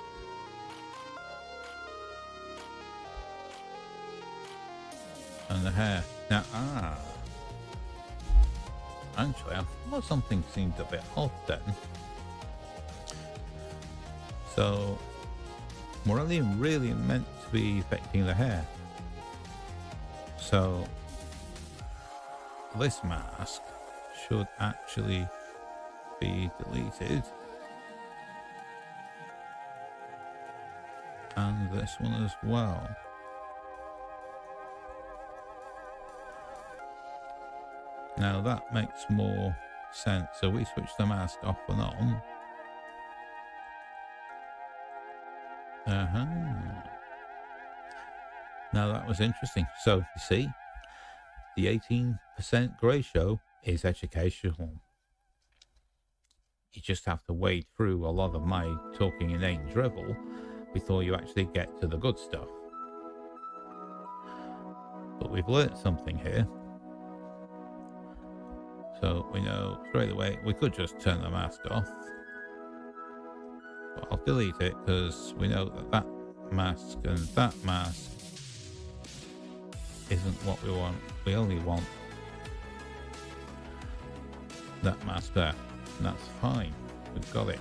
and the hair. Now, actually, I thought something seemed a bit odd then. So we're only really meant to be affecting the hair. So this mask should actually be deleted. And this one as well. Now that makes more sense. So we switch the mask off and on. Now that was interesting. So you see, the 18% grey show is educational. You just have to wade through a lot of my talking inane drivel before you actually get to the good stuff. But we've learnt something here. So we know straight away we could just turn the mask off. But I'll delete it because we know that that mask and that mask isn't what we want. We only want that mask there. And that's fine. We've got it.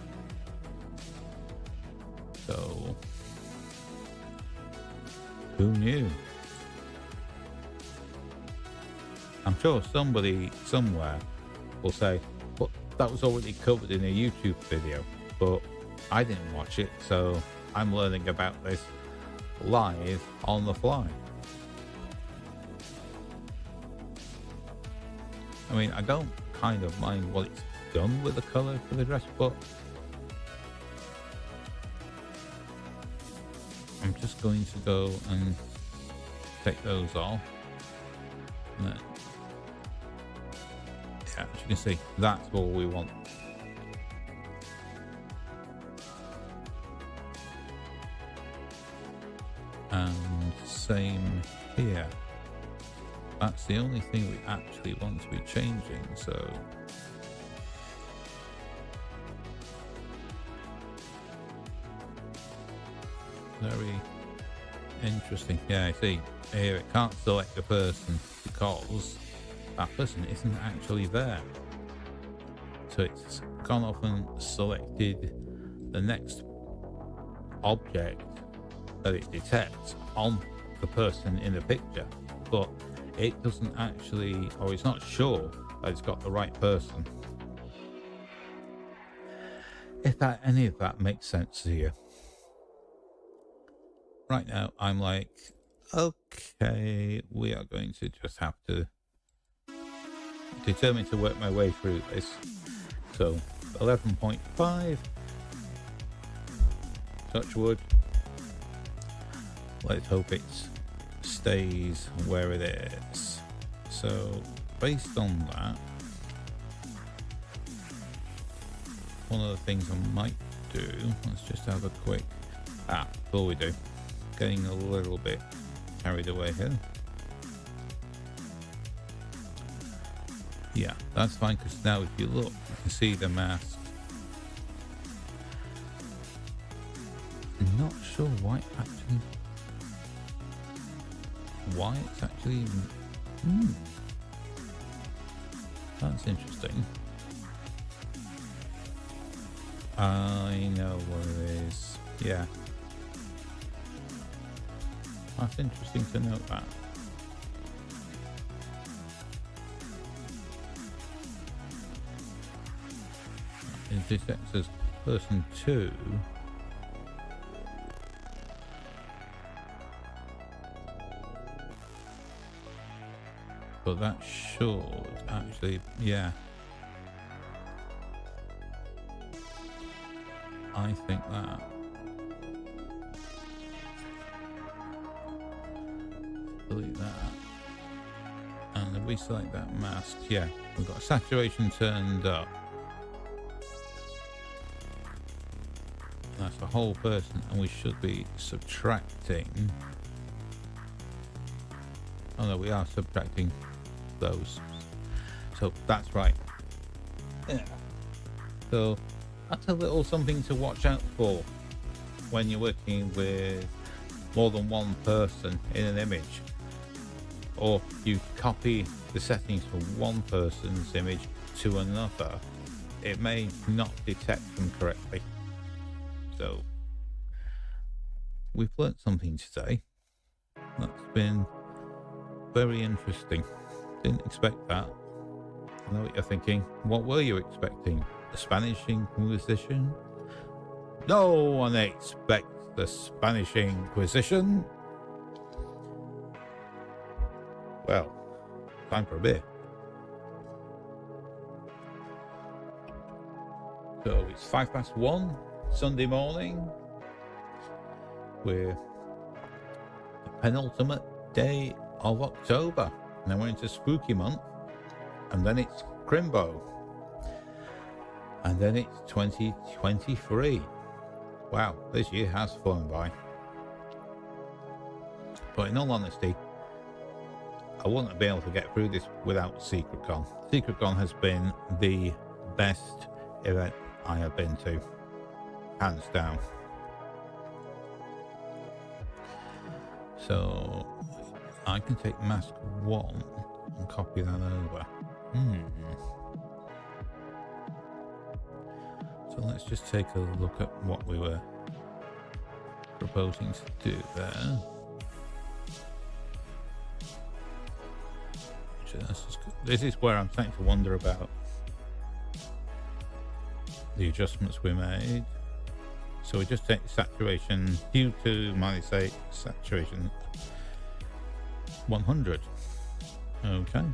So who knew? I'm sure somebody somewhere will say, but that was already covered in a YouTube video, but I didn't watch it, so I'm learning about this live on the fly. I mean, I don't kind of mind what it's done with the colour for the dress, but I'm just going to go and take those off. And then, yeah, as you can see, that's all we want. And same here. That's the only thing we actually want to be changing, so very interesting. Yeah, I see here it can't select a person because that person isn't actually there. So it's gone off and selected the next object that it detects on the person in the picture, but it doesn't actually, or it's not sure that it's got the right person. If any of that makes sense to you. Right now, I'm like, okay, we are going to just have to determine to work my way through this. So 11.5, touch wood. Let's hope it stays where it is. So based on that, one of the things I might do, let's just have a quick, before we do, getting a little bit carried away here. Yeah, that's fine, because now if you look, you can see the mask. I'm not sure why actually why it's actually... That's interesting. I know what it is. Yeah. That's interesting to note that. Is this X as person 2? But that should actually, yeah. I think that. Delete that. And if we select that mask, yeah, we've got saturation turned up. That's the whole person, and we should be subtracting. Oh no, we are subtracting those. So that's right. Yeah. So that's a little something to watch out for when you're working with more than one person in an image, or you copy the settings from one person's image to another. It may not detect them correctly. So we've learnt something today. That's been very interesting. Didn't expect that. I know what you're thinking. What were you expecting? The Spanish Inquisition? No one expects the Spanish Inquisition. Well, time for a beer. So it's 1:05 Sunday morning. We're the penultimate day of October. And then we're into spooky month. And then it's Crimbo. And then it's 2023. Wow, this year has flown by. But in all honesty, I wouldn't be able to get through this without SecretCon. SecretCon has been the best event I have been to, hands down. So I can take mask 1 and copy that over. So let's just take a look at what we were proposing to do there. This is where I'm starting to wonder about the adjustments we made. So we just take saturation due to -8, saturation 100. Okay.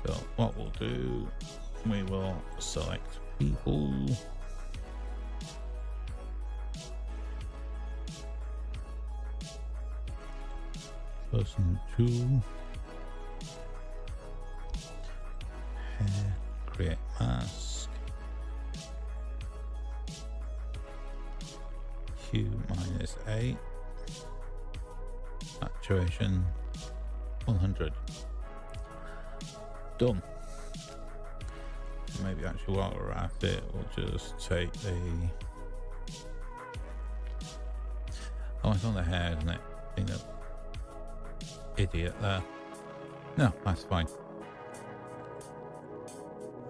So what we'll do, we will select people. Person 2. Hair, create mask. Hue -8. Saturation 100. Done. Maybe actually while we're at it, we'll just take the... Oh, it's on the hair, isn't it? You know, idiot there. No, that's fine.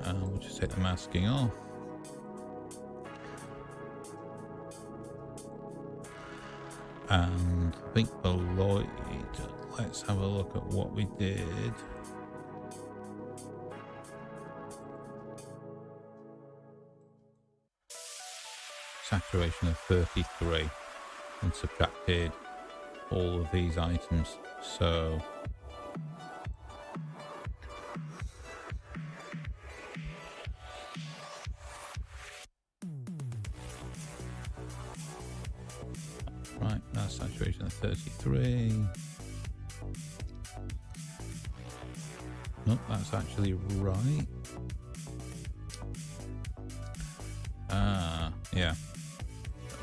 We'll just take the masking off. And I think below it, let's have a look at what we did. Saturation of 33 and subtracted all of these items. So right, that's saturation of 33. Nope, that's actually right. Yeah.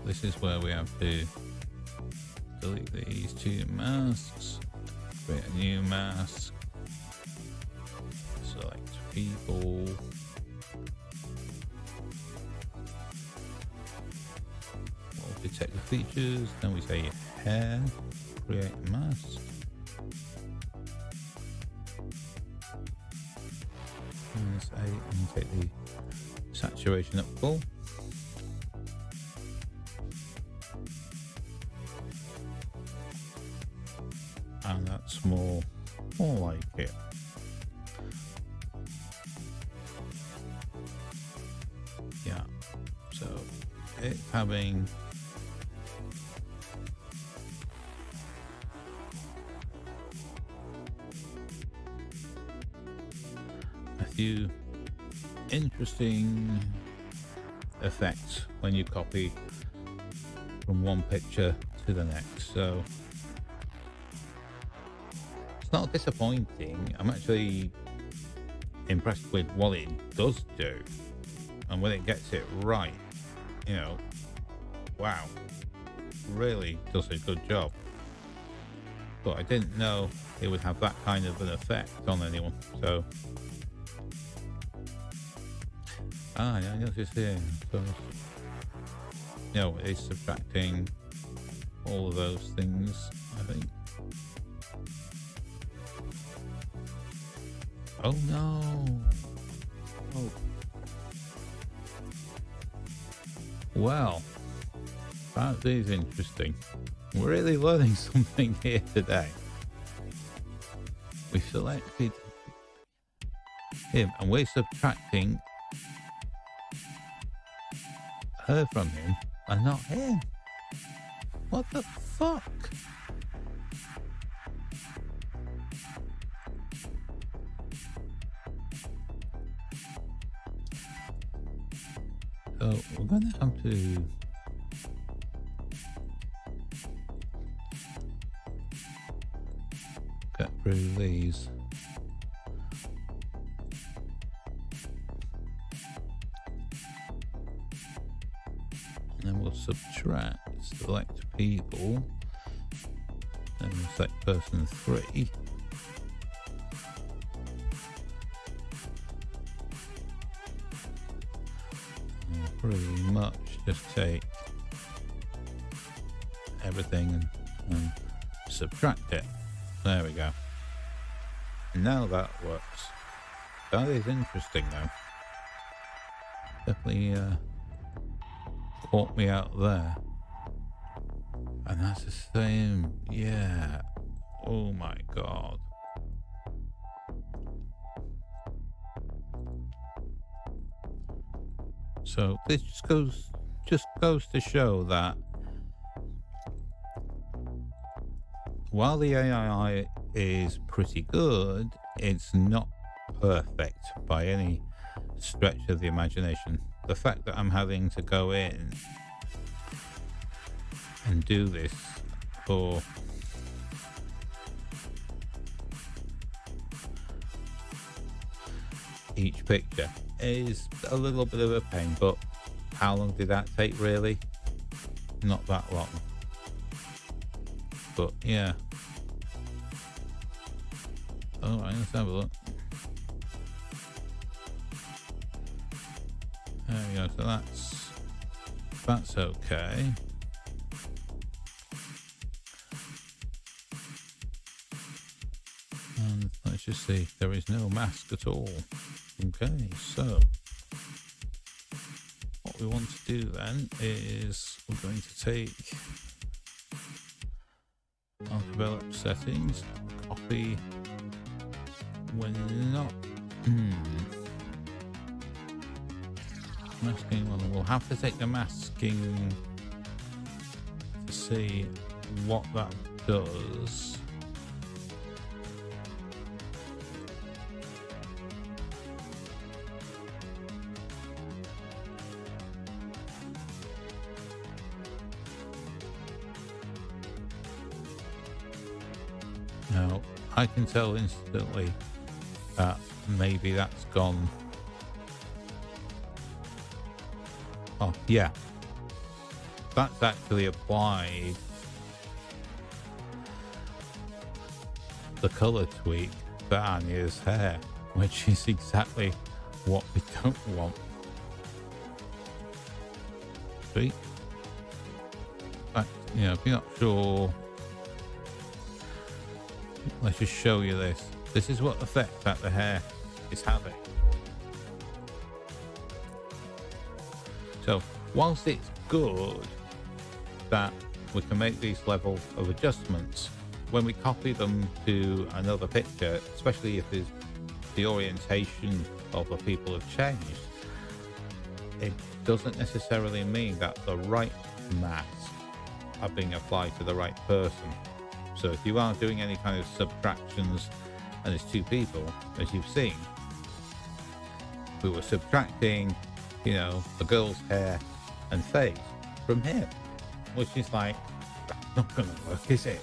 This is where we have to delete these 2 masks, create a new mask, select people, we'll detect the features, then we say hair, create mask. And say, and take the saturation up full. And that's more like it. Yeah, so it's having a few interesting effects when you copy from one picture to the next. So it's not disappointing. I'm actually impressed with what it does do, and when it gets it right, you know, wow, really does a good job. But I didn't know it would have that kind of an effect on anyone. So I noticed here, so you know, it's subtracting all of those things, I think. Oh no! Oh. Well, that is interesting. We're really learning something here today. We selected him and we're subtracting her from him and not him. What the fuck? So we're gonna have to get through these. And then we'll subtract, select people, then we'll select person 3. And pretty much just take everything and subtract it. There we go. Now that works. That is interesting though. Definitely caught me out there. And that's the same, yeah. Oh my god. So this just goes to show that while the AI is pretty good, it's not perfect by any stretch of the imagination. The fact that I'm having to go in and do this for each picture is a little bit of a pain, but how long did that take really? Not that long. But yeah. Alright, let's have a look. There we go, so that's okay. And let's just see, there is no mask at all. Okay, so what we want to do then is we're going to take our develop settings, copy when not masking one. We'll have to take the masking to see what that does. Now, I can tell instantly that maybe that's gone. Oh, yeah. That's actually applied the color tweak for Anya's hair, which is exactly what we don't want. See? Yeah, if you're not sure, let's just show you this. This is what effect that the hair is having. So whilst it's good that we can make these level of adjustments, when we copy them to another picture, especially if the orientation of the people have changed, it doesn't necessarily mean that the right masks are being applied to the right person. So if you are doing any kind of subtractions and there's two people, as you've seen, we were subtracting, you know, the girl's hair and face from him, which is like, that's not going to work, is it?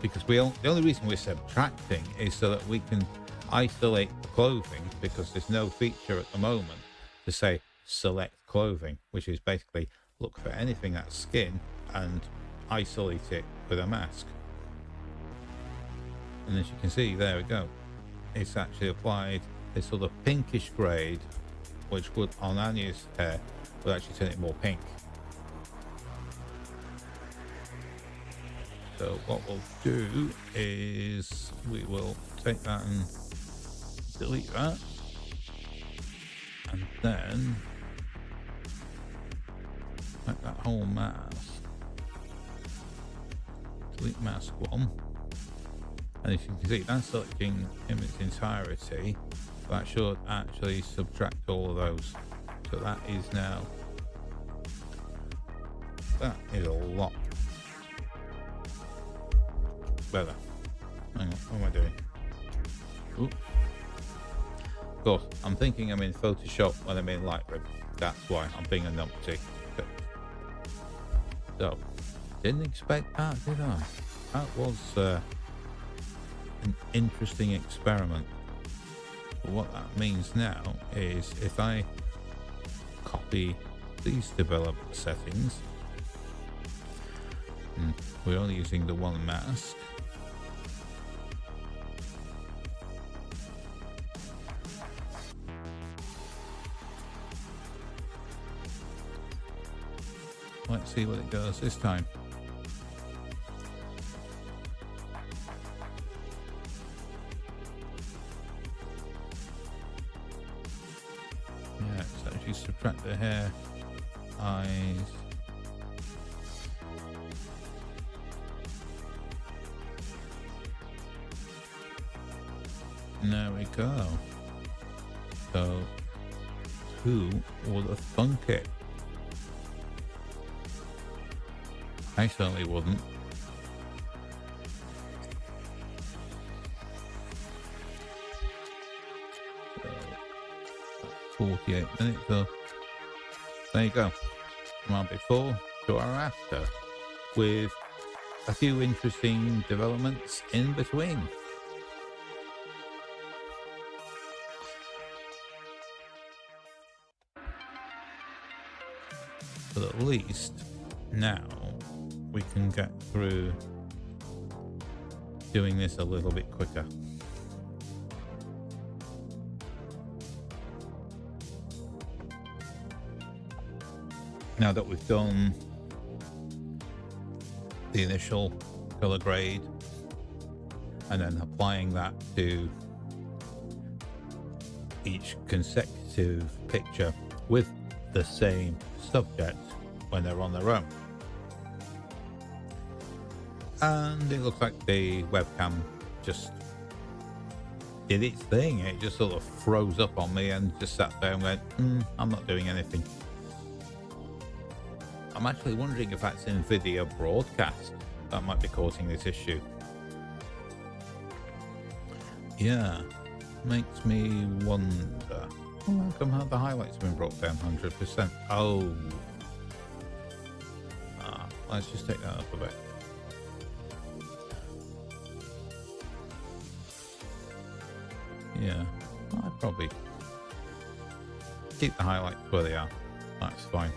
Because the only reason we're subtracting is so that we can isolate the clothing, because there's no feature at the moment to say select clothing, which is basically look for anything that's skin and isolate it with a mask. And as you can see, there we go. It's actually applied this sort of pinkish grade, which would on Anya's hair would actually turn it more pink. So what we'll do is we will take that and delete that, and then make that whole mask. Delete mask 1, and as you can see, that's selecting in its entirety. That should actually subtract all of those. So that is now, that is a lot better. Hang on, what am I doing? Oops. Of course, I'm thinking I'm in Photoshop when I'm in Lightroom. That's why I'm being a numpty. So, didn't expect that, did I? That was an interesting experiment. But what that means now is if I copy these development settings, and we're only using the one mask. Let's see what it does this time. Yeah, it's actually subtract the hair, eyes. There we go. So, who would have thunk it? I certainly wouldn't. So, 48 minutes, so there you go. From our before to our after, with a few interesting developments in between. But at least now we can get through doing this a little bit quicker. Now that we've done the initial color grade and then applying that to each consecutive picture with the same subject when they're on their own. And it looks like the webcam just did its thing. It just sort of froze up on me and just sat there and went, I'm not doing anything. I'm actually wondering if that's NVIDIA broadcast that might be causing this issue. Yeah, makes me wonder. How come how the highlights have been brought down 100%? Oh. Let's just take that up a bit. Yeah, I'd probably keep the highlights where they are. That's fine.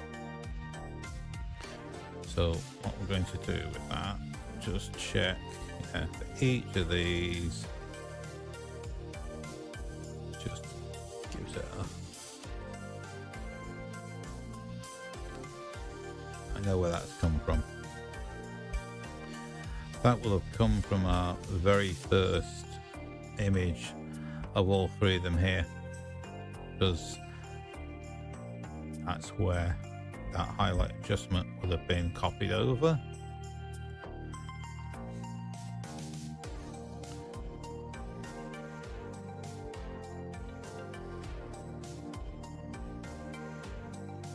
So what we're going to do with that, just check for each of these. Just gives it I know where that's come from. That will have come from our very first image of all three of them here, because that's where that highlight adjustment would have been copied over.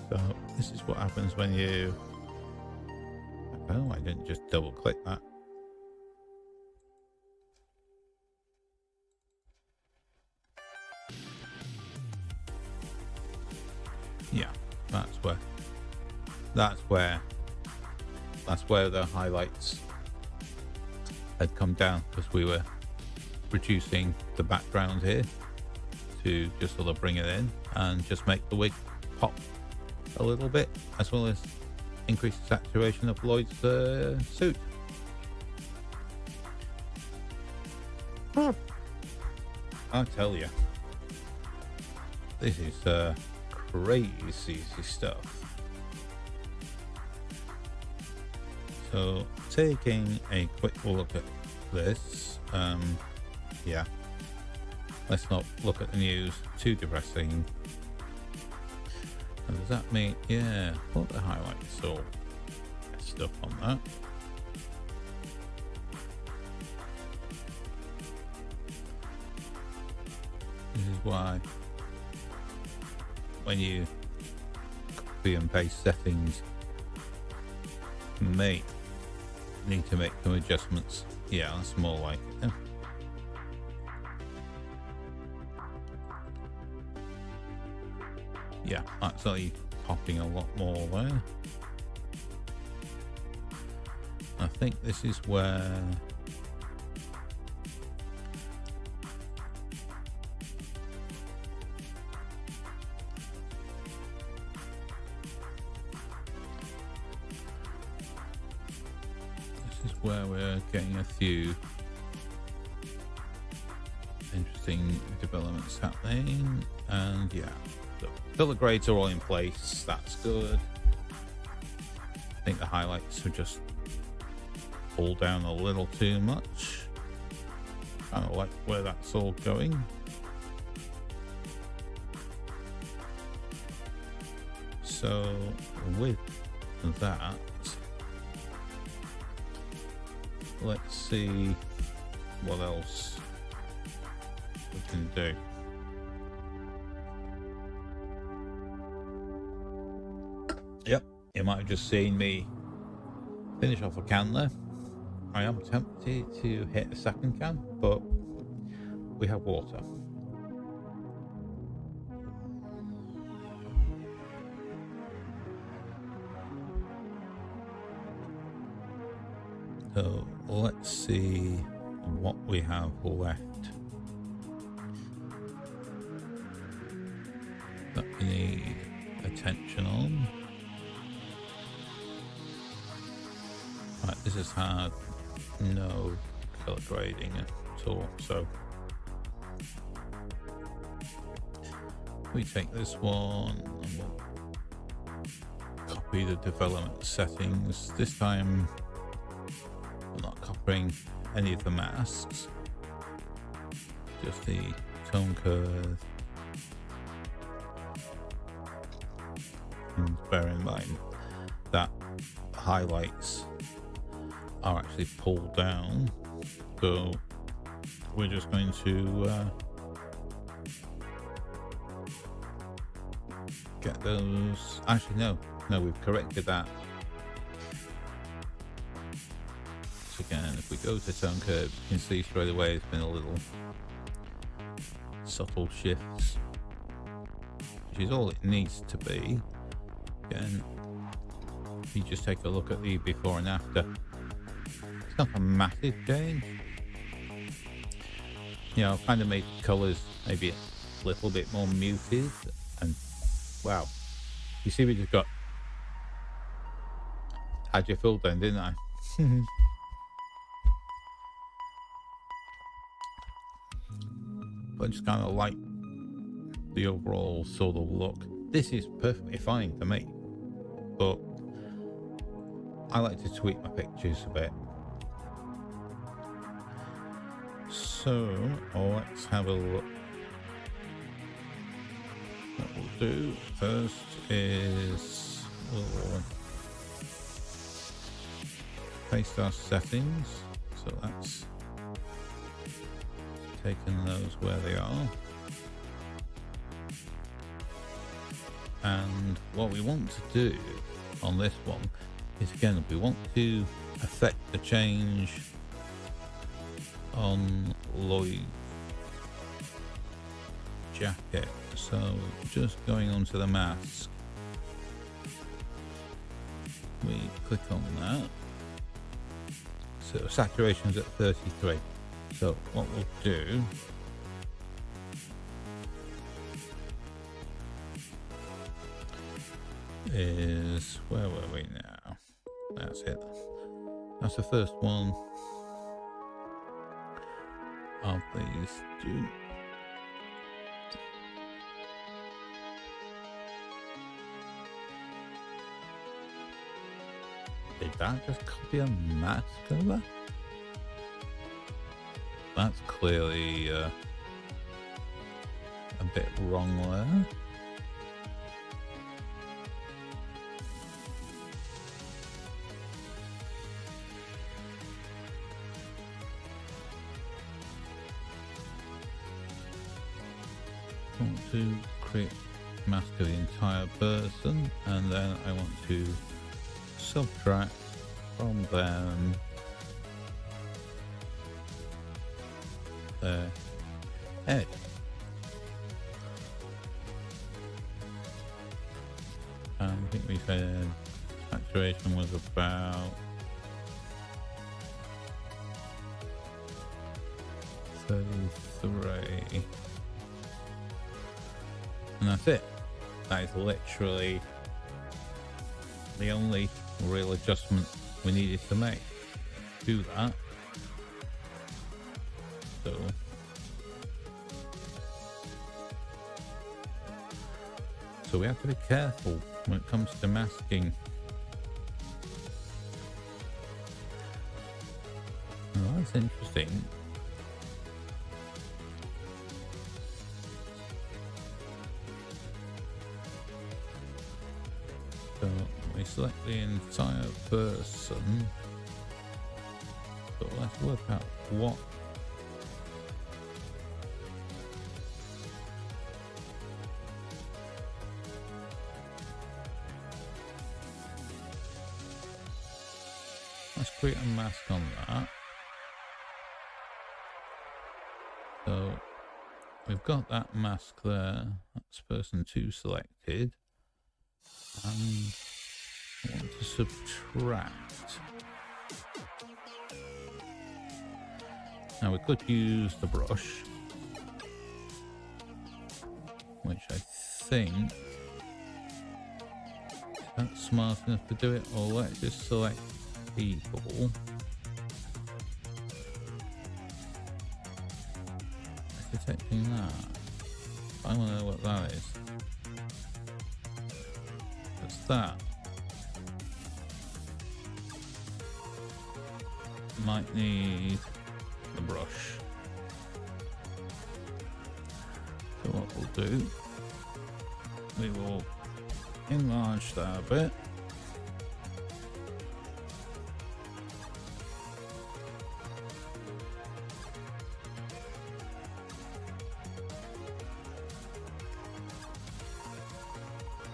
So this is what happens when you... Oh, I didn't just double click that. Yeah, that's where the highlights had come down, because we were reducing the background here to just sort of bring it in and just make the wig pop a little bit, as well as increase the saturation of Lloyd's suit. I tell you, this is crazy stuff. So taking a quick look at this, yeah, let's not look at the news, too depressing. And does that mean, yeah, put the highlights or stuff on that. This is why when you copy and paste settings, you may need to make some adjustments. Yeah, that's more like it. Yeah, actually popping a lot more there. I think this is where we're getting a few interesting developments happening. And yeah, the color grades are all in place, that's good. I think the highlights are just pulled down a little too much. Kind of like where that's all going. So with that, let's see what else we can do. Yep, you might have just seen me finish off a can there. I am tempted to hit a second can, but we have water. So let's see what we have left that we need attention on. Right, this has had no color grading at all, so we take this one and we'll copy the development settings. This time I'm not copying any of the masks, just the tone curve. And bear in mind that highlights are actually pulled down, so we're just going to get those. Actually, no, we've corrected that. So again, if we go to tone curve, you can see straight away it's been a little subtle shifts, which is all it needs to be. Again, if you just take a look at the before and after, it's not a massive change. You know, I've kind of made colours maybe a little bit more muted, and wow, you see we just got had you fooled then, didn't I? But I just kind of like the overall sort of look. This is perfectly fine to me, but I like to tweak my pictures a bit. So let's have a look. What we'll do first is we'll paste our settings. So that's taking those where they are. And what we want to do on this one is, again, we want to affect the change on Lloyd's jacket. So just going onto the mask, we click on that. So saturation is at 33. So what we'll do is, where were we now? That's it. That's the first one of these two. Did that just copy a mask over? That's clearly a bit wrong there. I want to create a mask of the entire person, and then I want to subtract from them their head. I think we said saturation was about 33. And that's it. That is literally the only real adjustment we needed to make. Do that. So we have to be careful when it comes to masking. Oh, that's interesting. So we select the entire person. So let's work out what let's create a mask on that. So we've got that mask there. That's person 2 selected. And I want to subtract. Now we could use the brush, which I think that's smart enough to do it, or let's just select people. It's detecting that. I want to know what that is. What's that? Might need the brush. So what we'll do, we will enlarge that a bit.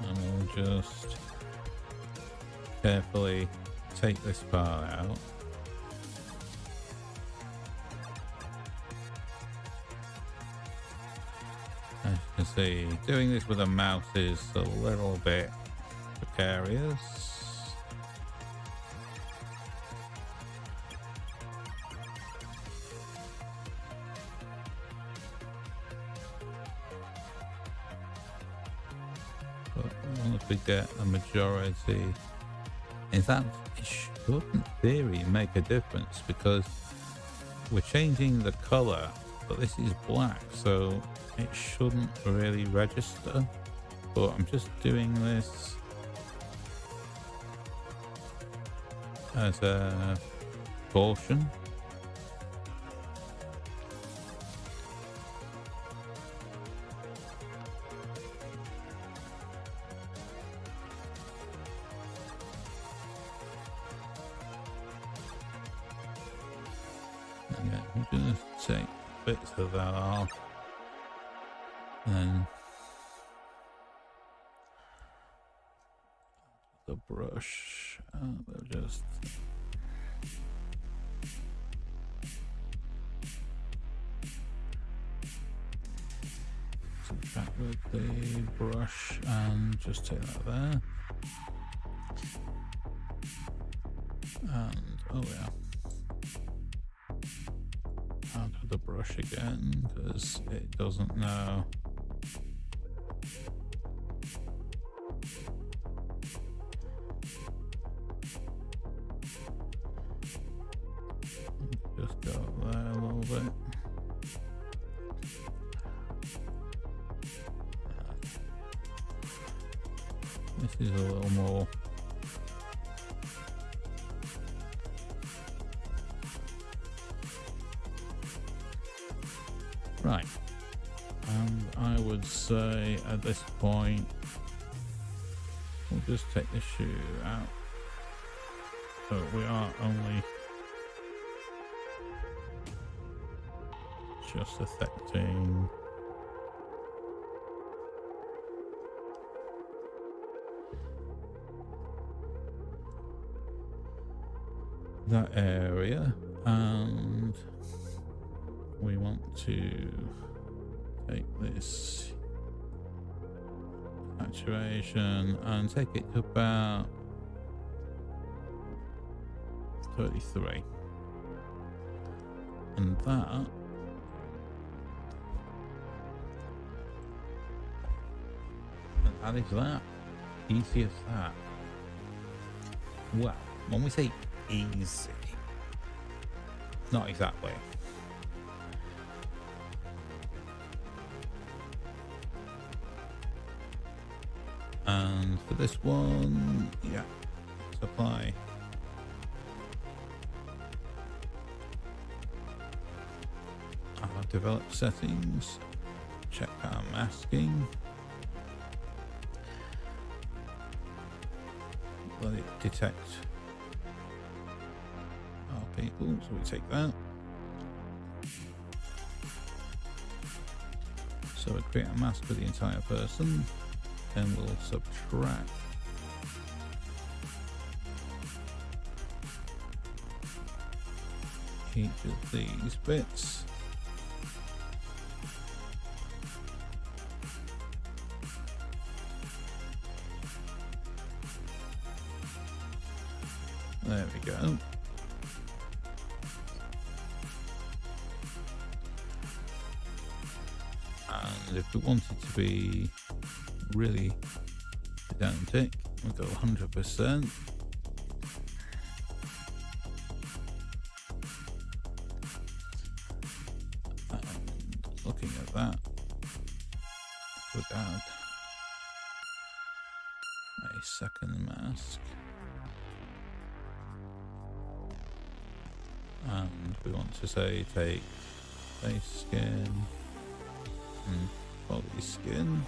And we'll just carefully take this part out. As you can see, doing this with a mouse is a little bit precarious. But once we get a majority, in fact, it should in theory make a difference because we're changing the color, but this is black, so it shouldn't really register. But I'm just doing this as a caution. I'm just take bits of that off, and the brush, we'll just subtract with the brush and just take that there. And oh yeah, out with the brush again because it doesn't know. Just go there a little bit. This is a little more. Right. And I would say at this point, we'll just take the shoe out. So we are only just affecting that area, and we want to take this saturation and take it to about 33, and that is that. Easy as that. Well, when we say easy, not exactly. And for this one, yeah, let's apply our developed settings, check our masking, let it detect our people, so we take that. So we create a mask for the entire person, then we'll subtract each of these bits. There we go. And if we wanted to be really pedantic, we'll go 100%. And looking at that, we'd add a second mask. And we want to say take face skin and body skin.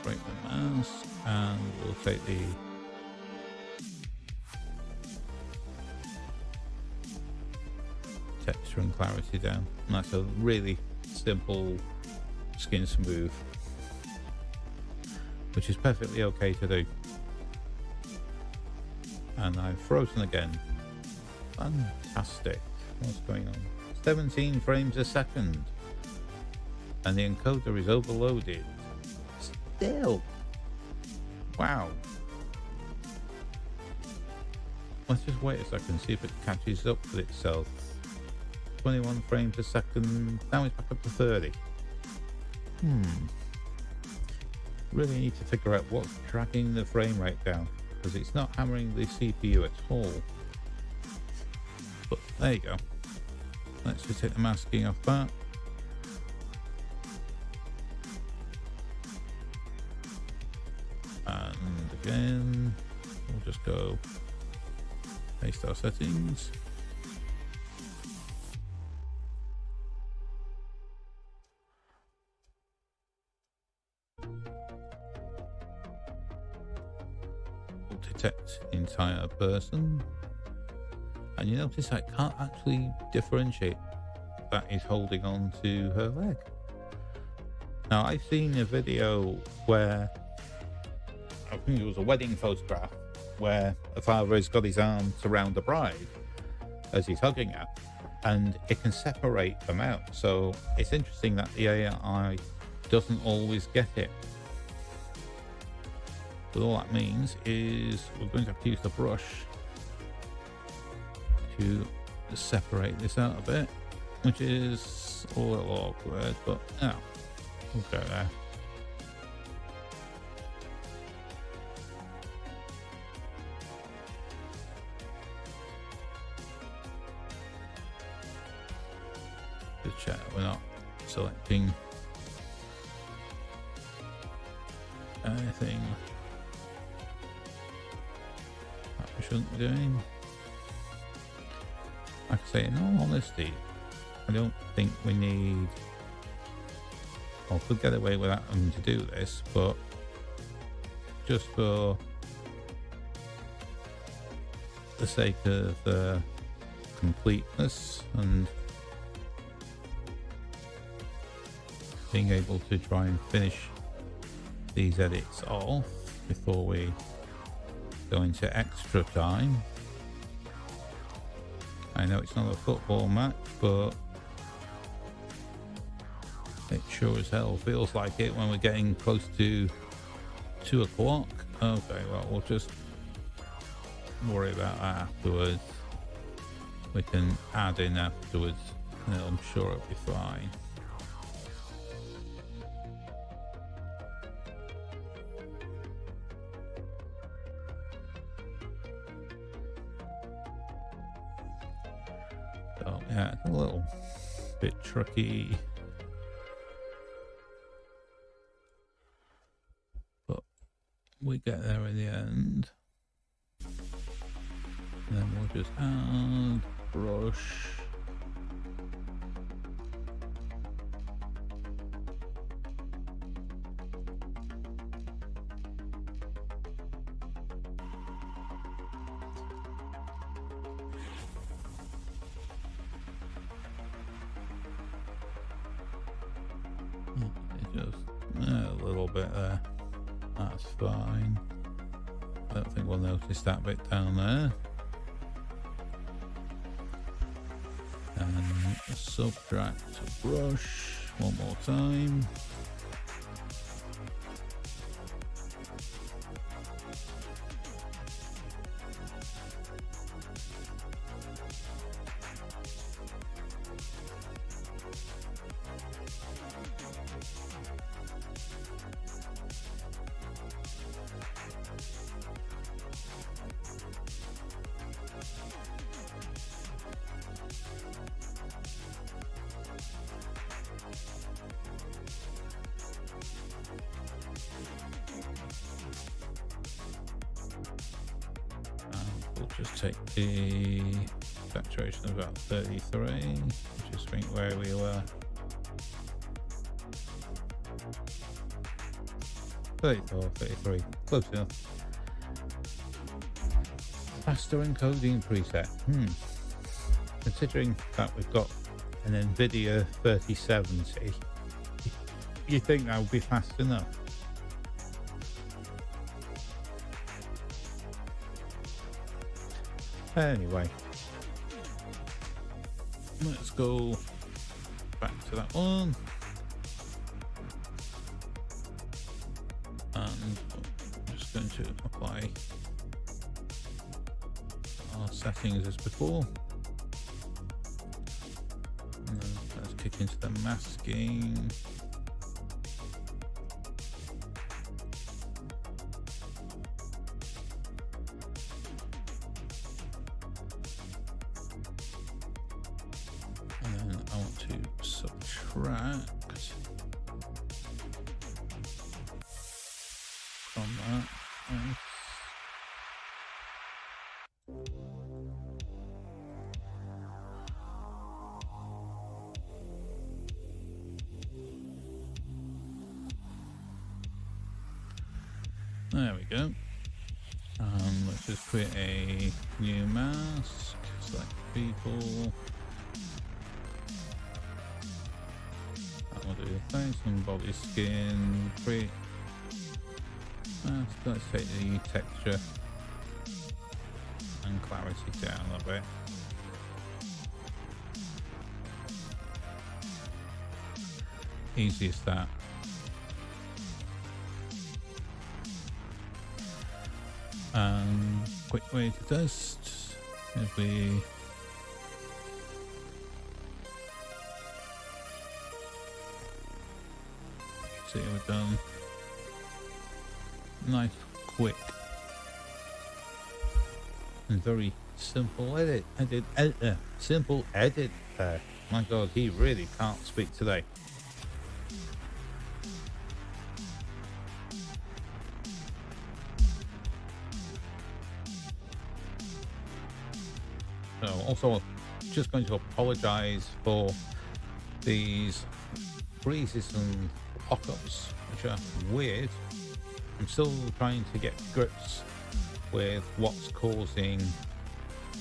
Create the mask, and we'll take the texture and clarity down. And that's a really simple skin smooth, which is perfectly okay to do. And I've frozen again. Fantastic. What's going on? 17 frames a second. And the encoder is overloaded. Still. Wow. Let's just wait a second, see if it catches up with itself. 21 frames a second. Now it's back up to 30. Really need to figure out what's tracking the frame rate down, because it's not hammering the CPU at all. But there you go. Let's just take the masking off that. And again, we'll just go paste our settings. entire person. And you notice I can't actually differentiate that he's holding on to her leg. Now, I've seen a video where, I think it was a wedding photograph, where a father has got his arms around the bride as he's hugging her, and it can separate them out. So it's interesting that the AI doesn't always get it. But all that means is we're going to have to use the brush to separate this out a bit, which is a little awkward, but yeah, we'll go there. Just check we're not selecting anything that we shouldn't be doing. Like I say, in all honesty, I don't think we need, or could get away without having to do this, but just for the sake of completeness and being able to try and finish these edits off before we go into extra time. I know it's not a football match, but it sure as hell feels like it when we're getting close to 2 o'clock. Okay, well, we'll just worry about that afterwards. We can add in afterwards, and I'm sure it'll be fine. So yeah, it's a little bit tricky, but we get there in the end. And then we'll just add brush. Just a little bit there. That's fine. I don't think we'll notice that bit down there. And subtract brush one more time. We'll just take the saturation of about 33, just think where we were. 34, 33, close enough. Faster encoding preset. Considering that we've got an NVIDIA 3070, you think that would be fast enough? Anyway, let's go back to that one, and I'm just going to apply our settings as before, and then let's kick into the masking. And then I want to subtract from that. There we go. Let's let's just create a new mask, select people. I'll do face and body skin, create mask. Let's take the texture and clarity down a little bit. Easy as that. Quick way to test if we see what we've done. Nice, quick, and very simple edit. Simple edit. My God, he really can't speak today. So also just going to apologize for these freezes and lockups, which are weird. I'm still trying to get grips with what's causing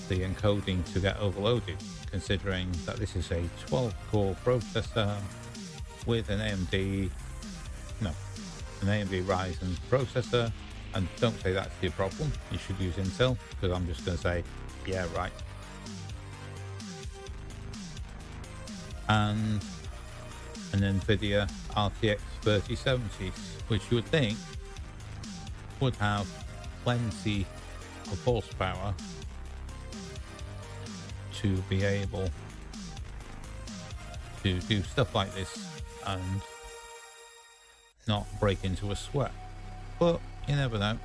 the encoding to get overloaded, considering that this is a 12-core processor with an AMD Ryzen processor. And don't say that's your problem, you should use Intel, because I'm just going to say, yeah, right. And an NVIDIA RTX 3070, which you would think would have plenty of horsepower to be able to do stuff like this and not break into a sweat. But you never know.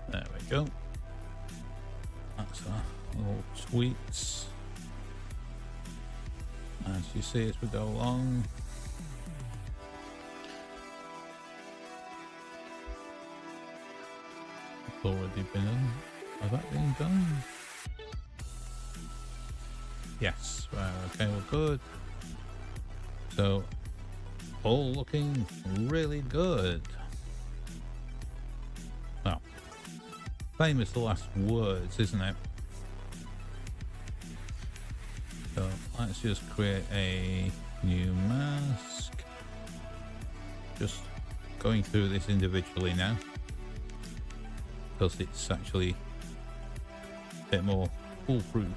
There we go. That's our little tweaks. As you see as we go along. It's already been done. Has that been done? Yes. Well, okay, we're good. So, all looking really good. Well, famous last words, isn't it? So let's just create a new mask. Just going through this individually now, because it's actually a bit more foolproof.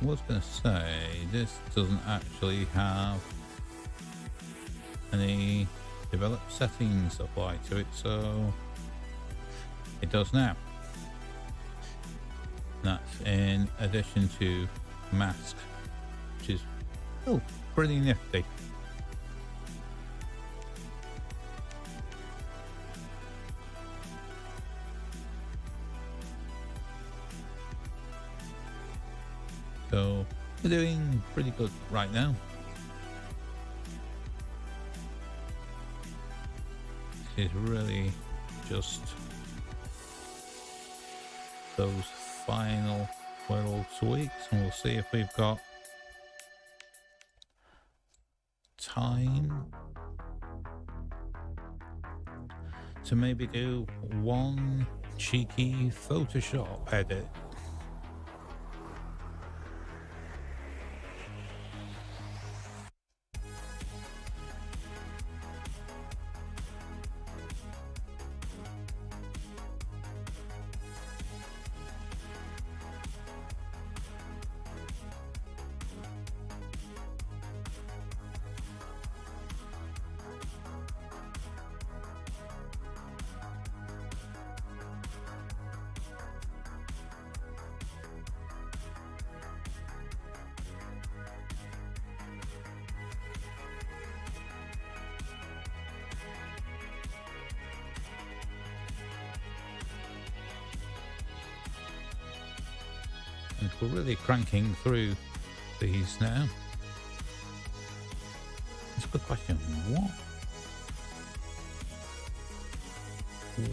I was going to say, this doesn't actually have any developed settings applied to it, so it does now. That's in addition to mask, which is pretty nifty. So we're doing pretty good right now. This is really just those final little tweaks, and we'll see if we've got time to maybe do one cheeky Photoshop edit. And we're really cranking through these now. It's a good question.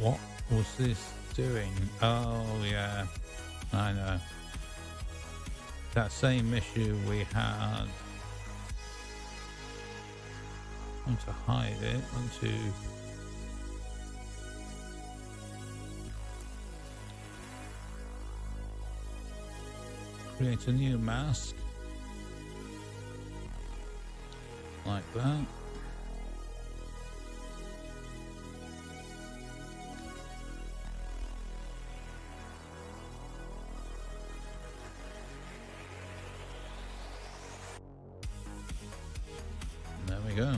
What was this doing? Oh yeah, I know. That same issue we had. I want to hide it. I want to create a new mask like that. There we go.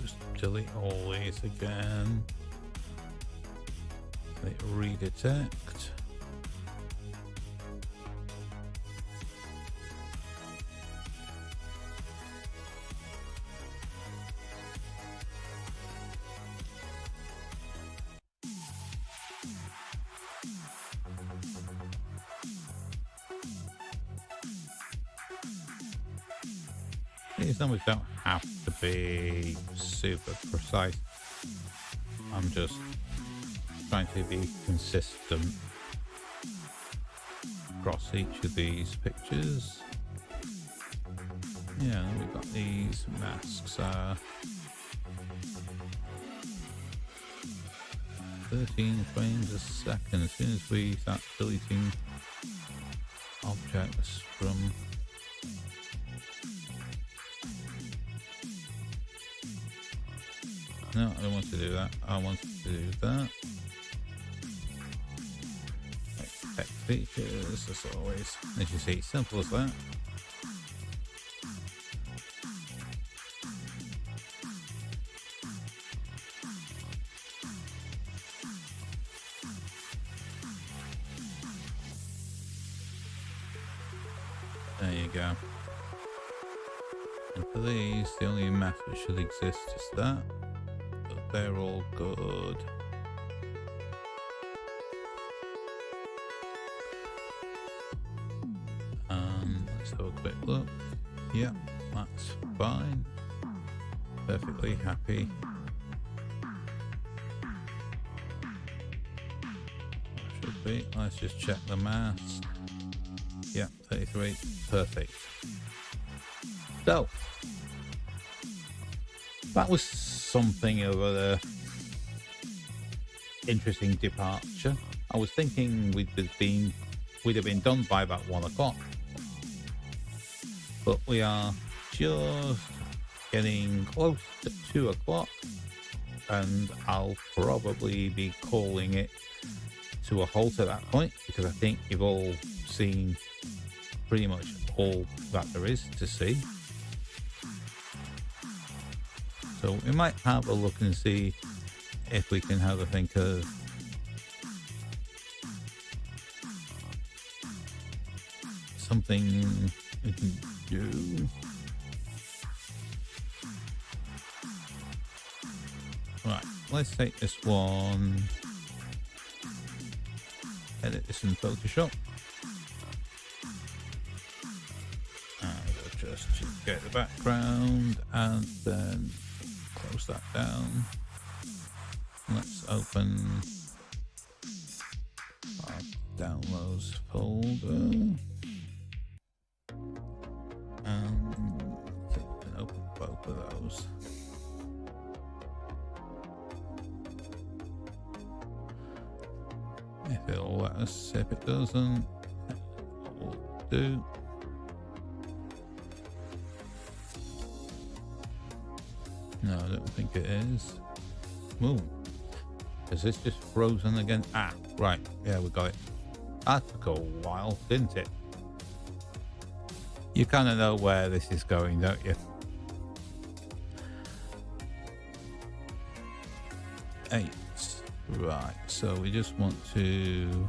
Just delete all these again. Click redetect. These numbers don't have to be super precise. I'm just trying to be consistent across each of these pictures. Yeah, we've got these masks. 13 frames a second. As soon as we start deleting objects from no, I don't want to do that. I want to do that. Text features, as always. As you see, simple as that. There you go. And for these, the only mask that should exist is that. They're all good. Let's have a quick look. Yeah, that's fine. Perfectly happy. Should be. Let's just check the mask. Yeah, 33. Perfect. So that was something of a interesting departure. I was thinking we'd have been done by about 1 o'clock, but we are just getting close to 2 o'clock, and I'll probably be calling it to a halt at that point, because I think you've all seen pretty much all that there is to see. So we might have a look and see if we can have a think of something we can do. Right, let's take this one, edit this in Photoshop, and we'll just get the background and then close that down. Let's open our downloads folder and open both of those. If it'll let us, if it doesn't, we'll do. No, I don't think it is. Ooh. Is this just frozen again? Ah, right. Yeah, we got it. That took a while, didn't it? You kind of know where this is going, don't you? 8. Right. So we just want to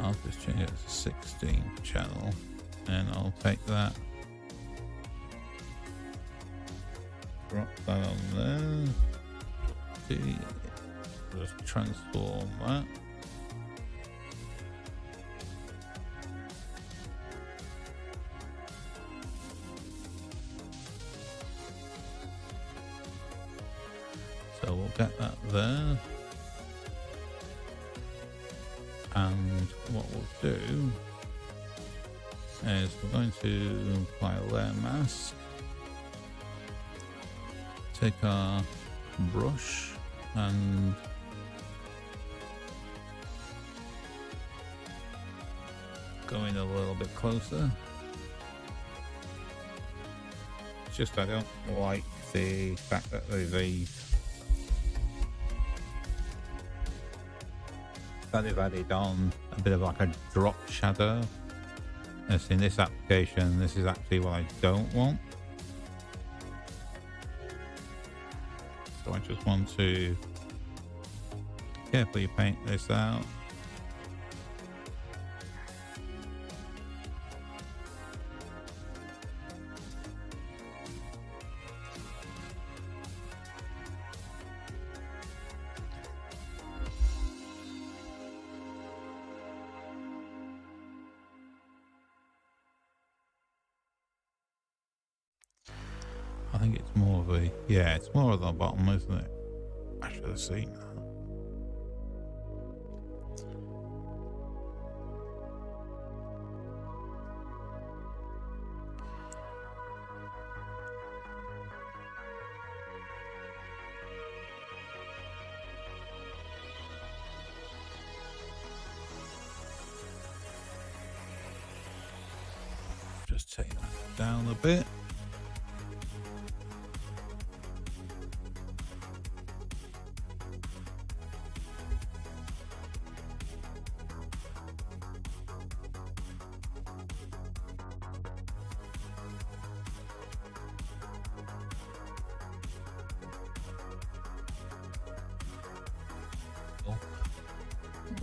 I'll just change it to 16 channel, and I'll take that, drop that on there. See, just transform that. So we'll get that there. And what we'll do is we're going to apply a layer mask, take our brush and go in a little bit closer. It's just I don't like the fact that they've added on a bit of like a drop shadow. As in this application, this is actually what I don't want. So I just want to carefully paint this out. I think it's more of a, yeah, it's more of the bottom, isn't it? I should have seen that. Just take that down a bit.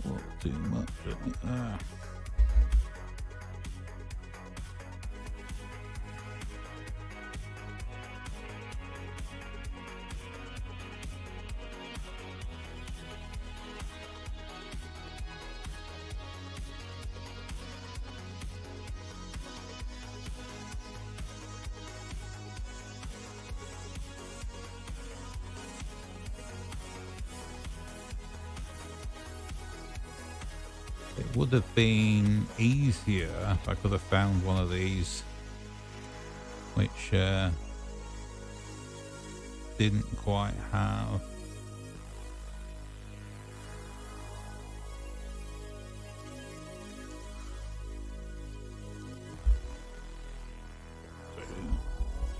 Not too much, ah. It would have been easier if I could have found one of these, which didn't quite have.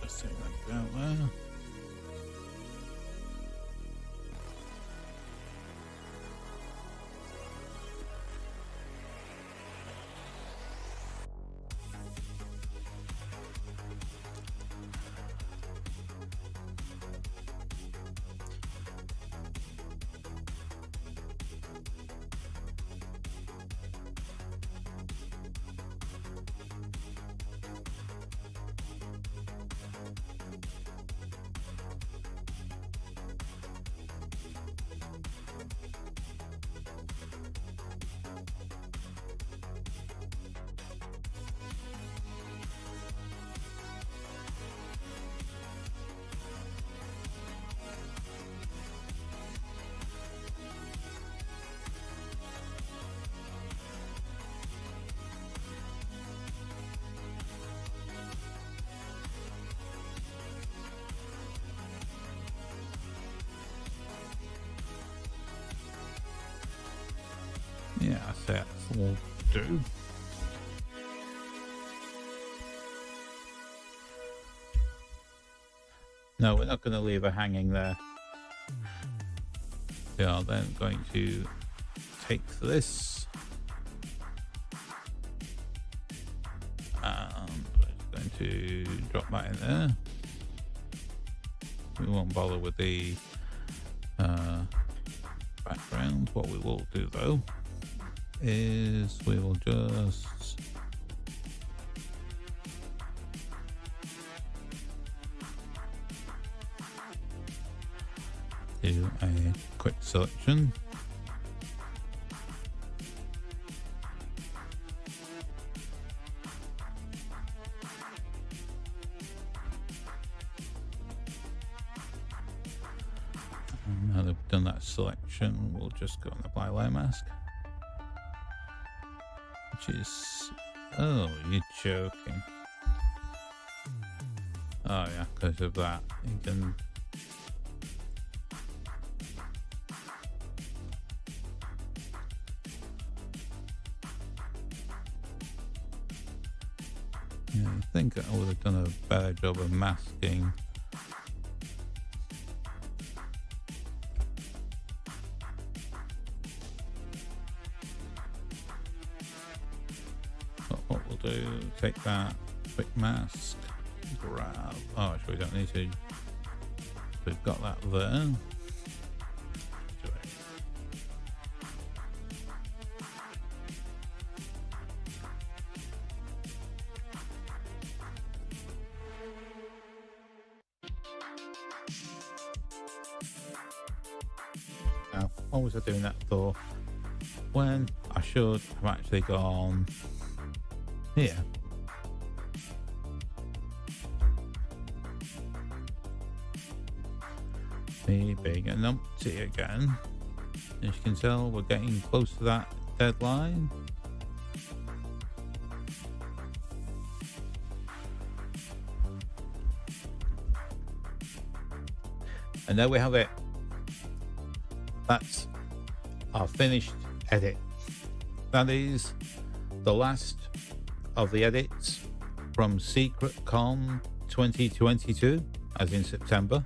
Just take that out there. Yeah, that will do. No, we're not going to leave her hanging there. We are then going to take this and we're going to drop that in there. We won't bother with the background. What we will do though is we will just do a quick selection. And now that we've done that selection, we'll just go and apply layer mask. Which is, oh, you're joking. Oh yeah, because of that, you can. Yeah, I think I would have done a better job of masking. But what we'll do, take that quick mask, grab. Oh, actually, we don't need to. We've got that there. Now, what was I doing that for? When I should have actually gone here. Me being a numpty again. As you can tell, we're getting close to that deadline. And there we have it. That's our finished edit. That is the last of the edits from SecretCon 2022, as in September.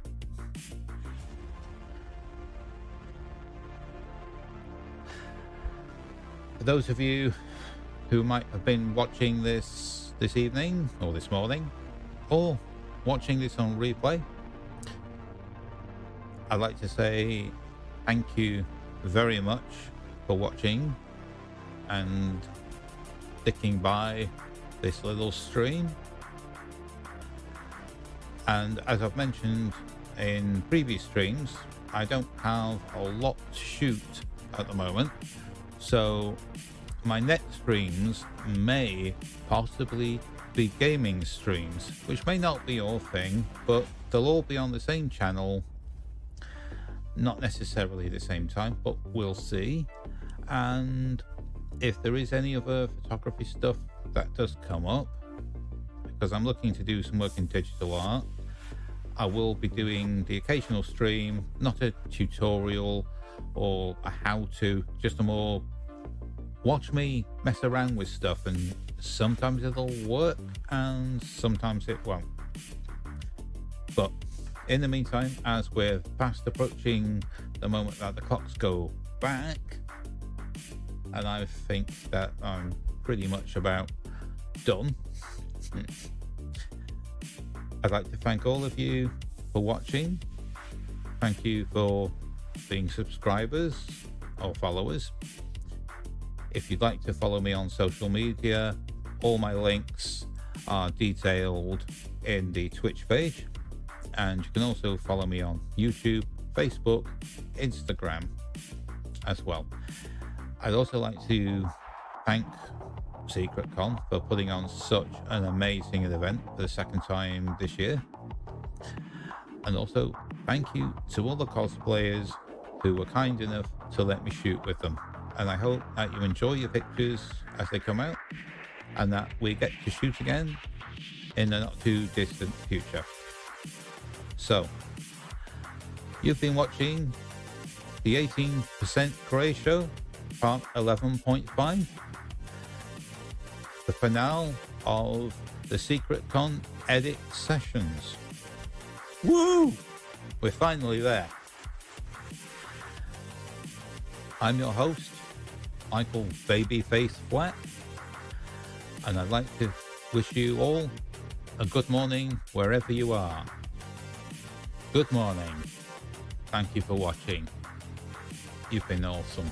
For those of you who might have been watching this evening or this morning, or watching this on replay, I'd like to say thank you very much for watching and sticking by this little stream. And as I've mentioned in previous streams, I don't have a lot to shoot at the moment, so my next streams may possibly be gaming streams, which may not be your thing, but they'll all be on the same channel. Not necessarily the same time, but we'll see. And if there is any other photography stuff that does come up, because I'm looking to do some work in digital art, I will be doing the occasional stream, not a tutorial or a how-to, just a more watch me mess around with stuff, and sometimes it'll work and sometimes it won't. But in the meantime, as we're fast approaching the moment that the clocks go back, and I think that I'm pretty much about done, I'd like to thank all of you for watching. Thank you for being subscribers or followers. If you'd like to follow me on social media, all my links are detailed in the Twitch page. And you can also follow me on YouTube, Facebook, Instagram as well. I'd also like to thank SecretCon for putting on such an amazing event for the second time this year. And also thank you to all the cosplayers who were kind enough to let me shoot with them. And I hope that you enjoy your pictures as they come out, and that we get to shoot again in the not too distant future. So, you've been watching the 18% Grey Show, part 11.5, the finale of the SecretCon edit sessions. Woo! We're finally there. I'm your host, Michael Babyface Flat, and I'd like to wish you all a good morning wherever you are. Good morning. Thank you for watching. You've been awesome.